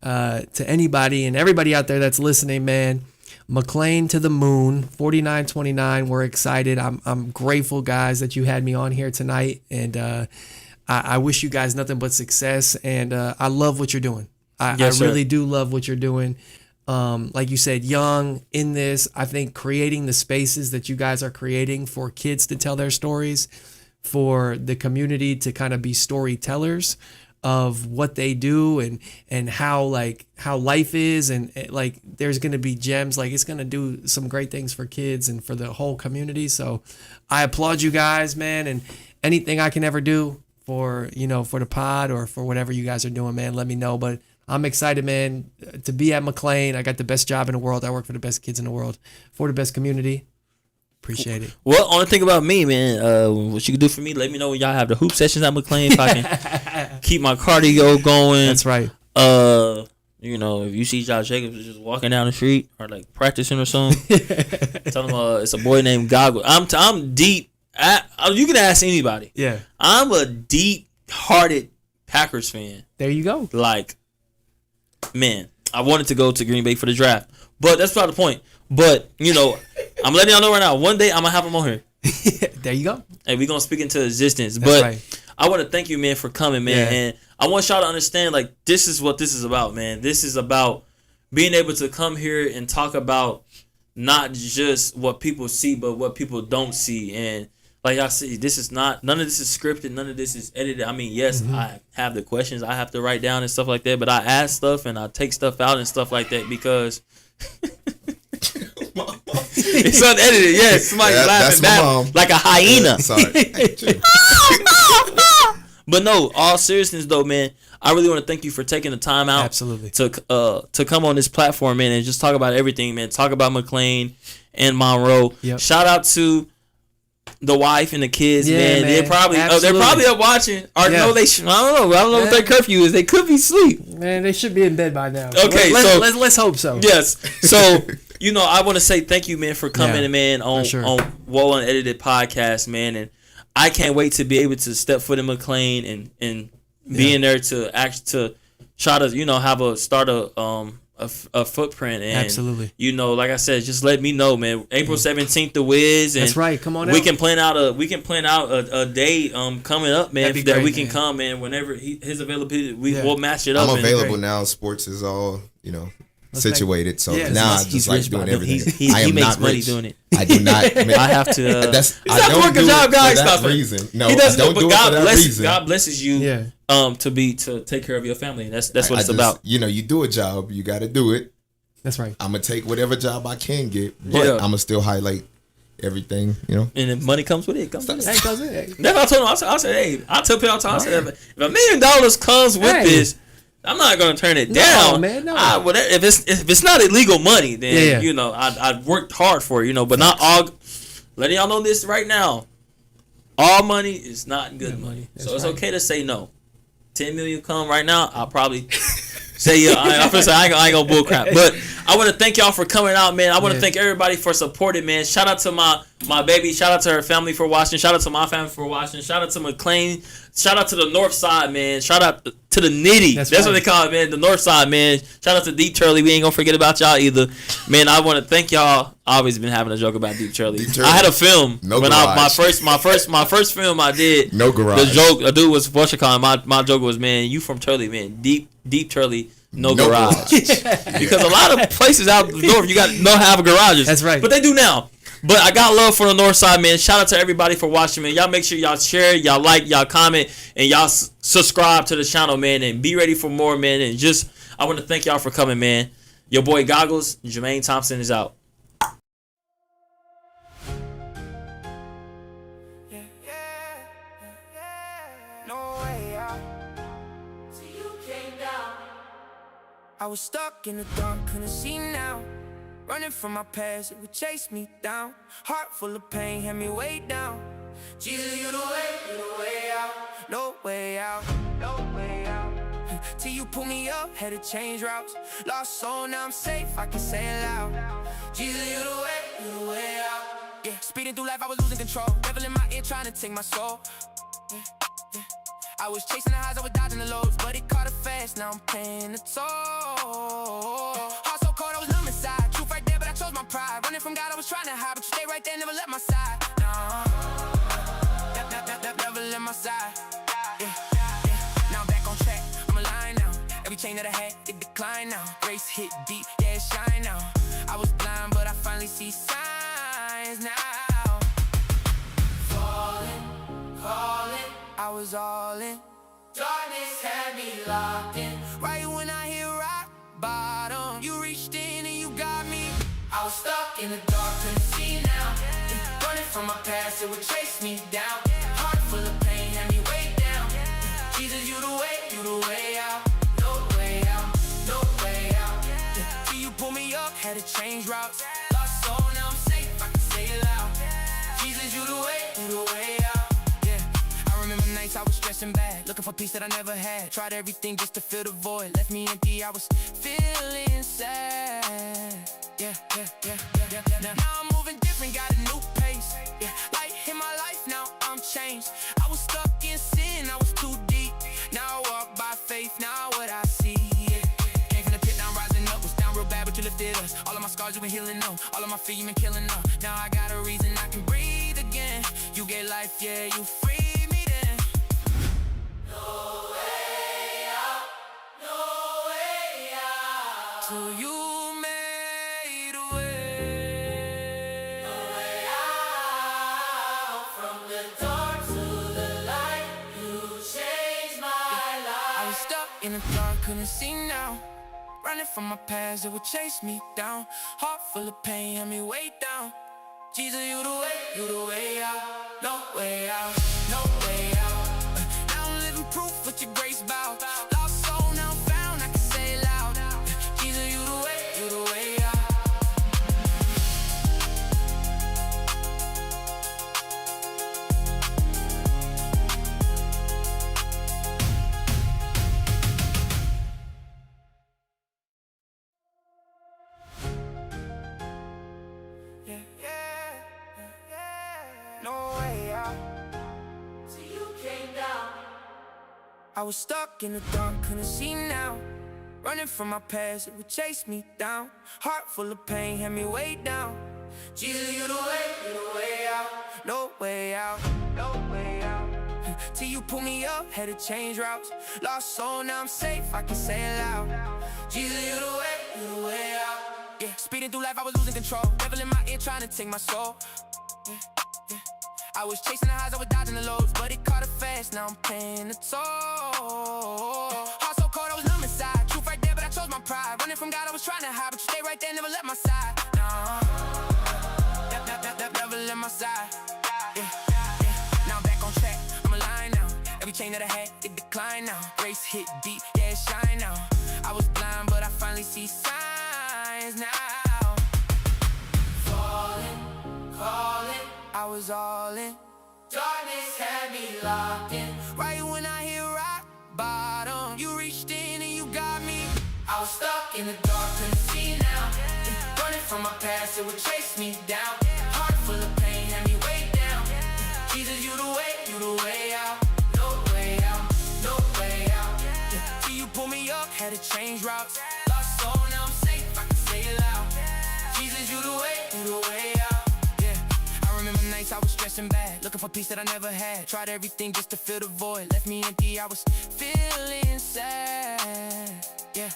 to anybody and everybody out there that's listening, man, McLean to the moon, 4929. We're excited. I'm grateful, guys, that you had me on here tonight, and I wish you guys nothing but success. And I love what you're doing. I really do love what you're doing. Like you said, young in this, I think creating the spaces that you guys are creating for kids to tell their stories, for the community to kind of be storytellers of what they do and how life is, and like there's going to be gems, like it's going to do some great things for kids and for the whole community. So I applaud you guys, man, and anything I can ever do for the pod or for whatever you guys are doing, man, let me know. But I'm excited, man, to be at McLean. I got the best job in the world. I work for the best kids in the world, for the best community. Appreciate it. Well, only thing about me, man, what you can do for me, let me know when y'all have the hoop sessions at McLean, if I can keep my cardio going. That's right. If you see Josh Jacobs just walking down the street or like practicing or something, tell him it's a boy named Goggle. I'm deep. You can ask anybody. Yeah. I'm a deep-hearted Packers fan. There you go. Like, man, I wanted to go to Green Bay for the draft, but that's not the point. But, I'm letting y'all know right now, one day I'm going to have him on here. There you go. And we're going to speak into existence. That's but right. I want to thank you, man, for coming, man. Yeah. And I want y'all to understand, like, this is what this is about, man. This is about being able to come here and talk about not just what people see, but what people don't see. And like I see, none of this is scripted. None of this is edited. I mean, yes, I have the questions I have to write down and stuff like that, but I ask stuff and I take stuff out and stuff like that because it's unedited. Yes, somebody's laughing back like a hyena. Yeah, sorry. But no, all seriousness though, man, I really want to thank you for taking the time out Absolutely. to come on this platform, man, and just talk about everything, man. Talk about McLean and Monroe. Yep. Shout out to the wife and the kids, Yeah, man. They're probably up watching. Or no, I don't know. I don't know what their curfew is. They could be asleep. Man, they should be in bed by now. Okay, let's hope so. Yes. So, I want to say thank you, man, for coming, man, on W.O.H Unedited podcast, man, and I can't wait to be able to step foot in McLean and be in there to try to start a footprint. And Absolutely. Like I said, just let me know, man. April 17th, the Wiz. And that's right. Come on out. We can plan out a day coming up, man, that great, we can come, man, whenever his availability, we'll match it up. I'm available now. Sports is all, situated. So now I just like doing everything. He makes money doing it. I do not. I have to. I don't do it for that reason. No, I don't do it for that reason. God blesses you. Yeah. To take care of your family. That's what it's about. You do a job, you got to do it. That's right. I'm gonna take whatever job I can get, but I'm gonna still highlight everything. And if money comes with it, it comes with it. Hey, cousin, hey. That's what I told him. I said, hey, I tell people all the time. I said, if $1 million comes with this, I'm not gonna turn it down, man. No. If it's not illegal money, then Yeah. I worked hard for it, but not all. Letting y'all know this right now, all money is not good money, so it's okay to say no. 10 million come right now, I'll probably say yeah. I ain't gonna bull crap, but I want to thank y'all for coming out, man. I want to thank everybody for supporting, man. Shout out to my baby. Shout out to her family for watching. Shout out to my family for watching. Shout out to McLean. Shout out to the North Side, man. Shout out to the Nitty. That's what they call it, man. The North Side, man. Shout out to Deep Turley. We ain't gonna forget about y'all either, man. I want to thank y'all. I always been having a joke about Deep Turley. I had a film when my first film I did. No garage. The joke a dude was what's it called? My joke was, man, you from Turley, man. Deep Turley. No garage. Because a lot of places out north you don't have garages. That's right. But they do now. But I got love for the North Side, man. Shout out to everybody for watching, man. Y'all make sure y'all share, y'all like, y'all comment, and y'all subscribe to the channel, man. And be ready for more, man. And I want to thank y'all for coming, man. Your boy Goggles, Jermaine Thompson is out. I was stuck in the dark, couldn't see now. Running from my past, it would chase me down. Heart full of pain, had me way down. Jesus, you the way out. No way out, no way out. Till you pull me up, had to change routes. Lost soul, now I'm safe, I can say it loud. Jesus, you the way out. Yeah, speeding through life, I was losing control. Devil in my ear, trying to take my soul. Yeah. I was chasing the highs, I was dodging the lows, but it caught it fast, now I'm paying the toll. Heart so cold, I was numb inside. Truth right there, but I chose my pride. Running from God, I was trying to hide, but you stay right there, never left my side. No, never left my side. Yeah. Now I'm back on track, I'm aligned now. Every chain that I had, it declined now. Grace hit deep, yeah, it shine now. I was blind, but I finally see signs now. Falling, calling, I was all in. Darkness had me locked in. Right when I hit rock bottom, you reached in and you got me. I was stuck in the dark, couldn't see now. Running from my past, it would chase me down. Heart full of pain, had me way down. Jesus, you the way out. No way out, no way out. Till you pull me up, had to change routes. Lost soul, now I'm safe, I can say it loud. Jesus, you the way out. Remember nights I was stressing bad, looking for peace that I never had. Tried everything just to fill the void, left me empty, I was feeling sad. Yeah. Now I'm moving different, got a new pace. Yeah, light hit my life, now I'm changed. I was stuck in sin, I was too deep. Now I walk by faith, now what I see. Yeah. Came from the pit, now I'm rising up. Was down real bad, but you lifted us. All of my scars you been healing them, all of my fear you been killing them. Now I got a reason I can breathe again. You get life, yeah, you free. So you made a way. A way out from the dark to the light. You changed my life. I was stuck in the dark, couldn't see now. Running from my past, it would chase me down. Heart full of pain, had me way down. Jesus, you the way out. No way out, no way out. Now I'm living proof with your grace bow. Lost soul, now found, I can say it loud. Jesus, you the way out. No way out. Till you came down. I was stuck in the dark, couldn't see now. Running from my past, it would chase me down. Heart full of pain, had me way down. Jesus, you the way out. No way out, no way out. Till you pull me up, had to change routes. Lost soul, now I'm safe, I can say it loud. Jesus, you the way out. Yeah, speeding through life, I was losing control. Devil in my ear, trying to take my soul. Yeah. I was chasing the highs, I was dodging the lows, but it caught it fast, now I'm paying the toll. Heart so cold, I was numb inside. Truth right there, but I chose my pride. Running from God, I was trying to hide, but you stay right there, never left my side. No, never left my side. Yeah. Now I'm back on track, I'm aligned now. Every chain that I had, it decline now. Grace hit deep, yeah, it shine now. I was blind, but I finally see signs now. Falling, calling, I was all in. Darkness had me locked in. Right when I hit rock bottom, you reached in and you got me. I was stuck in the dark, couldn't see now. Running from my past, it would chase me down. Heart full of pain, had me way down. Jesus, you the way out. No way out, no way out. Till you pull me up, had to change routes. Lost soul, now I'm safe, I can say it loud. Jesus, you the way out. Yeah, I remember nights I was stressing bad, looking for peace that I never had. Tried everything just to fill the void, left me empty, I was feeling sad. Yeah.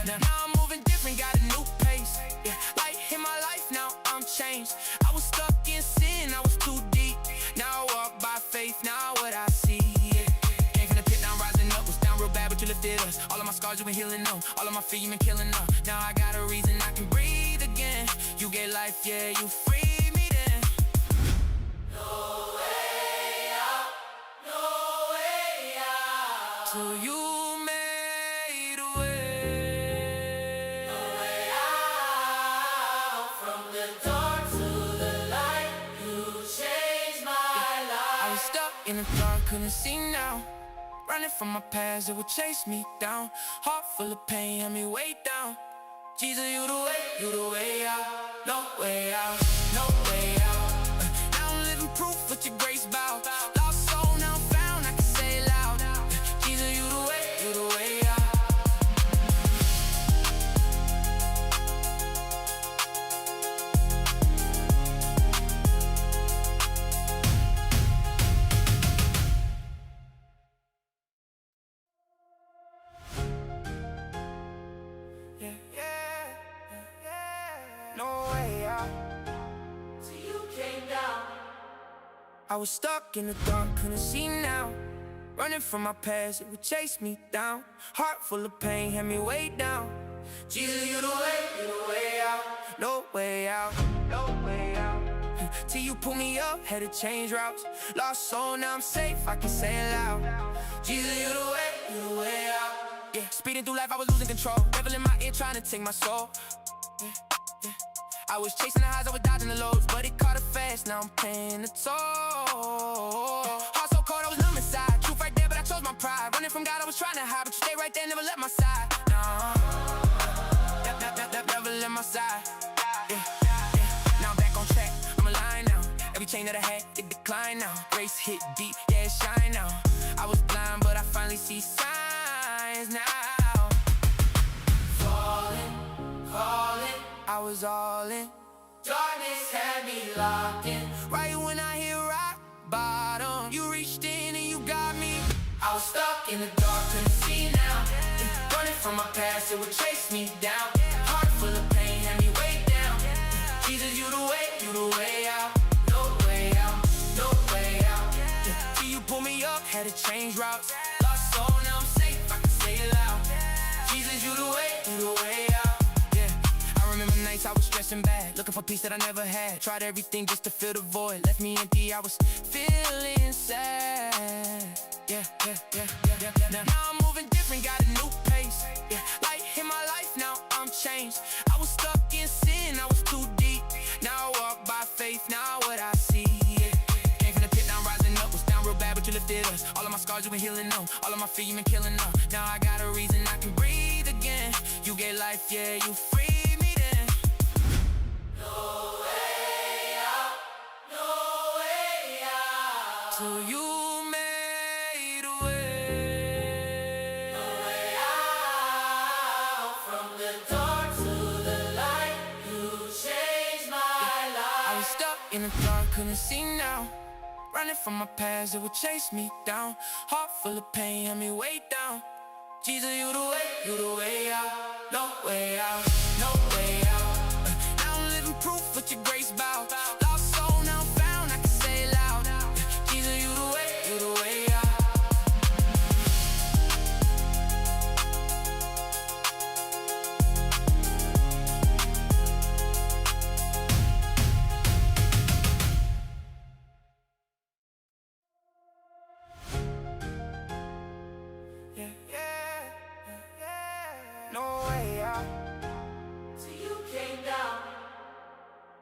Now I'm moving different, got a new pace. Yeah, light in my life, now I'm changed. I was stuck in sin, I was too deep. Now I walk by faith, now what I see. Yeah. Came from the pit, now I'm rising up. Was down real bad, but you lifted us. All of my scars, you been healing them. All of my fear, you been killing them. Now I got a reason I can breathe again. You gave life, yeah, you freed me then. No way out, no way out. So you made a way. No way out. From the dark to the light, you changed my life. I was stuck in the dark, couldn't see now. Running from my past, it would chase me down. Heart full of pain, had me way down. Jesus, you the way out. No way out, no way out. Now I'm living proof with your grace bow. Lost soul, now I'm found, I can say it loud. Jesus, you the way out. No way out. Till you came down. I was stuck in the dark, couldn't see now. Running from my past, it would chase me down. Heart full of pain, had me way down. Jesus, you the way out. No way out, no way out. Till you pull me up, had to change routes. Lost soul, now I'm safe, I can say it loud. Jesus, you the way out. Yeah, speeding through life, I was losing control. Devil in my ear trying to take my soul. Yeah. I was chasing the highs, I was dodging the lows, but it caught it fast, now I'm paying the toll. Heart so cold, I was numb inside. Truth right there, but I chose my pride. Running from God, I was trying to hide, but you stayed right there, never left my side. Nah, never left my side. Yeah. Now I'm back on track, I'm aligned now. Every chain that I had, it declined now. Grace hit deep, yeah, it shine now. I was blind, but I finally see signs now. Falling, calling, I was all in. Darkness had me locked in. Right when I hit rock bottom, you reached in and you got me. I was stuck in the dark, couldn't see now. Running from my past, it would chase me down. Heart full of pain, had me way down. Jesus, you the way out. No way out, no way out. Till you pull me up, had to change routes. Lost soul, now I'm safe, I can say it loud. Jesus, you the way out. Remember nights I was stressing bad, looking for peace that I never had. Tried everything just to fill the void, left me empty, I was feeling sad. Yeah. Now I'm moving different, got a new pace. Yeah, light in my life, now I'm changed. I was stuck in sin, I was too deep. Now I walk by faith, now what I see. Yeah. Came from the pit, now I'm rising up. Was down real bad, but you lifted us. All of my scars, you been healing them. All of my fear, you been killing them. Now I got a reason I can breathe again. You gave life, yeah, you freed me then. No way out, no way out. So you made a way. No way out. From the dark to the light, you changed my life. I was stuck in the dark, couldn't see now. Running from my past, it would chase me down. Heart full of pain, had me way down. Jesus, you the way out. No way out, no way out. Now I'm living proof with your grace bow. Lost soul, now I'm found, I can say it loud. Jesus, you the way out.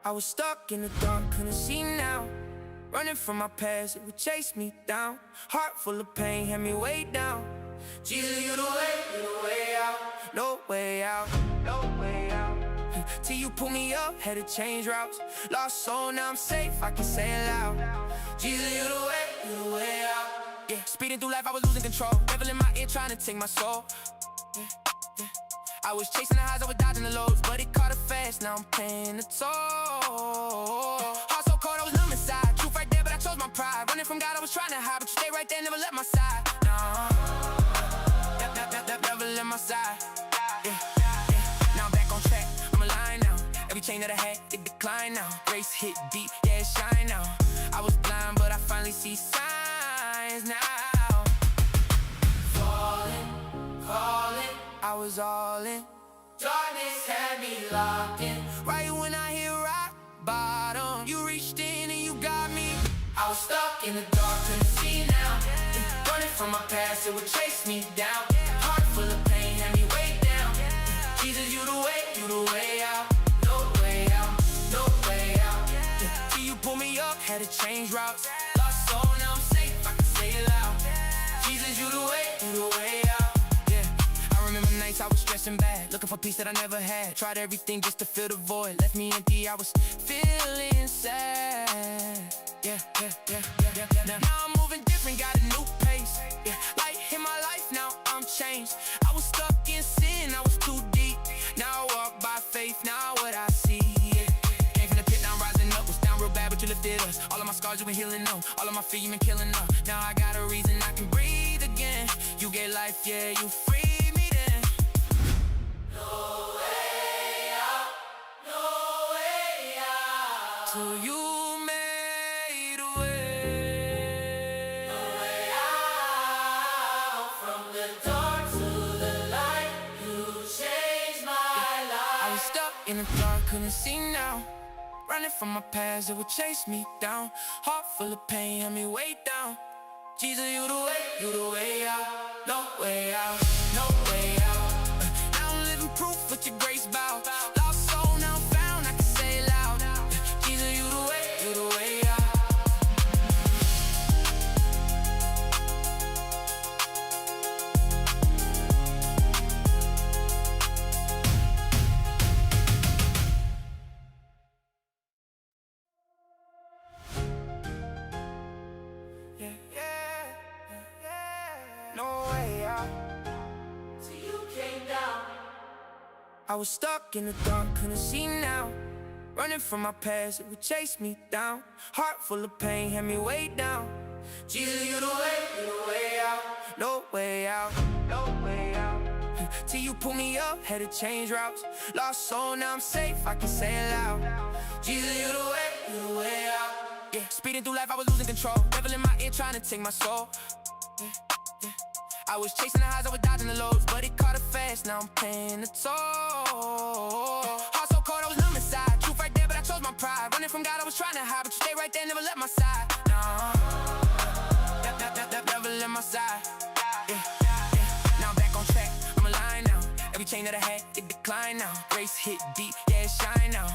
I was stuck in the dark, couldn't see now. Running from my past, it would chase me down. Heart full of pain, had me way down. Jesus, you the way out. No way out, no way out. Till you pull me up, had to change routes. Lost soul, now I'm safe, I can say it loud. Jesus, you the way out. Yeah, speeding through life, I was losing control. Devil in my ear trying to take my soul. Yeah, yeah. I was chasing the highs, I was dodging the lows, but it caught it fast, now I'm paying the toll. Heart so cold, I was numb inside. Truth right there, but I chose my pride. Running from God, I was trying to hide, but you stay right there, never left my side. Nah, never left my side. Yeah, yeah. Now I'm back on track, I'm aligned now. Every chain that I had, it declined now. Grace hit deep, yeah, it shine now. I was blind, but I finally see signs now. Falling, calling, I was all in. Darkness had me locked in. Right when I hit rock bottom, you reached in and you got me. I was stuck in the dark, couldn't see now. Running from my past, it would chase me down. Heart full of pain, had me way down. Jesus, you the way out. No way out, no way out. Till you pull me up, had to change routes. Lost soul, now I'm safe, I can say it loud. Jesus, you the way out. I remember nights I was stressing bad, looking for peace that I never had. Tried everything just to fill the void, left me empty, I was feeling sad. Yeah. Now I'm moving different, got a new pace. Yeah, light in my life, now I'm changed. I was stuck in sin, I was too deep. Now I walk by faith, now what I see. Yeah. Came from the pit, now I'm rising up. Was down real bad, but you lifted us. All of my scars you been healing them. All of my fear you been killing them. Now I got a reason I can breathe again. You gave life, yeah, you free. No way out, no way out. So you made a way. No way out. From the dark to the light, you changed my life. I was stuck in the dark, couldn't see now. Running from my past, it would chase me down. Heart full of pain, had me way down. Jesus, you the way out. No way out, no way out. Proof with your grace bow. Lost soul now found, I can say it loud. Jesus, you the way out. Yeah. No way out. Till you came down. I was stuck in the dark, couldn't see now. Running from my past, it would chase me down. Heart full of pain, had me way down. Jesus, you the way out. No way out, no way out. Till you pull me up, had to change routes. Lost soul, now I'm safe, I can say it loud. Jesus, you the way out. Yeah, speeding through life, I was losing control. Devil in my ear trying to take my soul. Yeah. I was chasing the highs, I was dodging the lows, but it caught it fast, now I'm paying the toll. Heart so cold, I was numb inside. Truth right there, but I chose my pride. Running from God, I was trying to hide, but you stay right there, never left my side. Nah, never left my side. Yeah. Now I'm back on track, I'm aligned now. Every chain that I had, it declined now. Grace hit deep, yeah, it shine now.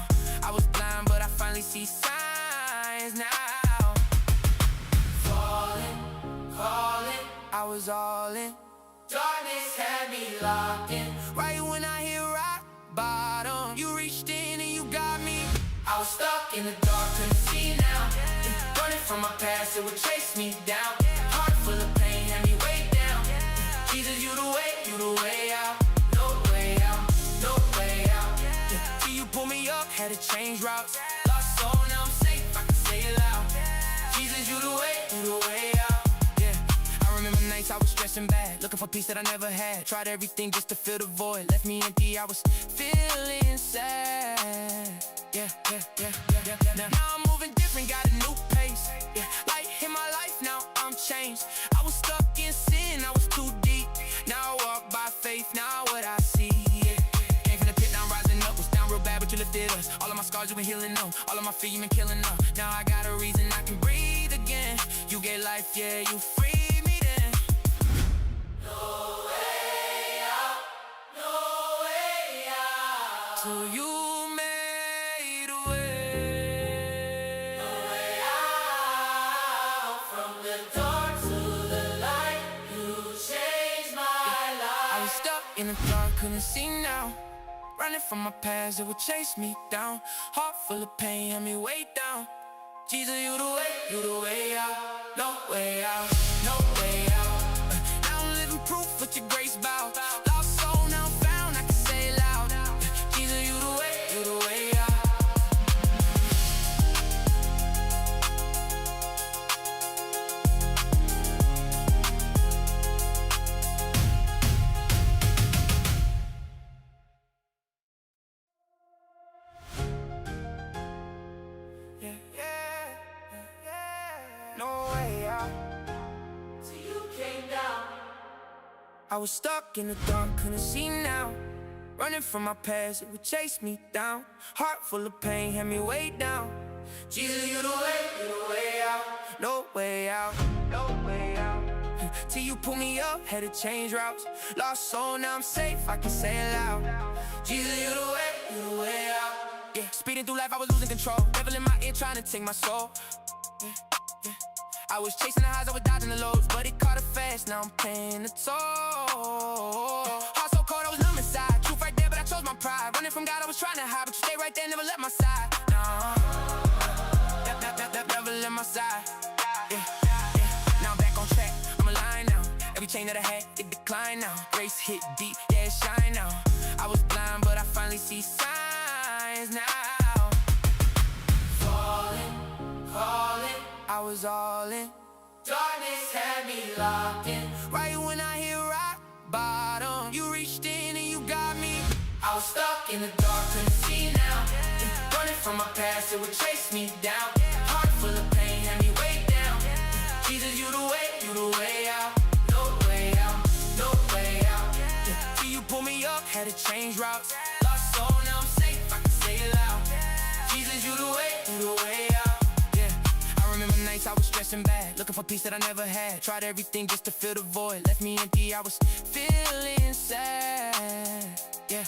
I was blind, but I finally see signs now. Falling, calling, I was all in. Darkness had me locked in. Right when I hit rock bottom, you reached in and you got me. I was stuck in the dark, couldn't see now. Running from my past, it would chase me down. Heart full of pain, had me way down. Jesus, you the way out. No way out, no way out. Till you pull me up, had to change routes. Lost soul, now I'm safe, I can say it loud. Jesus, you the way out. Remember nights I was stressing bad, looking for peace that I never had. Tried everything just to fill the void, left me empty, I was feeling sad. Yeah. Now I'm moving different, got a new pace. Yeah, light in my life, now I'm changed. I was stuck in sin, I was too deep. Now I walk by faith, now what I see. Yeah. Came from the pit, now I'm rising up. Was down real bad, but you lifted us. All of my scars you been healing them. All of my fear you been killing them. Now I got a reason I can breathe again. You gave life, yeah, you free. No way out, no way out. So you made a way. I was stuck in the dark, couldn't see now. Running from my past, it would chase me down. Heart full of pain, had me way down. Jesus, you the way out. No way out, no way out. Now I'm living proof with your grace bow. Lost soul now found, I can say it loud. Jesus, you the way out. No way out. Till you came down. I was stuck in the dark, couldn't see now. Running from my past, it would chase me down. Heart full of pain, had me way down. Jesus, you the way out. No way out, no way out. Till you pull me up, had to change routes. Lost soul, now I'm safe, I can say it loud. Jesus, you the way out. Yeah, speeding through life, I was losing control. Devil in my ear trying to take my soul. I was chasing the highs, I was dodging the lows, but it caught it fast, now I'm paying the toll. Heart so cold, I was numb inside. Truth right there, but I chose my pride. Running from God, I was trying to hide, but you stay right there, never left my side. Nah, never left my side. Yeah. Now I'm back on track, I'm aligned now. Every chain that I had, it declined now. Grace hit deep, yeah, it shine now. I was blind, but I finally see signs now. Falling, calling, I was all in. Darkness had me locked in. Right when I hit rock bottom, you reached in and you got me. I was stuck in the dark, couldn't see now. Running from my past, it would chase me down. Heart full of pain, had me way down. Jesus, you the way out. No way out, no way out. Till you pull me up, had to change routes. Lost soul, now I'm safe, I can say it loud. Jesus, you the way out. Remember nights I was stressing bad, looking for peace that I never had. Tried everything just to fill the void, left me empty, I was feeling sad. Yeah.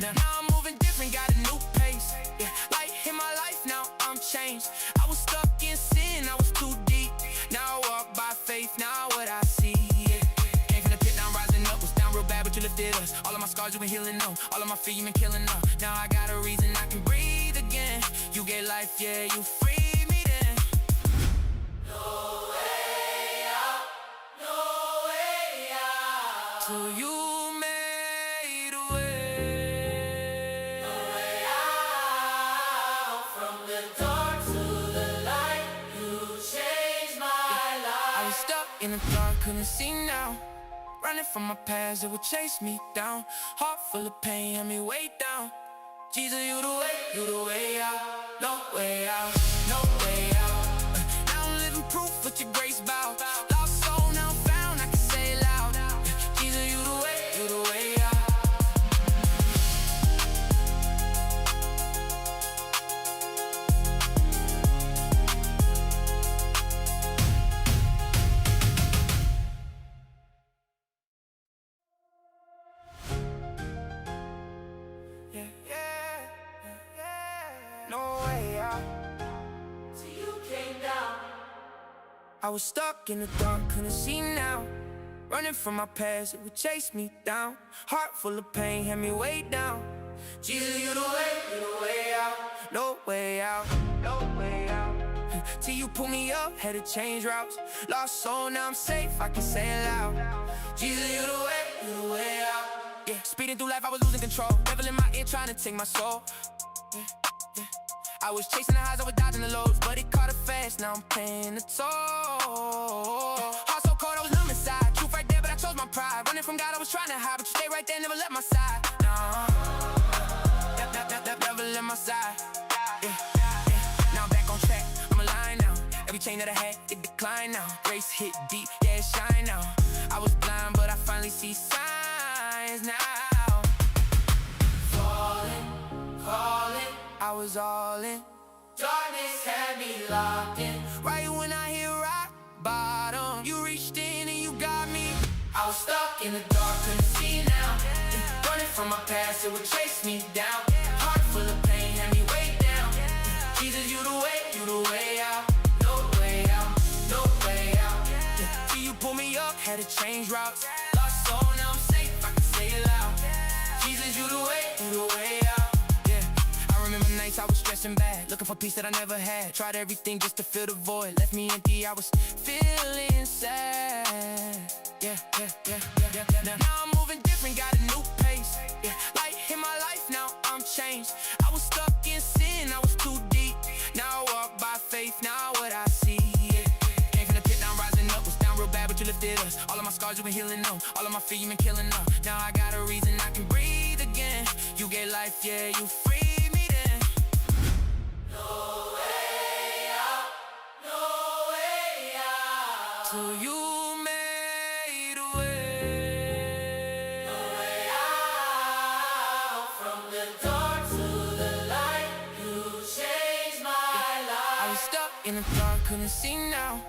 Now I'm moving different, got a new pace. Yeah, light hit my life, now I'm changed. I was stuck in sin, I was too deep. Now I walk by faith, now what I see. Yeah. Came from the pit, now I'm rising up. Was down real bad, but you lifted us. All of my scars you been healing them. All of my fear you been killing them. Now I got a reason I can breathe again. You gave life, yeah, you free. No way out, no way out. So you made a way. No way out. From the dark to the light, you changed my life. I was stuck in the dark, couldn't see now. Running from my past, it would chase me down. Heart full of pain, had me way down. Jesus, you the way out. No way out, no way out. Proof with your grace bow. Lost soul now found, I can say it loud. Jesus, you the way out. Yeah. No way out. Till you came down. I was stuck in the dark, couldn't see now. Running from my past, it would chase me down. Heart full of pain, had me way down. Jesus, you the way out. No way out, no way out. Till you pull me up, had to change routes. Lost soul, now I'm safe, I can say it loud. Jesus, you the way out. Yeah, speeding through life, I was losing control. Devil in my ear trying to take my soul. Yeah. I was chasing the highs, I was dodging the lows, but it caught it fast, now I'm paying the toll. Heart so cold, I was numb inside. Truth right there, but I chose my pride. Running from God, I was trying to hide, but you stay right there, never left my side. Nah, never left my side. Yeah. Now I'm back on track, I'm aligned now. Every chain that I had, it declined now. Grace hit deep, yeah, it shine now. I was blind, but I finally see signs now. Falling, calling, I was all in. Darkness had me locked in. Right when I hit rock bottom, you reached in and you got me. I was stuck in the dark, couldn't see now. Running from my past, it would chase me down. Heart full of pain, had me way down. Jesus, you the way out. No way out, no way out. Till you pull me up, had to change routes. Lost soul, now I'm you the way out. Yeah, I remember nights I was stressing bad, looking for peace that I never had. Tried everything just to fill the void, left me empty, I was feeling sad. Yeah. Now I'm moving different, got a new pace. Yeah, light in my life, now I'm changed. I was stuck in sin, I was too deep. Now I walk by faith, now what I see. Yeah. Came from the pit, now I'm rising up. Was down real bad, but you lifted us. All of my scars you been healing them. All of my fear you been killing them. Now I got a reason I can breathe again. You gave life, yeah, you freed me then. No way out, no way out. So you made a way. No way out. From the dark to the light, you changed my life. I was stuck in the dark, couldn't see now.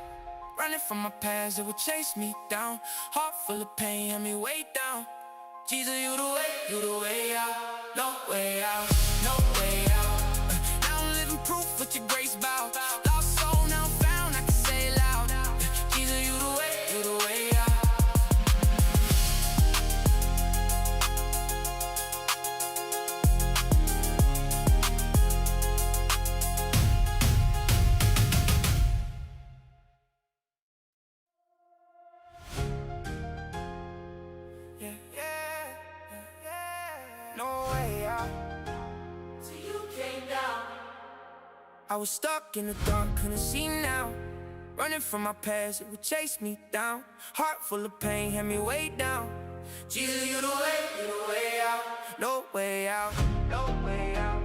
Running from my past, it would chase me down. Heart full of pain, had me way down. Jesus, you the way out. No way out, no way out. Now I'm living proof with your grace bow. Lost soul, now found, I can say it loud. Jesus, you the way out. Yeah. No way out. Till you came down. I was stuck in the dark, couldn't see now. Running from my past, it would chase me down. Heart full of pain, had me way down. Jesus, you the way out. No way out, no way out.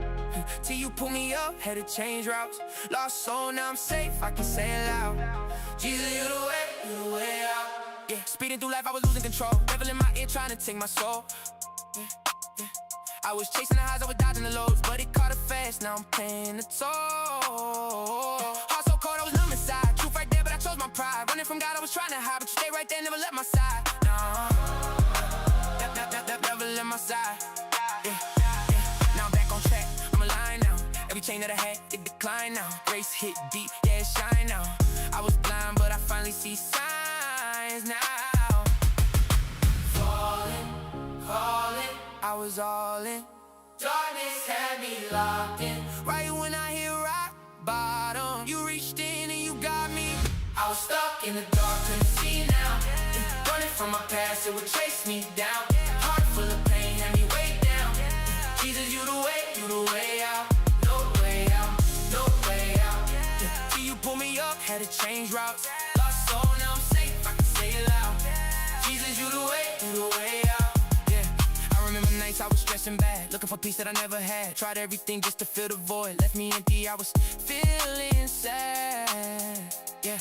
Till you pull me up, had to change routes. Lost soul, now I'm safe, I can say it loud. Jesus, you the way out. Yeah, speeding through life, I was losing control. Devil in my ear trying to take my soul. Yeah. I was chasing the highs, I was dodging the lows, but it caught it fast, now I'm paying the toll. Heart so cold, I was numb inside. Truth right there, but I chose my pride. Running from God, I was trying to hide, but you stayed right there, never left my side. Nah, never left my side. Yeah. Now I'm back on track, I'm aligned now. Every chain that I had, it declined now. Grace hit deep, yeah, it shine now. I was blind, but I finally see signs now. Falling, calling, I was all in. Darkness had me locked in. Right when I hit rock bottom, you reached in and you got me. I was stuck in the dark, couldn't see now. Running from my past, it would chase me down. Heart full of pain, had me way down. Jesus, you the way out. No way out, no way out. Till you pull me up, had to change routes. Lost soul, now I'm safe, I can say it loud. Jesus, you the way out. I remember nights I was stressing bad, looking for peace that I never had. Tried everything just to fill the void, left me empty, I was feeling sad. Yeah.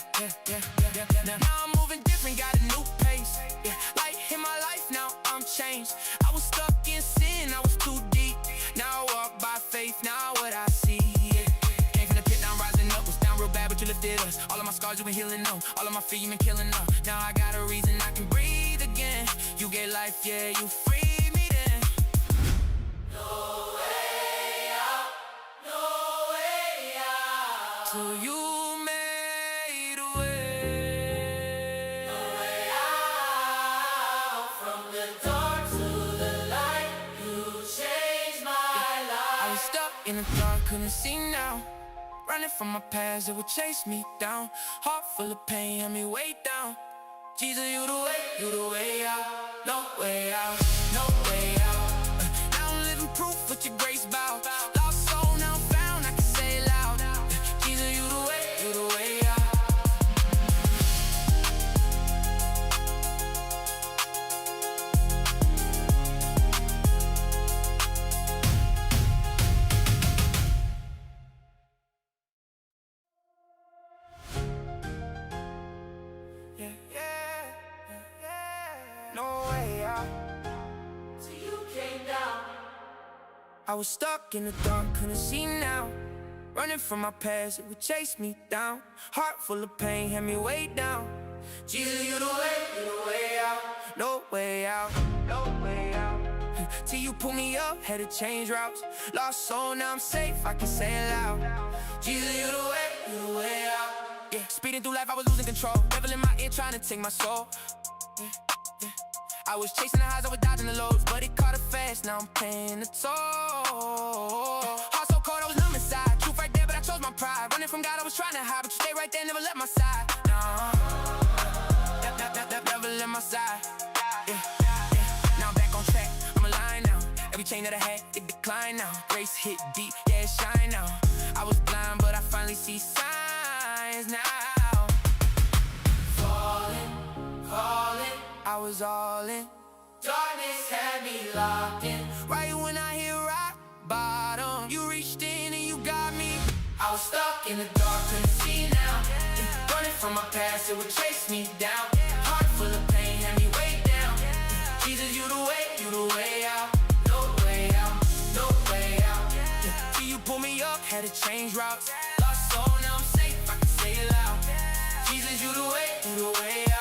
Now I'm moving different, got a new pace. Yeah, light in my life, now I'm changed. I was stuck in sin, I was too deep. Now I walk by faith, now what I see. Yeah. Came from the pit, now I'm rising up. Was down real bad, but you lifted us. All of my scars you been healing them. All of my fear you been killing them. Now I got a reason I can breathe again. You gave life, yeah, you freed me then. No way out, no way out. So you made a way. No way out. From the dark to the light, you changed my life. I was stuck in the dark, couldn't see now. Running from my past, it would chase me down. Heart full of pain, had me way down. Jesus, you the way out. No way out, no way out. Proof with your grace bow. Lost soul, now found, I can say it loud. Jesus, you the way out. Yeah. No way out. Till you came down. I was stuck in the dark, couldn't see now. Running from my past, it would chase me down. Heart full of pain, had me way down. Jesus, you the way out. No way out, no way out. Till you pull me up, had to change routes. Lost soul, now I'm safe, I can say it loud. Jesus, you the way out. Yeah, speeding through life, I was losing control. Devil in my ear trying to take my soul. Yeah. I was chasing the highs, I was dodging the lows, but it caught it fast, now I'm paying the toll. Heart so cold, I was numb inside. Truth right there, but I chose my pride. Running from God, I was trying to hide, but you stay right there, never left my side. Nah, never left my side. Yeah. Now I'm back on track, I'm aligned now. Every chain that I had, it declined now. Grace hit deep, yeah, it shine now. I was blind, but I finally see signs now. Calling, I was all in. Darkness had me locked in. Right when I hit rock bottom, you reached in and you got me. I was stuck in the dark, couldn't see now. Running from my past, it would chase me down. Heart full of pain, had me way down. Jesus, you the way out. No way out, no way out. Till you pull me up, had to change routes. Lost soul, now I'm safe, I can say it loud. Jesus, you the way out.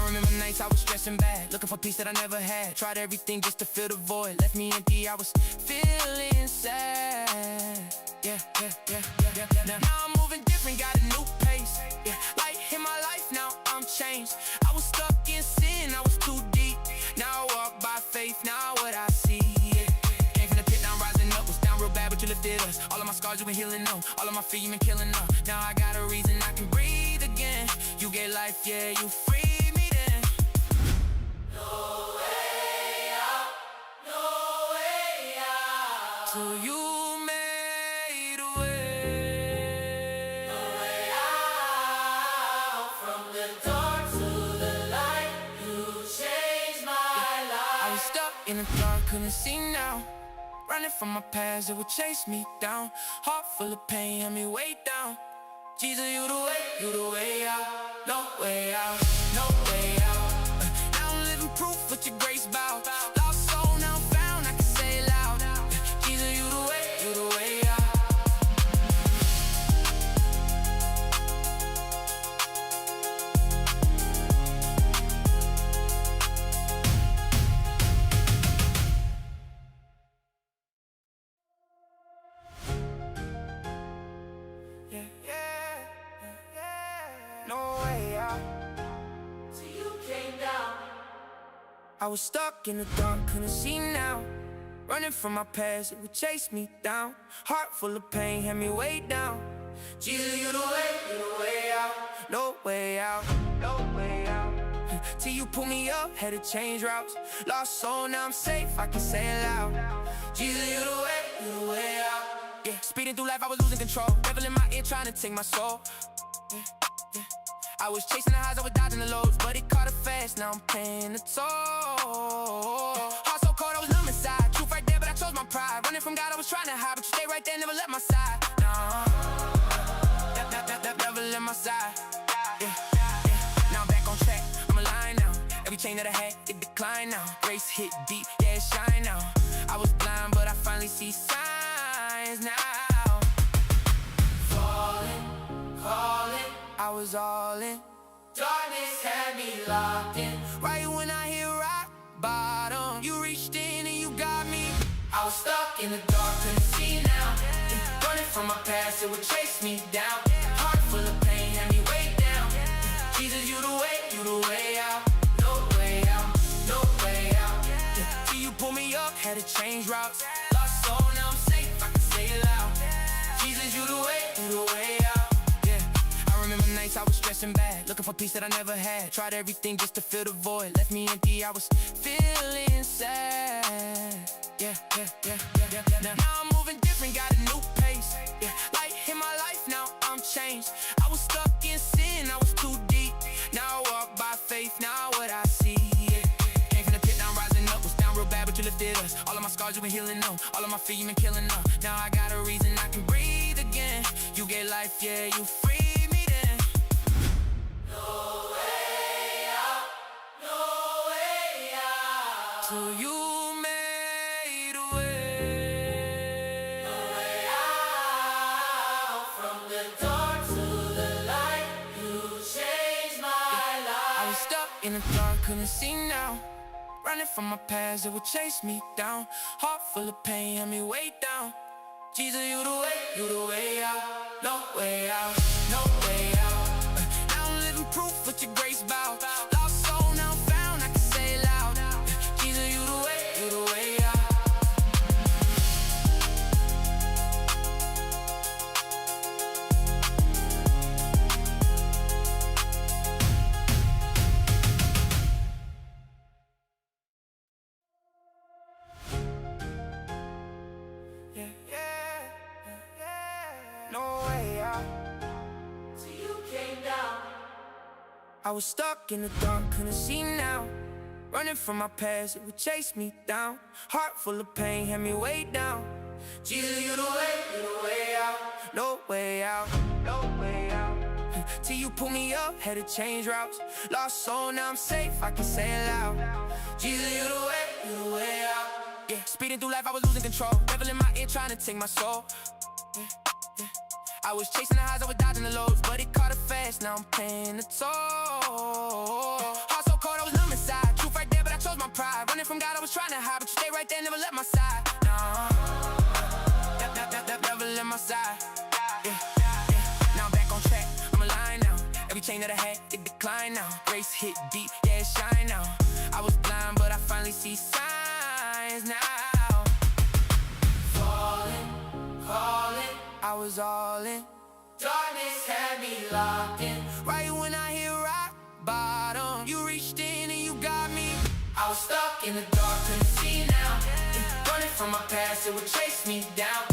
Remember nights I was stressing bad, looking for peace that I never had. Tried everything just to fill the void, left me empty, I was feeling sad. Yeah. Now I'm moving different, got a new pace. Yeah, light in my life, now I'm changed. I was stuck in sin, I was too deep. Now I walk by faith, now what I see. Yeah. Came from the pit, now I'm rising up. Was down real bad, but you lifted us. All of my scars you been healing them, all of my fear you been killing them. Now I got a reason I can breathe again. You get life, yeah, you free. No way out, no way out. So you made a way. No way out. From the dark to the light, you changed my life. I was stuck in the dark, couldn't see now. Running from my past, it would chase me down. Heart full of pain, had me way down. Jesus, you the way out. No way out, no way out. Proof with your grace bow. Lost soul now found, I can say it loud. Jesus, you the way out. Yeah. No way out. Till you came down. I was stuck in the dark, couldn't see now. Running from my past, it would chase me down. Heart full of pain, had me way down. Jesus, you the way out. No way out, no way out. Till you pull me up, had to change routes. Lost soul, now I'm safe, I can say it loud. Jesus, you the way out. Yeah, speeding through life, I was losing control. Devil in my ear trying to take my soul. Yeah. I was chasing the highs, I was dodging the lows, but it caught it fast, now I'm paying the toll. Heart so cold, I was numb inside. Truth right there, but I chose my pride. Running from God, I was trying to hide, but you stay right there, never left my side. Nah, never left my side. Yeah. Now I'm back on track, I'm aligned now. Every chain that I had, it declined now. Grace hit deep, yeah, it shine now. I was blind, but I finally see signs now. Calling, I was all in. Darkness had me locked in. Right when I hit rock bottom, you reached in and you got me. I was stuck in the dark, couldn't see now. Running from my past, it would chase me down. Heart full of pain, had me way down. Jesus, you the way out. No way out, no way out. Till you pull me up, had to change routes. Lost soul, now I'm safe, I can say it loud. Jesus, you the way out. Remember nights I was stressing bad, looking for peace that I never had. Tried everything just to fill the void, left me empty, I was feeling sad. Yeah. Now I'm moving different, got a new pace. Yeah, light in my life, now I'm changed. I was stuck in sin, I was too deep. Now I walk by faith, now what I see. Yeah. Came from the pit, now I'm rising up. Was down real bad, but you lifted us. All of my scars you been healing them, all of my fear you been killing them. Now I got a reason I can breathe again. You get life, yeah, you free. No way out, no way out. So you made a way. No way out. From the dark to the light, you changed my life. I was stuck in the dark, couldn't see now. Running from my past, it would chase me down. Heart full of pain, had me way down. Jesus, you the way out. No way out, no way out. Proof with your grace bow. Lost soul now found, I can say it I was stuck in the dark, couldn't see now. Running from my past, it would chase me down. Heart full of pain, had me way down. Jesus, you the way out. No way out, no way out. Till you pull me up, had to change routes. Lost soul, now I'm safe, I can say it loud. Jesus, you the way out. Yeah, speeding through life, I was losing control. Devil in my ear trying to take my soul. Yeah, yeah. I was chasing the highs, I was dodging the lows, but it caught it fast, now I'm paying the toll. Heart so cold, I was numb inside. Truth right there, but I chose my pride. Running from God, I was trying to hide, but you stayed right there, never left my side. Nah, never left my side. Yeah, yeah. Now I'm back on track, I'm aligned now. Every chain that I had, it declined now. Grace hit deep, yeah, it shine now. I was blind, but I finally see signs now. Falling, calling, I was all in. Darkness had me locked in. Right when I hit rock bottom, you reached in and you got me. I was stuck in the dark, couldn't see now. Running from my past, it would chase me down.